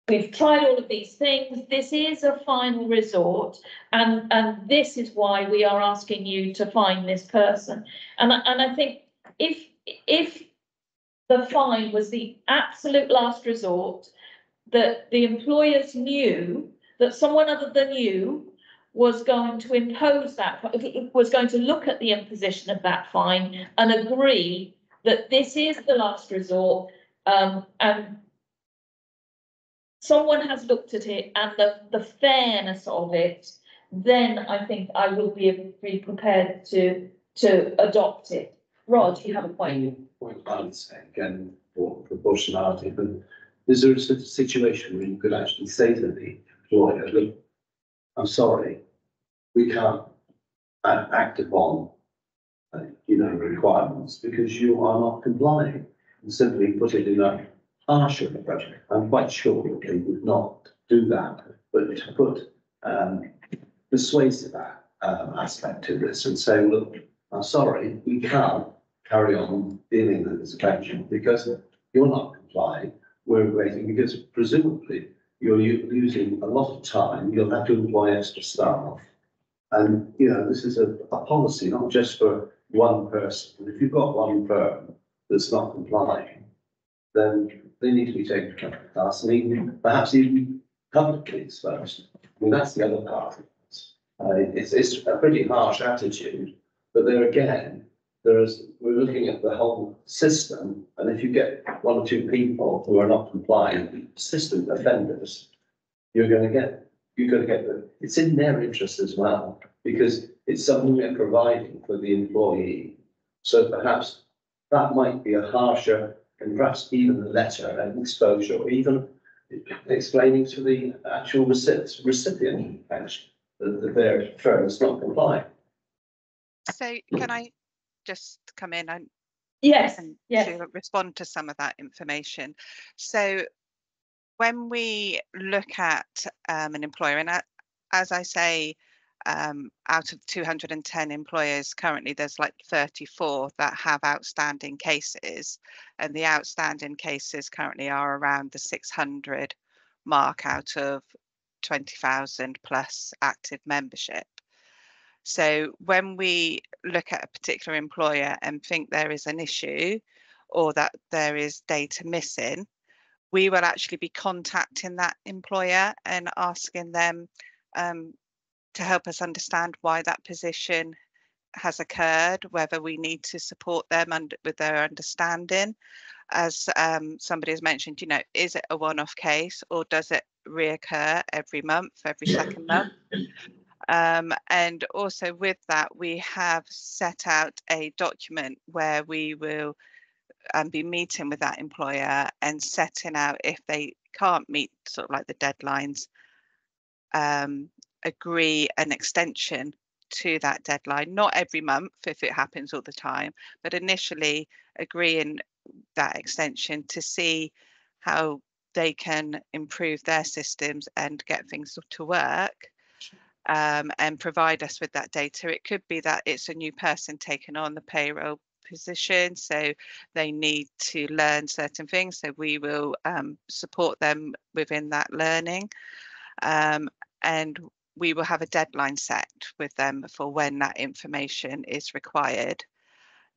we've tried all of these things. This is a final resort, and this is why we are asking you to fine this person. And I think if the fine was the absolute last resort, that the employers knew that someone other than you was going to impose that, was going to look at the imposition of that fine and agree that this is the last resort, and someone has looked at it and the fairness of it, then I think I will be prepared to adopt it. Rod, you have a point. Point I would say again for proportionality, but is there a situation where you could actually say to the employer, look, I'm sorry, we can't act upon requirements because you are not complying, and simply put it in a harsher approach. I'm quite sure that they would not do that, but to put persuasive aspect to this and say, look, I'm sorry, we can't carry on dealing with this occasion because you're not complying. We're waiting because presumably you're using a lot of time. You'll have to employ extra staff. And, this is a policy, not just for one person. If you've got one firm that's not complying, then they need to be taken to task, and perhaps even publicly exposed. I mean, that's the other part of it. It's a pretty harsh attitude, but there again, we're looking at the whole system, and if you get one or two people who are not complying, persistent offenders, you're going to get it's in their interest as well, because it's something they're providing for the employee. So perhaps that might be a harsher and perhaps even a letter and exposure, or even explaining to the actual recipient actually that their firm is not complying. So can I just come in and yes to respond to some of that information? So when we look at an employer, and as I say, out of 210 employers currently, there's like 34 that have outstanding cases, and the outstanding cases currently are around the 600 mark out of 20,000 plus active membership. So when we look at a particular employer and think there is an issue or that there is data missing, we will actually be contacting that employer and asking them to help us understand why that position has occurred, whether we need to support them with their understanding. As somebody has mentioned, is it a one-off case or does it reoccur every month, every second month? And also with that, we have set out a document where we will be meeting with that employer and setting out, if they can't meet sort of like the deadlines, agree an extension to that deadline, not every month if it happens all the time, but initially agreeing that extension to see how they can improve their systems and get things to work, and provide us with that data. It could be that it's a new person taking on the payroll position, so they need to learn certain things, so we will support them within that learning, and we will have a deadline set with them for when that information is required.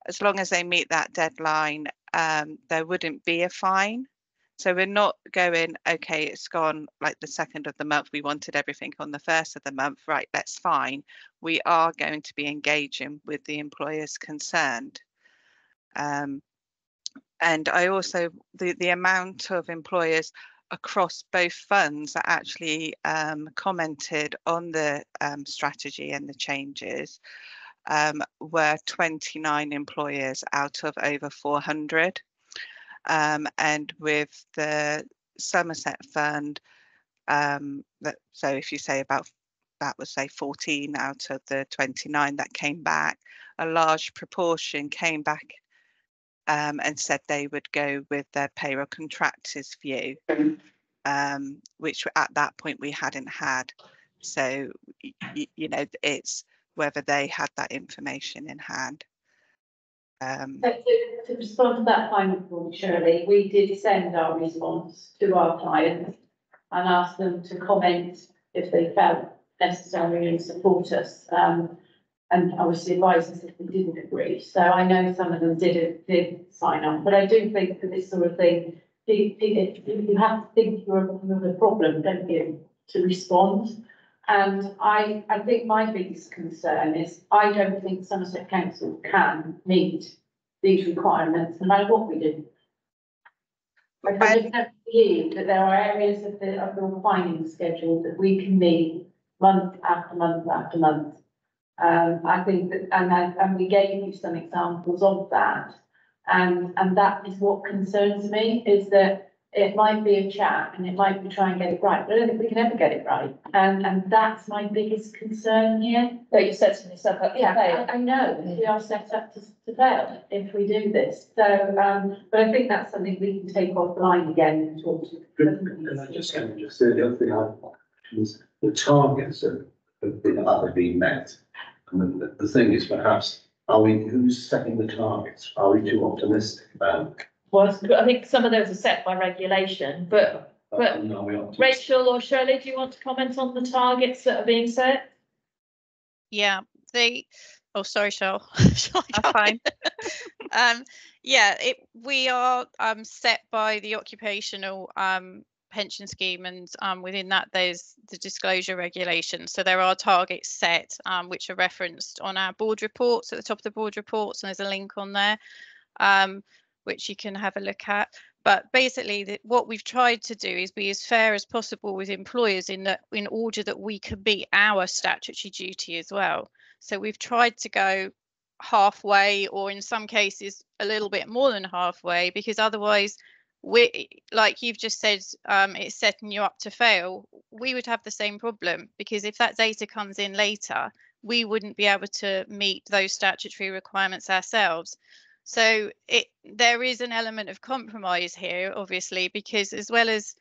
As long as they meet that deadline, there wouldn't be a fine. So we're not going, okay, it's gone like the 2nd of the month. We wanted everything on the 1st of the month. Right, that's fine. We are going to be engaging with the employers concerned. And I also, the amount of employers across both funds that actually commented on the strategy and the changes were 29 employers out of over 400. And with the Somerset Fund, so if you say about, that was say 14 out of the 29 that came back, a large proportion came back and said they would go with their payroll contractors view, which at that point we hadn't had. So, you know, it's whether they had that information in hand. To respond to that final point, Shirley, we did send our response to our clients and ask them to comment if they felt necessary and support us. And obviously advise us if they didn't agree. So I know some of them did sign on, but I do think for this sort of thing, you have to think you're a problem, don't you, to respond. And I think my biggest concern is I don't think Somerset Council can meet these requirements no matter what we do. I just don't believe that there are areas of the refining schedule that we can meet month after month after month. I think that, and we gave you some examples of that, and that is what concerns me, is that it might be a chat and it might be try and get it right, but I don't think we can ever get it right, and that's my biggest concern here. That you're setting yourself up to fail. Yeah, I know we are set up to fail if we do this. So, but I think that's something we can take offline again and talk to. Can I just say the other thing is the targets have been met. And the thing is, perhaps, who's setting the targets? Are we too optimistic about? Well, I think some of those are set by regulation, but Rachel or Shirley, do you want to comment on the targets that are being set? Yeah, oh, sorry, Cheryl. That's fine. Yeah, we are set by the occupational pension scheme, and within that there's the disclosure regulations. So there are targets set which are referenced on our board reports, at the top of the board reports, and there's a link on there which you can have a look at. But basically what we've tried to do is be as fair as possible with employers in order that we can meet our statutory duty as well. So we've tried to go halfway, or in some cases a little bit more than halfway, because otherwise we, like you've just said, it's setting you up to fail. We would have the same problem, because if that data comes in later, we wouldn't be able to meet those statutory requirements ourselves. So there is an element of compromise here, obviously, because as well as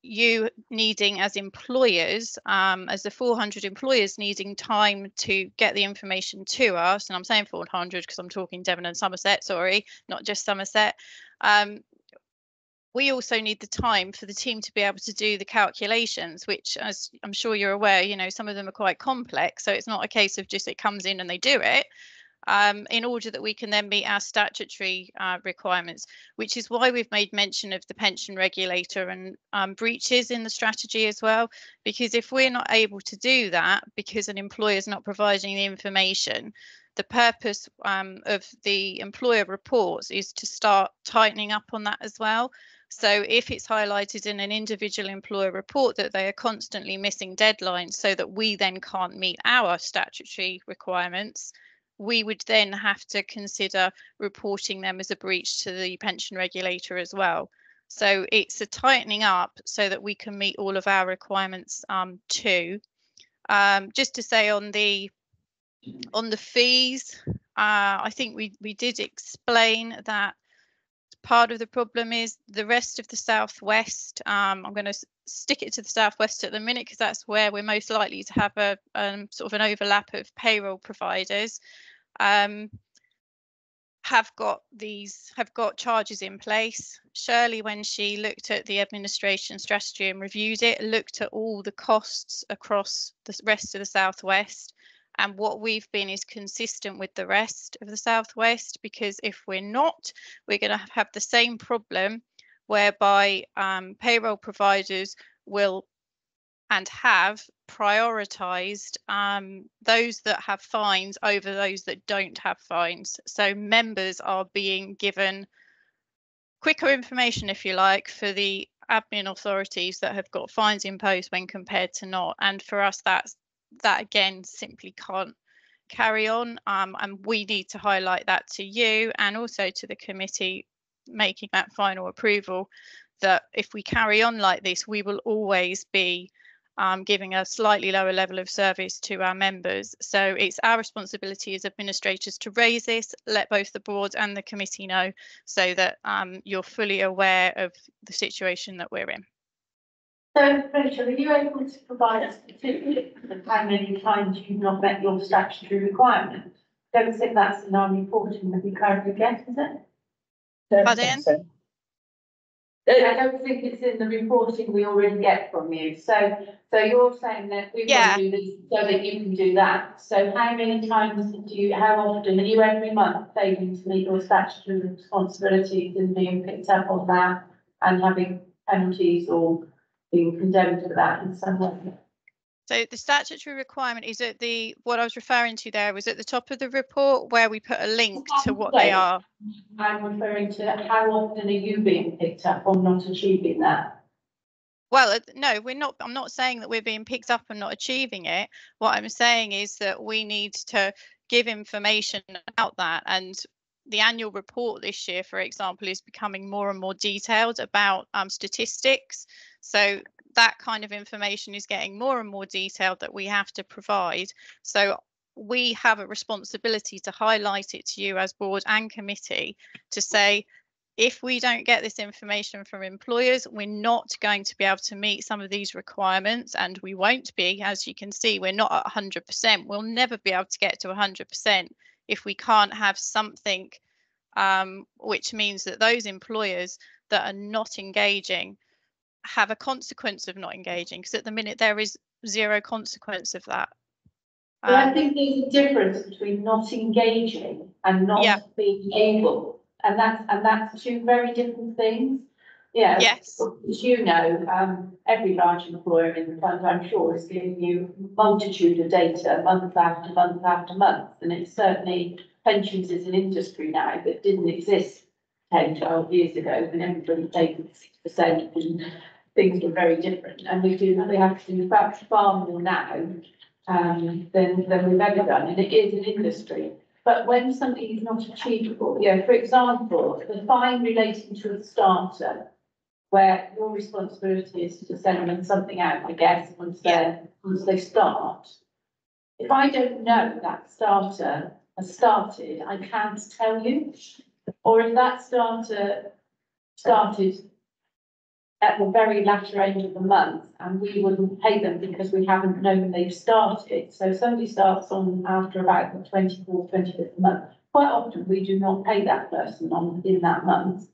you needing as employers, as the 400 employers needing time to get the information to us, and I'm saying 400 because I'm talking Devon and Somerset, sorry, not just Somerset. We also need the time for the team to be able to do the calculations, which, as I'm sure you're aware, you know, some of them are quite complex. So it's not a case of just it comes in and they do it. In order that we can then meet our statutory requirements, which is why we've made mention of the pension regulator and breaches in the strategy as well. Because if we're not able to do that because an employer is not providing the information, the purpose of the employer reports is to start tightening up on that as well. So if it's highlighted in an individual employer report that they are constantly missing deadlines so that we then can't meet our statutory requirements, we would then have to consider reporting them as a breach to the pension regulator as well. So it's a tightening up so that we can meet all of our requirements too. Just to say on the fees, I think we did explain that part of the problem is the rest of the Southwest. I'm going to stick it to the Southwest at the minute because that's where we're most likely to have a sort of an overlap of payroll providers. Have got charges in place. Shirley, when she looked at the administration strategy and reviewed it, looked at all the costs across the rest of the Southwest, and what we've been is consistent with the rest of the Southwest, because if we're not, we're going to have the same problem whereby payroll providers will and have prioritised those that have fines over those that don't have fines. So members are being given quicker information, if you like, for the admin authorities that have got fines imposed when compared to not. And for us, that again simply can't carry on. And we need to highlight that to you and also to the committee making that final approval, that if we carry on like this, we will always be giving a slightly lower level of service to our members. So it's our responsibility as administrators to raise this, let both the board and the committee know, so that you're fully aware of the situation that we're in. So, Rachel, are you able to provide us statistics of how many times you've not met your statutory requirement? I don't think that's in our reporting that we currently get, is it? Pardon? I don't think it's in the reporting we already get from you. So you're saying that we've got to do this so that you can do that. So how many times how often are you every month failing to meet your statutory responsibilities and being picked up on that and having penalties or being condemned for that in some way? So the statutory requirement is at what I was referring to there was at the top of the report, where we put a link to what they are. I'm referring to how often are you being picked up on not achieving that? Well, no, we're not. I'm not saying that we're being picked up and not achieving it. What I'm saying is that we need to give information about that. And the annual report this year, for example, is becoming more and more detailed about statistics. So that kind of information is getting more and more detailed that we have to provide. So we have a responsibility to highlight it to you as board and committee to say, if we don't get this information from employers, we're not going to be able to meet some of these requirements, and we won't be. As you can see, we're not at 100%. We'll never be able to get to 100% if we can't have something, which means that those employers that are not engaging have a consequence of not engaging, because at the minute there is zero consequence of that. But I think there's a difference between not engaging and not being able, and that's two very different things. Yeah. Yes. As you know, every large employer in the fund, I'm sure, is giving you a multitude of data month after month after month, and it's certainly pensions is an industry now that didn't exist 10, 12 years ago when everybody paid 6% and things were very different. And we have to do far more now than we've ever done. And it is an industry. But when something is not achievable, for example, the fine relating to a starter, where your responsibility is to send them something out, I guess, once they start. If I don't know that starter has started, I can't tell you. Or if that starter started at the very latter end of the month and we wouldn't pay them because we haven't known they've started. So somebody starts on after about the 24th, 25th month. Quite often we do not pay that person in that month.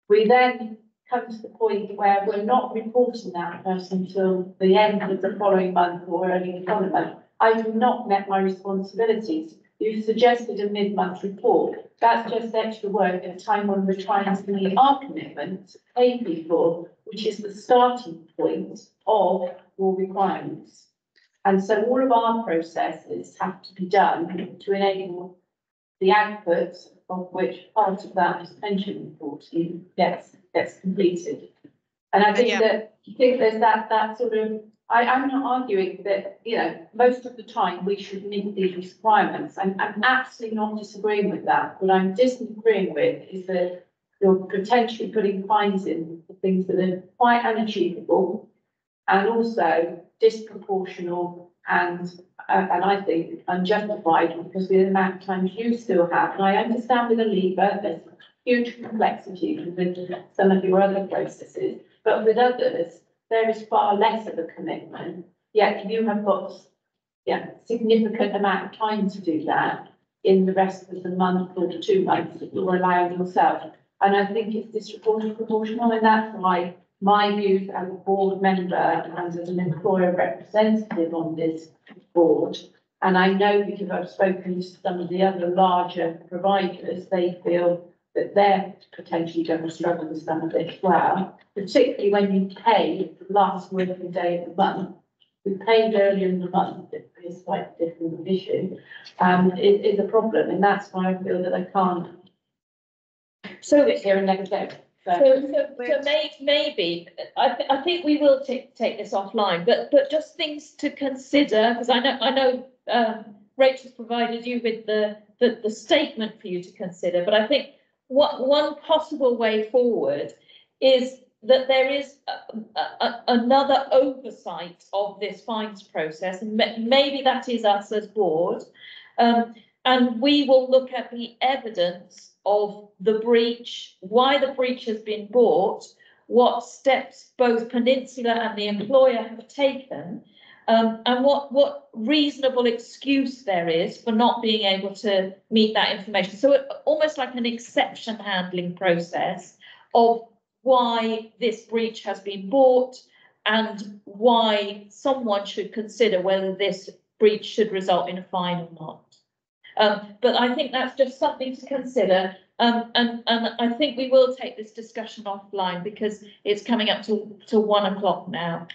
We then come to the point where we're not reporting that person until the end of the following month or early the following month. I have not met my responsibilities. You've suggested a mid-month report. That's just extra work at a time when we're trying to meet our commitment to pay people, which is the starting point of your requirements. And so all of our processes have to be done to enable the output, of which part of that is pension reporting gets completed. And I think there's that sort of, I'm not arguing that, most of the time we should meet these requirements. I'm absolutely not disagreeing with that. What I'm disagreeing with is that you're potentially putting fines in for things that are quite unachievable and also disproportional and I think unjustified because of the amount of times you still have. And I understand with a lever, there's huge complexity with some of your other processes, but with others, there is far less of a commitment, yet you have got significant amount of time to do that in the rest of the month or the 2 months that you're allowing yourself. And I think it's disproportional, and that's why my views as a board member and as an employer representative on this board, and I know because I've spoken to some of the other larger providers, they feel that they're potentially going to struggle with some of it as well, particularly when you pay the last working day of the month. We paid earlier in the month, it is quite a different issue, it is a problem, and that's why I feel that I can't So, sit here and next day. Maybe, I think we will take this offline, but just things to consider, because I know, Rachel's provided you with the statement for you to consider, but I think one possible way forward is that there is another oversight of this fines process, and maybe that is us as board, and we will look at the evidence of the breach, why the breach has been brought, what steps both Peninsula and the employer have taken, and what reasonable excuse there is for not being able to meet that information. So almost like an exception handling process of why this breach has been brought and why someone should consider whether this breach should result in a fine or not. But I think that's just something to consider. And I think we will take this discussion offline because it's coming up to 1 o'clock now.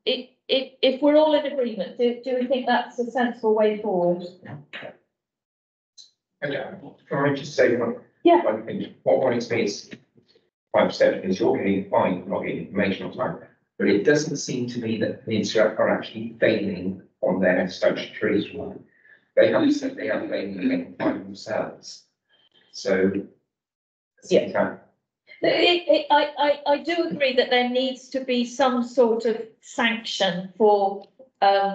If we're all in agreement, do we think that's a sensible way forward? Can I just say one? Yeah. One thing, what worries me is my perception is you're getting fined for not getting information on time, but it doesn't seem to me that Peninsula are actually failing on their statutory one. They haven't said they are failing by themselves. So, Yeah. I do agree that there needs to be some sort of sanction for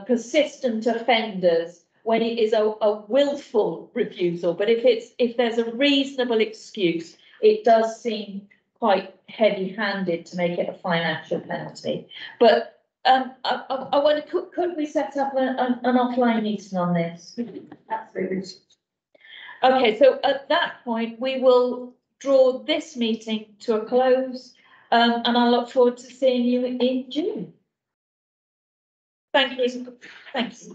persistent offenders when it is a willful refusal. But if there's a reasonable excuse, it does seem quite heavy-handed to make it a financial penalty. But I wonder, could we set up an offline meeting on this? Absolutely. Okay, so at that point, we will draw this meeting to a close, and I look forward to seeing you in June. Thank you. Thanks.